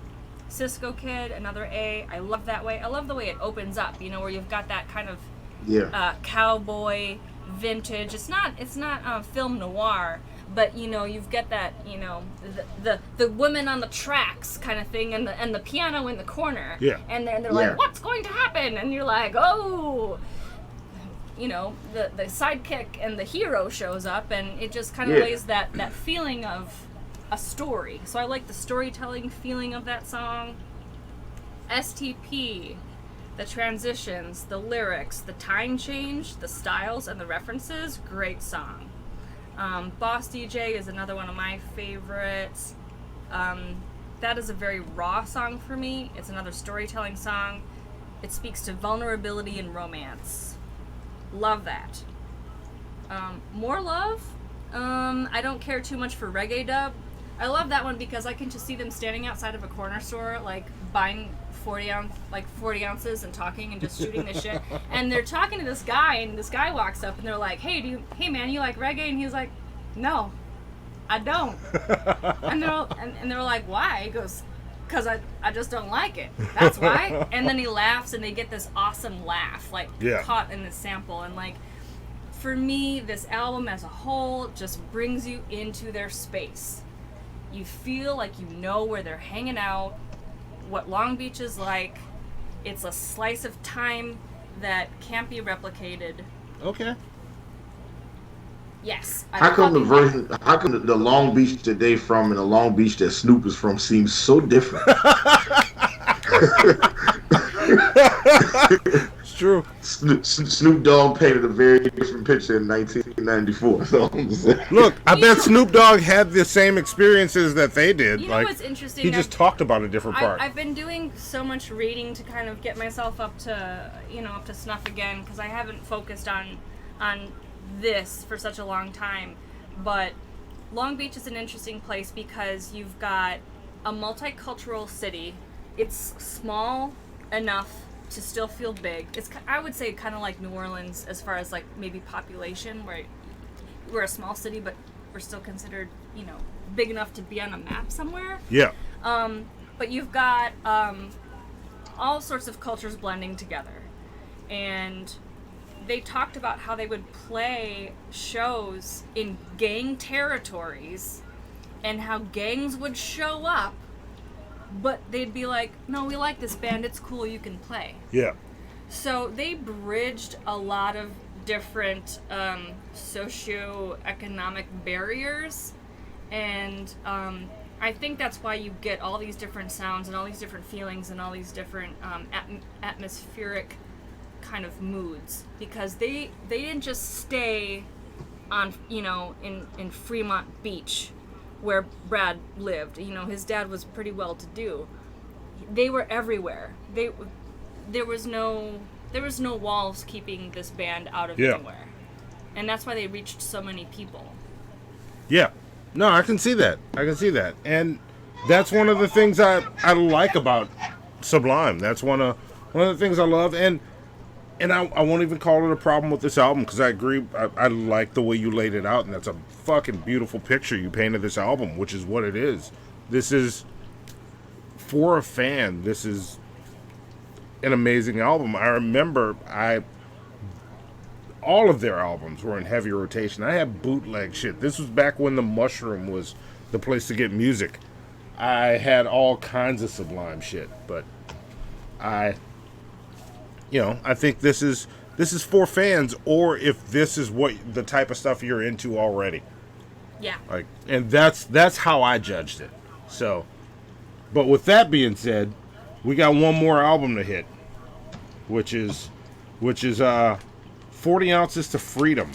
Cisco Kid, another A. I love that way. I love the way it opens up, you know, where you've got that kind of cowboy vintage. It's not film noir, but you know, you've got that, you know, the women on the tracks kind of thing, and the piano in the corner. Yeah. And then they're like, what's going to happen? And you're like, oh, you know, the sidekick and the hero shows up, and it just kind of lays that feeling of a story. So I like the storytelling feeling of that song. STP, the transitions, the lyrics, the time change, the styles, and the references, great song. Boss DJ is another one of my favorites. That is a very raw song for me. It's another storytelling song. It speaks to vulnerability and romance. Love that. More Love. I don't care too much for reggae dub. I love that one because I can just see them standing outside of a corner store, like buying 40 ounces and talking and just shooting the shit. And they're talking to this guy, and this guy walks up, and they're like, "Hey man, you like reggae?" And he's like, "No, I don't." and they're like, "Why?" He goes, "'Cause I just don't like it. That's why." And then he laughs, and they get this awesome laugh, like caught in this sample. And like, for me, this album as a whole just brings you into their space. You feel like you know where they're hanging out, what Long Beach is like. It's a slice of time that can't be replicated. Okay. Yes. How come the Long Beach that they from and the Long Beach that Snoop is from seems so different? true. Snoop Dogg painted a very different picture in 1994. So look, I bet Snoop Dogg had the same experiences that they did. You know what's interesting? He just talked about a different part. I've been doing so much reading to kind of get myself up to snuff again, because I haven't focused on this for such a long time. But Long Beach is an interesting place because you've got a multicultural city. It's small enough to still feel big. It's, I would say, kind of like New Orleans as far as like maybe population, where we're a small city, but we're still considered, big enough to be on a map somewhere. Yeah. But you've got all sorts of cultures blending together, and they talked about how they would play shows in gang territories, and how gangs would show up. But they'd be like, no, we like this band, it's cool, you can play. Yeah. So they bridged a lot of different socioeconomic barriers. And I think that's why you get all these different sounds and all these different feelings and all these different atmospheric kind of moods. Because they didn't just stay on, in Fremont Beach, where Brad lived. His dad was pretty well to do. They were everywhere. There was no walls keeping this band out of anywhere. And that's why they reached so many people. Yeah. No, I can see that. And that's one of the things I like about Sublime. That's one of the things I love, and I won't even call it a problem with this album, because I agree. I like the way you laid it out, and that's a fucking beautiful picture you painted this album, which is what it is. This is, for a fan, this is an amazing album. I remember all of their albums were in heavy rotation. I had bootleg shit. This was back when the Mushroom was the place to get music. I had all kinds of Sublime shit, but I think this is for fans, or if this is what the type of stuff you're into already. Yeah. And that's how I judged it. So, but with that being said, we got one more album to hit, which is 40 Ounces to Freedom.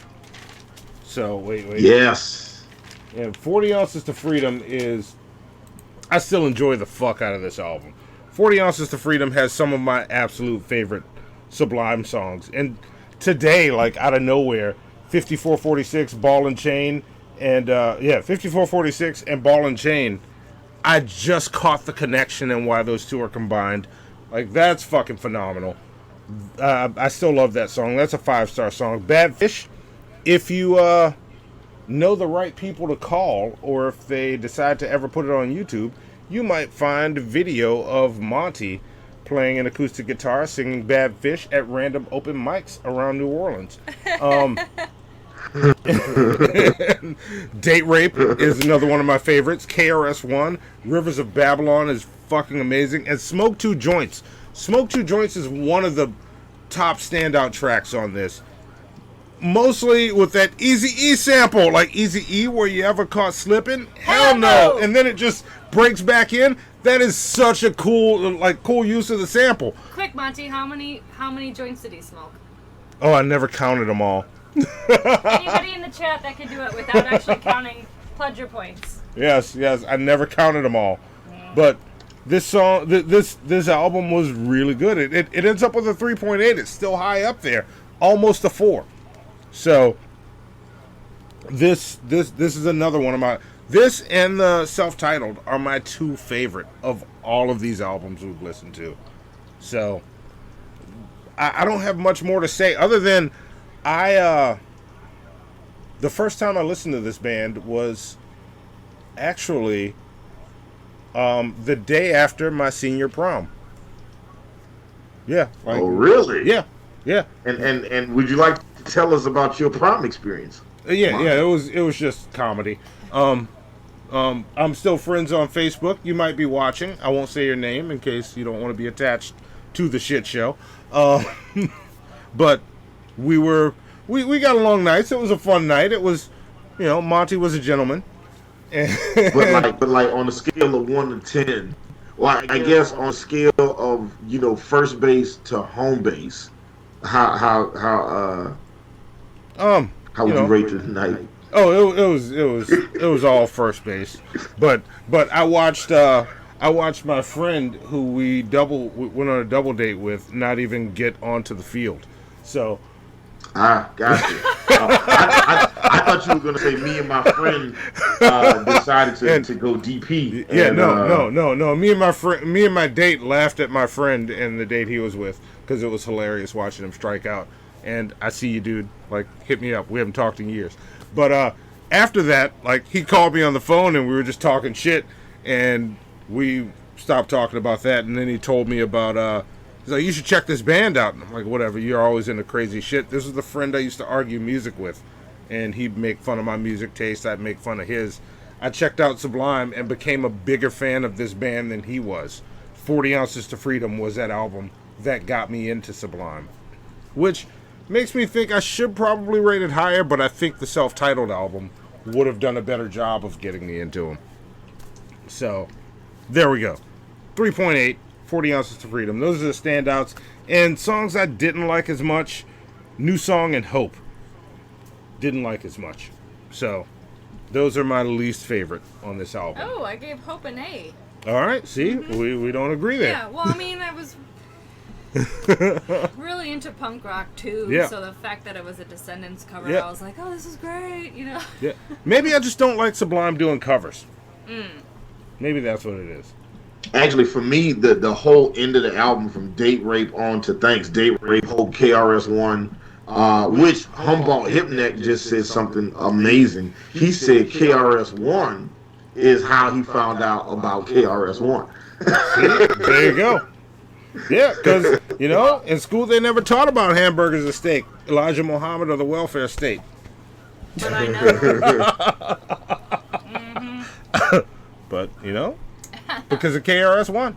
So wait. Yes. And 40 Ounces to Freedom is, I still enjoy the fuck out of this album. 40 Ounces to Freedom has some of my absolute favorite Sublime songs. And today, like out of nowhere, 5446, Ball and Chain, and 5446 and Ball and Chain, I just caught the connection and why those two are combined. Like, that's fucking phenomenal. I still love that song. That's a 5-star song. Bad Fish, if you know the right people to call, or if they decide to ever put it on YouTube, you might find a video of Monty playing an acoustic guitar, singing Bad Fish at random open mics around New Orleans. Date Rape is another one of my favorites. KRS-One, Rivers of Babylon is fucking amazing. And Smoke Two Joints. Smoke Two Joints is one of the top standout tracks on this. Mostly with that Eazy-E sample, like Eazy-E, where you ever caught slipping? Hell no! And then it just breaks back in. That is such a cool use of the sample. Quick, Monty, how many joints did he smoke? Oh, I never counted them all. Anybody in the chat that could do it without actually counting pleasure points? Yes, I never counted them all. But this song, this album was really good. It ends up with a 3.8. It's still high up there, almost a 4. So this is another one of my. This and the self-titled are my two favorite of all of these albums we've listened to. So I don't have much more to say other than the first time I listened to this band was actually the day after my senior prom. Yeah. Oh, really? Yeah. And would you like to tell us about your prom experience? Yeah. It was just comedy. I'm still friends on Facebook. You might be watching. I won't say your name in case you don't want to be attached to the shit show. But we got along nice. It was a fun night. It was, Monty was a gentleman. but like on a scale of 1 to 10, well, I guess on a scale of first base to home base, How would you rate this night? Oh, it was all first base, but I watched my friend who we went on a double date with not even get onto the field, so. Gotcha. I thought you were gonna say me and my friend decided to go DP. Yeah, and, no. Me and my date laughed at my friend and the date he was with because it was hilarious watching him strike out. And I see you, dude. Like, hit me up. We haven't talked in years. But after that, like, he called me on the phone and we were just talking shit, and we stopped talking about that. And then he told me about he's like, you should check this band out. And I'm like, whatever. You're always into crazy shit. This is the friend I used to argue music with, and he'd make fun of my music taste. I'd make fun of his. I checked out Sublime and became a bigger fan of this band than he was. 40 Ounces to Freedom was that album that got me into Sublime, which makes me think I should probably rate it higher, but I think the self-titled album would have done a better job of getting me into them. So, there we go. 3.8, 40 Ounces to Freedom. Those are the standouts. And songs I didn't like as much, New Song and Hope. Didn't like as much. So, those are my least favorite on this album. Oh, I gave Hope an A. All right, see? We don't agree there. Yeah, well, I mean, I was really into punk rock too, Yeah. so the fact that it was a Descendants cover, Yeah. I was like, oh, this is great, you know. Yeah. Maybe I just don't like Sublime doing covers. Maybe that's what it is. Actually, for me, the whole end of the album from Date Rape on to Thanks, Date Rape, whole KRS-One, which Humboldt Hypneck just said something amazing. He said KRS-One is how he found out about KRS-One. There you go. Yeah, because, you know, in school they never taught about hamburgers and steak, Elijah Muhammad or the welfare state. But I know. But, you know, because of KRS-One.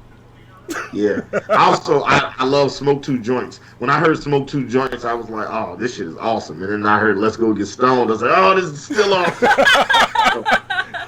Yeah. Also, I love Smoke Two Joints. When I heard Smoke Two Joints, I was like, oh, this shit is awesome. And then I heard Let's Go Get Stoned. I was like, oh, this is still awesome.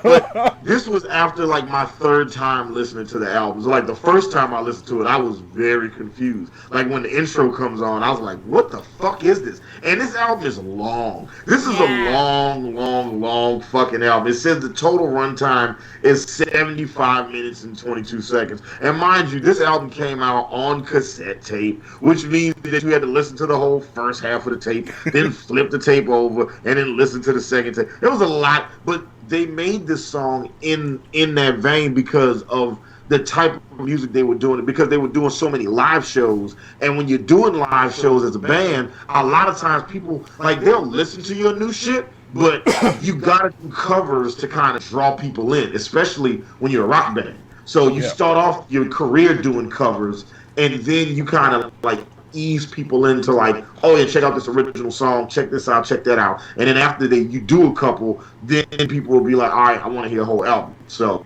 But this was after like my third time listening to the album. So like the first time I listened to it, I was very confused. Like when the intro comes on, I was like, what the fuck is this? And this album is long. This is a long fucking album. It says the total runtime is 75 minutes and 22 seconds. And mind you, this album came out on cassette tape, which means that you had to listen to the whole first half of the tape, then flip the tape over, and then listen to the second tape. It was a lot, but they made this song in that vein because of the type of music they were doing, because they were doing so many live shows. And when you're doing live shows as a band, a lot of times people, like, they'll listen to your new shit, but you gotta do covers to kind of draw people in, especially when you're a rock band. So you start off your career doing covers, and then you kind of like ease people into like, oh yeah, check out this original song, check this out, check that out. And then after you do a couple, then people will be like, all right, I want to hear the whole album. So,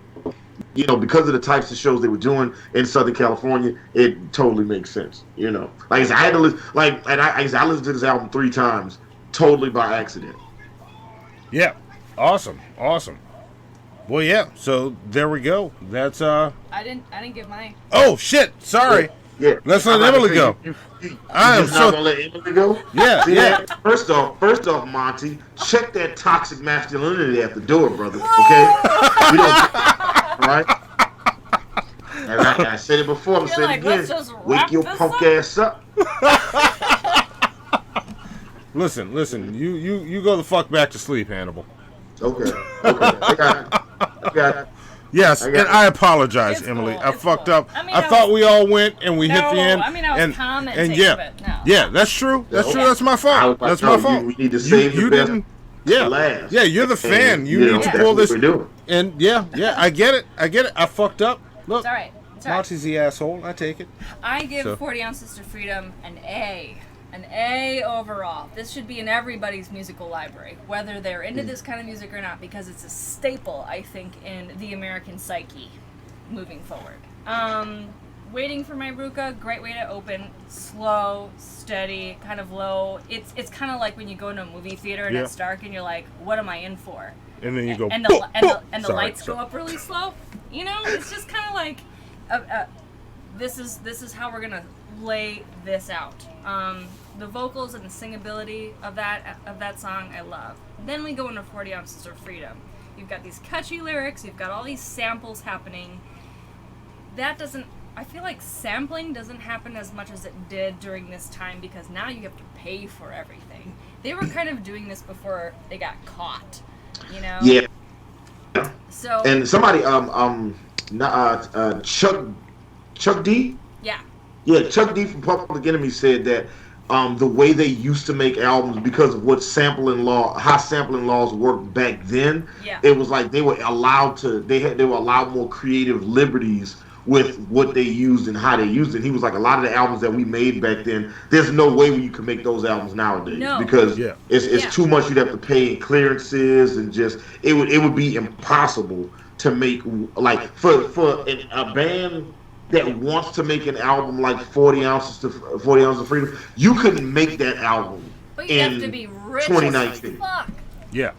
you know, because of the types of shows they were doing in Southern California, it totally makes sense. You know, like I said, I had to listen, I listened to this album 3 times, totally by accident. Yeah, awesome. Well, yeah. So there we go. That's I didn't give my. Oh shit! Sorry. Yeah. Let's let Emily go. I am not gonna let Emily go. Yeah. See, Yeah. First off, Monty, check that toxic masculinity at the door, brother. Okay. We don't. Right. And I said it before. I'm saying it again. Wake your punk ass up. Listen. You go the fuck back to sleep, Hannibal. Okay. I got it. Yes, and I apologize, Emily. I fucked up. I thought we all went and we hit the end. I mean, I was commenting, but no. Yeah, that's true. That's true. That's my fault. That's my fault. We need to save the best for last. Yeah, you're the fan. You need to pull this. And yeah, I get it. I fucked up. Look, It's all right. Monty's the asshole. I take it. I give 40 Ounces to Freedom an A. An A overall. This should be in everybody's musical library, whether they're into this kind of music or not, because it's a staple, I think, in the American psyche moving forward. Waiting for My Ruka, great way to open. Slow, steady, kind of low. It's kind of like when you go into a movie theater and it's dark and you're like, what am I in for? And then you go, and the Sorry. lights go up really slow. You know, it's just kind of like, this is how we're gonna lay this out. The vocals and the singability of that song, I love. Then we go into 40 Ounces of Freedom. You've got these catchy lyrics, you've got all these samples happening. I feel like sampling doesn't happen as much as it did during this time because now you have to pay for everything. They were kind of doing this before they got caught, you know? Yeah. So and somebody Chuck D. Yeah, Chuck D from Public Enemy said that the way they used to make albums because of what how sampling laws worked back then, it was like they were allowed more creative liberties with what they used and how they used it. He was like, a lot of the albums that we made back then, there's no way you can make those albums nowadays because it's too much. You'd have to pay in clearances and just it would be impossible to make, like, for a band that wants to make an album like 40 Ounces of Freedom, you couldn't make that album in have to be rich 2019. As fuck. Yeah.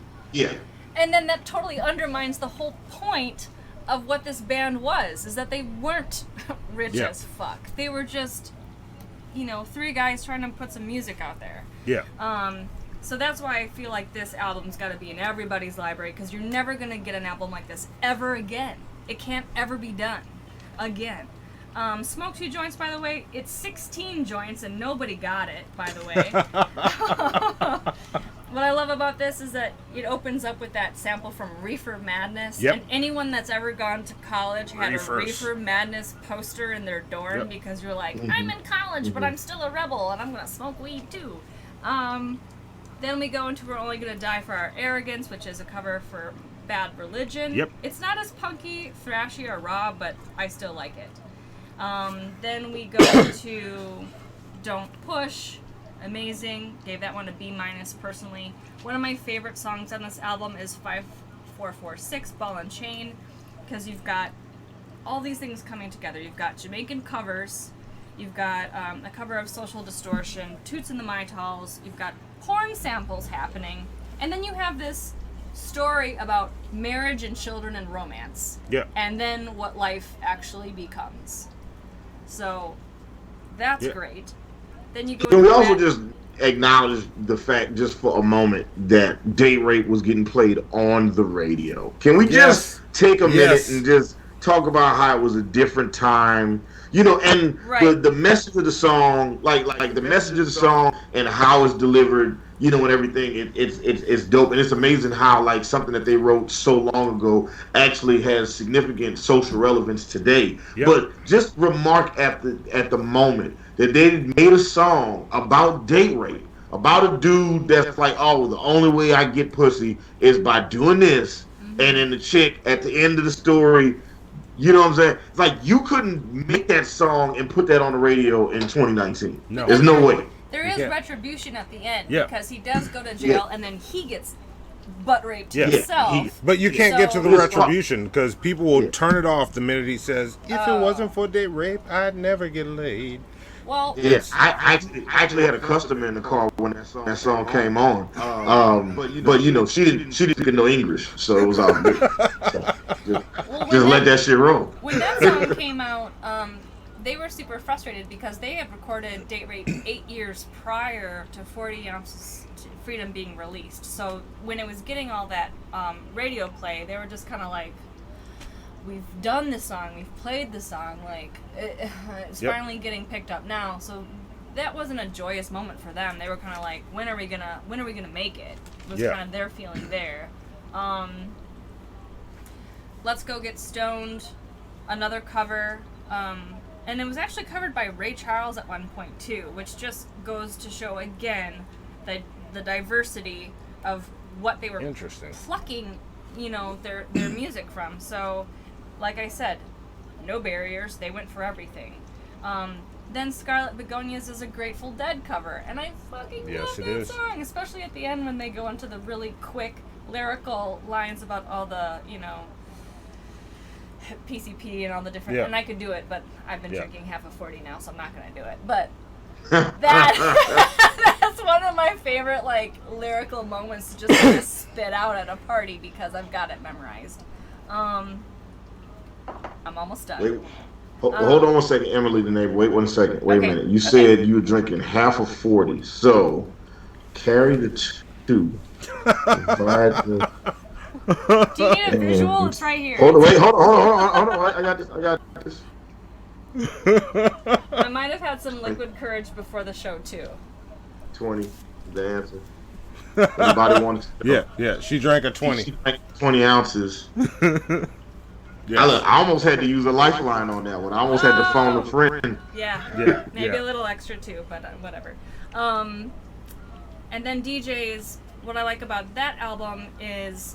And then that totally undermines the whole point of what this band was, is that they weren't rich as fuck. They were just, three guys trying to put some music out there. Yeah. So that's why I feel like this album's got to be in everybody's library, because you're never going to get an album like this ever again. It can't ever be done again. Smoke 2 joints, by the way, it's 16 joints and nobody got it, by the way. What I love about this is that it opens up with that sample from Reefer Madness. Yep. And anyone that's ever gone to college had a Reefer Madness poster in their dorm because you're like, I'm in college, but I'm still a rebel and I'm going to smoke weed too. Then we go into We're Only Gonna Die for Our Arrogance, which is a cover for Bad Religion. Yep. It's not as punky, thrashy, or raw, but I still like it. Then we go to Don't Push. Amazing. Gave that one a B- personally. One of my favorite songs on this album is 5446 Ball and Chain, because you've got all these things coming together. You've got Jamaican covers, you've got a cover of Social Distortion, Toots and the Maytals, you've got porn samples happening, and then you have this story about marriage and children and romance. Yeah. And then what life actually becomes. So that's great. Then you go. Can we also just acknowledge the fact, just for a moment, that Date Rape was getting played on the radio? Can we just take a minute and just talk about how it was a different time, and the message of the song, like the message of the song and how it's delivered, and everything. It's dope, and it's amazing how, like, something that they wrote so long ago actually has significant social relevance today. Yep. But just remark at the moment that they made a song about date rape, about a dude that's like, oh, the only way I get pussy is by doing this, and then the chick at the end of the story, you know what I'm saying? It's like, you couldn't make that song and put that on the radio in 2019. No. There's no way. There is retribution at the end because he does go to jail and then he gets butt raped himself. But you can't get to the retribution because people will turn it off the minute he says, if it wasn't for date rape, I'd never get laid. Well, I actually had a customer in the car when that song came on. But she didn't know English, so it was all good. Just let that shit roll. When that song came out, they were super frustrated because they had recorded Date Rape 8 years prior to 40 Ounces to Freedom being released. So when it was getting all that radio play, they were just kind of like, we've done this song, we've played the song, like it's finally getting picked up now. So that wasn't a joyous moment for them. They were kind of like, when are we gonna make it? Was kind of their feeling there. Let's Go Get Stoned, another cover, and it was actually covered by Ray Charles at one point too, which just goes to show again the diversity of what they were plucking, their music from. So, like I said, no barriers. They went for everything. Then Scarlet Begonias is a Grateful Dead cover, and I fucking love that song, especially at the end when they go into the really quick lyrical lines about all the, PCP and all the different, and I could do it, but I've been drinking half a 40 now, so I'm not gonna do it. But that's one of my favorite, like, lyrical moments to just kind of spit out at a party because I've got it memorized. I'm almost done. Hold on one second, Emily the neighbor. Wait 1 second. Wait a minute. You Okay. said you were drinking half of 40. So carry the 2. Divide the. Do you need a visual? It's right here. Hold on. I got this. I might have had some liquid courage before the show too. 20. The answer. Anybody wants to know? Yeah. She drank a 20. She drank 20 ounces. Yeah. I almost had to use a lifeline on that one. I almost had to phone a friend. Yeah. Maybe a little extra too, but whatever. And then DJs, what I like about that album is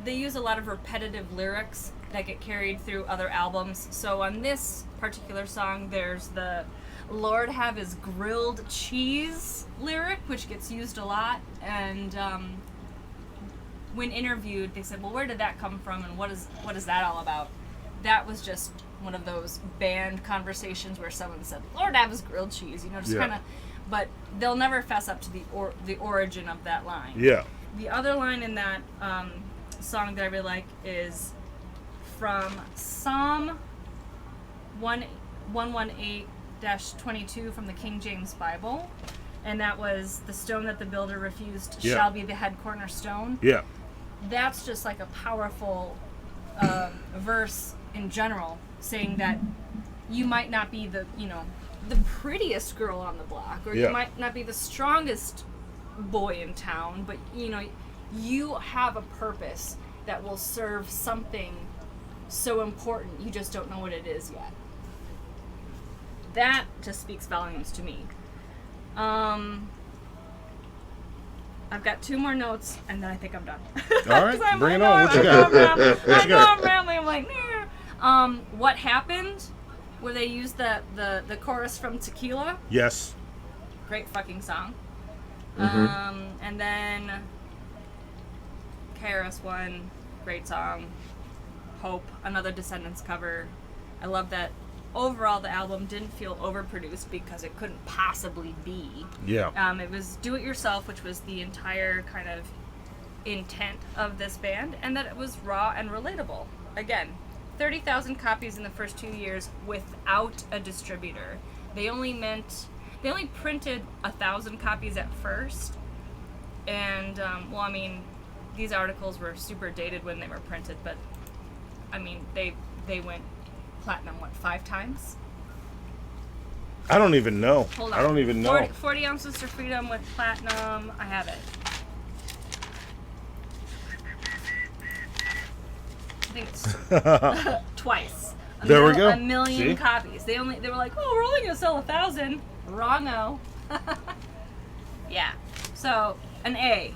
they use a lot of repetitive lyrics that get carried through other albums. So on this particular song, there's the Lord have his grilled cheese lyric, which gets used a lot. And when interviewed, they said, well, where did that come from and what is that all about? That was just one of those band conversations where someone said, Lord have his grilled cheese, just kind of, but they'll never fess up to the origin of that line. Yeah. The other line in that song that I really like is from Psalm 118-22 from the King James Bible. And that was, the stone that the builder refused shall be the head cornerstone. Yeah. That's just like a powerful verse in general, saying that you might not be the prettiest girl on the block, or you might not be the strongest boy in town, but you have a purpose that will serve something so important. You just don't know what it is yet. That just speaks volumes to me. I've got 2 more notes, and then I think I'm done. All right, bring it on. What you got? I know I'm rambling. I'm like, what happened? Where they used the chorus from Tequila. Yes. Great fucking song. Mm-hmm. And then KRS-One, great song. Hope, another Descendants cover. I love that. Overall, the album didn't feel overproduced because it couldn't possibly be. Yeah. It was do-it-yourself, which was the entire kind of intent of this band, and that it was raw and relatable. Again, 30,000 copies in the first 2 years without a distributor. They only printed 1,000 copies at first, and these articles were super dated when they were printed, but they went platinum 5 times? I don't even know. Hold on. I don't even know. 40 Ounces to Freedom with platinum. I have it. I think it's twice. There we go. A million See? copies. They were like, oh, we're only gonna sell 1,000. Wrong-o. Yeah. So an A.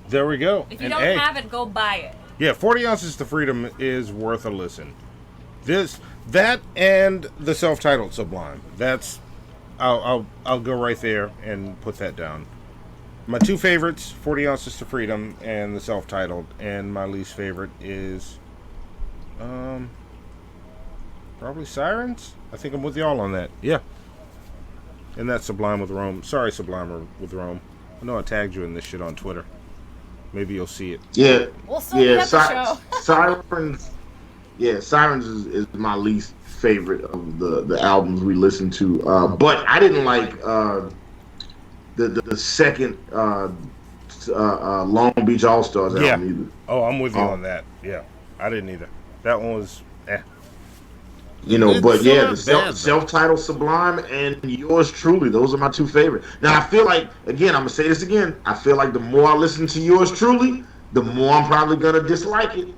There we go. If you don't have it, go buy it. Yeah, 40 Ounces to Freedom is worth a listen. That and the self-titled Sublime. I'll go right there and put that down. My 2 favorites, 40 Ounces to Freedom and the self-titled, and my least favorite is probably Sirens. I think I'm with y'all on that. Yeah. And that's Sublime with Rome. Sorry, Sublime with Rome. I know I tagged you in this shit on Twitter. Maybe you'll see it. Yeah. We'll still be at the show. Sirens. Yeah, Sirens is my least favorite of the albums we listened to. But I didn't like the second Long Beach Allstars album either. Oh, I'm with you on that. Yeah, I didn't either. That one was But yeah, the self-titled Sublime and Yours Truly, those are my 2 favorite. Now I feel like, again, I'm gonna say this again, I feel like the more I listen to Yours Truly, the more I'm probably gonna dislike it.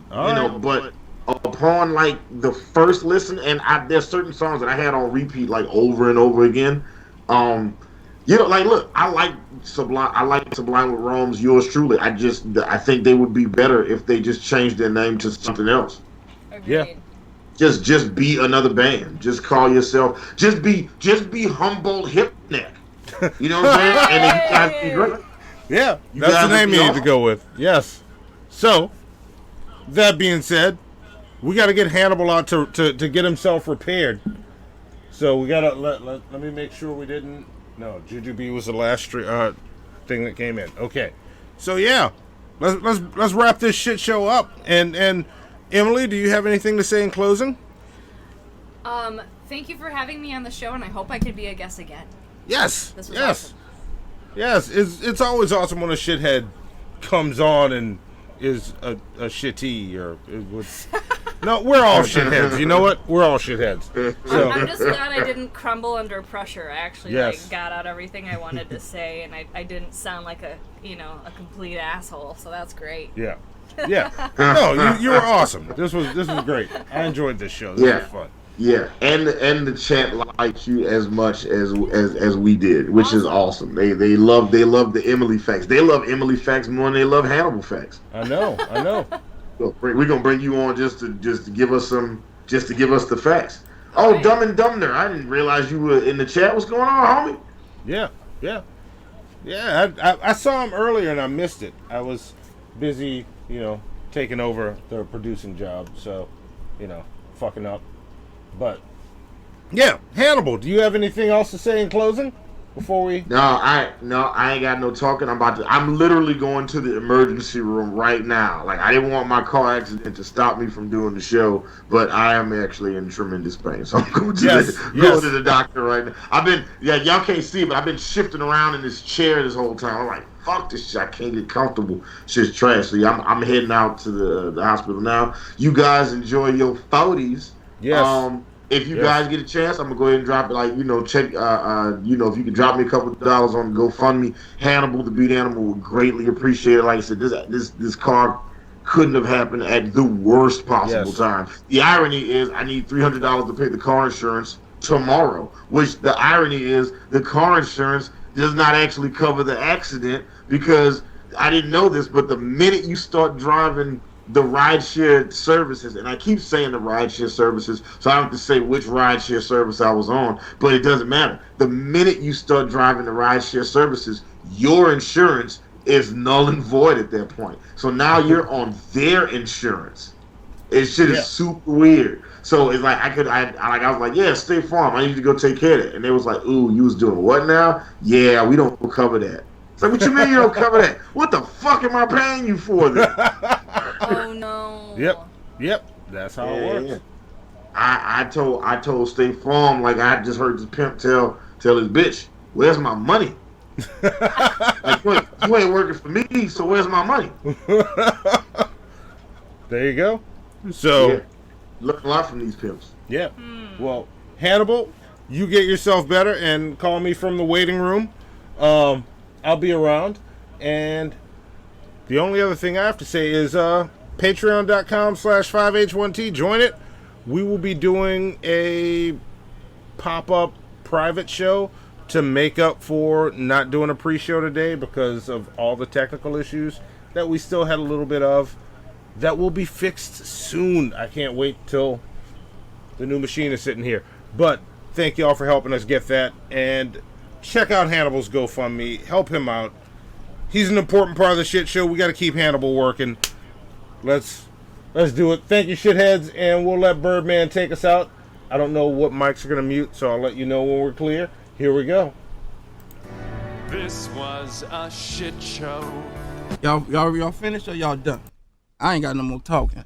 But upon like the first listen, and there's certain songs that I had on repeat like over and over again. Look, I like Sublime with Rome's Yours Truly. I think they would be better if they just changed their name to something else. Agreed. Yeah. Just be another band. Just call yourself. Just be Humboldt Hipneck. You know what I'm saying? And then you guys be great. Yeah, that's the name you need to go with. Yes. So, that being said, we got to get Hannibal out to get himself repaired. So we gotta let me make sure we didn't. No, Jujubee was the last thing that came in. Okay, so yeah, let's wrap this shit show up. And Emily, do you have anything to say in closing? Thank you for having me on the show, and I hope I could be a guest again. Yes. This was Yes. awesome. Yes. It's always awesome when a shithead comes on and is a shitty or it would. No, we're all shitheads. You know what? We're all shitheads. So. I'm just glad I didn't crumble under pressure. I actually Yes. got out everything I wanted to say, and I didn't sound like a complete asshole. So that's great. Yeah. Yeah. No, you were awesome. This was great. I enjoyed this show. This was fun. Yeah, and the chat liked you as much as we did, which is awesome. They love the Emily facts. They love Emily facts more than they love Hannibal facts. I know. We're gonna bring you on just to give us the facts. Oh, right. Dumb and Dumber, I didn't realize you were in the chat. What's going on, homie? Yeah. I saw him earlier and I missed it. I was busy, taking over the producing job, so fucking up. But yeah, Hannibal, do you have anything else to say in closing before we? No, I ain't got no talking. I'm literally going to the emergency room right now. Like, I didn't want my car accident to stop me from doing the show, but I am actually in tremendous pain, so I'm going to go to the doctor right now. Y'all can't see it, but I've been shifting around in this chair this whole time. I'm like, fuck this shit, I can't get comfortable. Shit's trash. So yeah, I'm heading out to the hospital now. You guys enjoy your 40s. Yes. If you guys get a chance, I'm gonna go ahead and drop it. Check. If you can drop me a couple of dollars on GoFundMe, Hannibal the Beat Animal would greatly appreciate it. Like I said, this car couldn't have happened at the worst possible time. The irony is, I need $300 to pay the car insurance tomorrow. Which the irony is, the car insurance does not actually cover the accident, because I didn't know this, but the minute you start driving the rideshare services, and I keep saying the rideshare services, so I don't have to say which rideshare service I was on, but it doesn't matter. The minute you start driving the rideshare services, your insurance is null and void at that point. So now you're on their insurance. It's super weird. So it's like I was like, yeah, State Farm, I need to go take care of it. And they was like, ooh, you was doing what now? Yeah, we don't cover that. It's like, what you mean you don't cover that? What the fuck am I paying you for then? Oh no. Yep. That's how it works. Yeah. I told State Farm, like, I just heard this pimp tell his bitch, where's my money? Like, you ain't working for me, so where's my money? There you go. So learn a lot from these pimps. Yeah. Well, Hannibal, you get yourself better and call me from the waiting room. I'll be around. And the only other thing I have to say is patreon.com/5H1T. Join it. We will be doing a pop-up private show to make up for not doing a pre-show today because of all the technical issues that we still had a little bit of. That will be fixed soon. I can't wait till the new machine is sitting here. But thank you all for helping us get that. And check out Hannibal's GoFundMe. Help him out. He's an important part of the shit show. We got to keep Hannibal working. Let's do it. Thank you, shitheads. And we'll let Birdman take us out. I don't know what mics are going to mute, so I'll let you know when we're clear. Here we go. This was a shit show. Y'all finished or y'all done? I ain't got no more talking.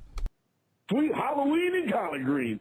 Sweet Halloween in Collard Green.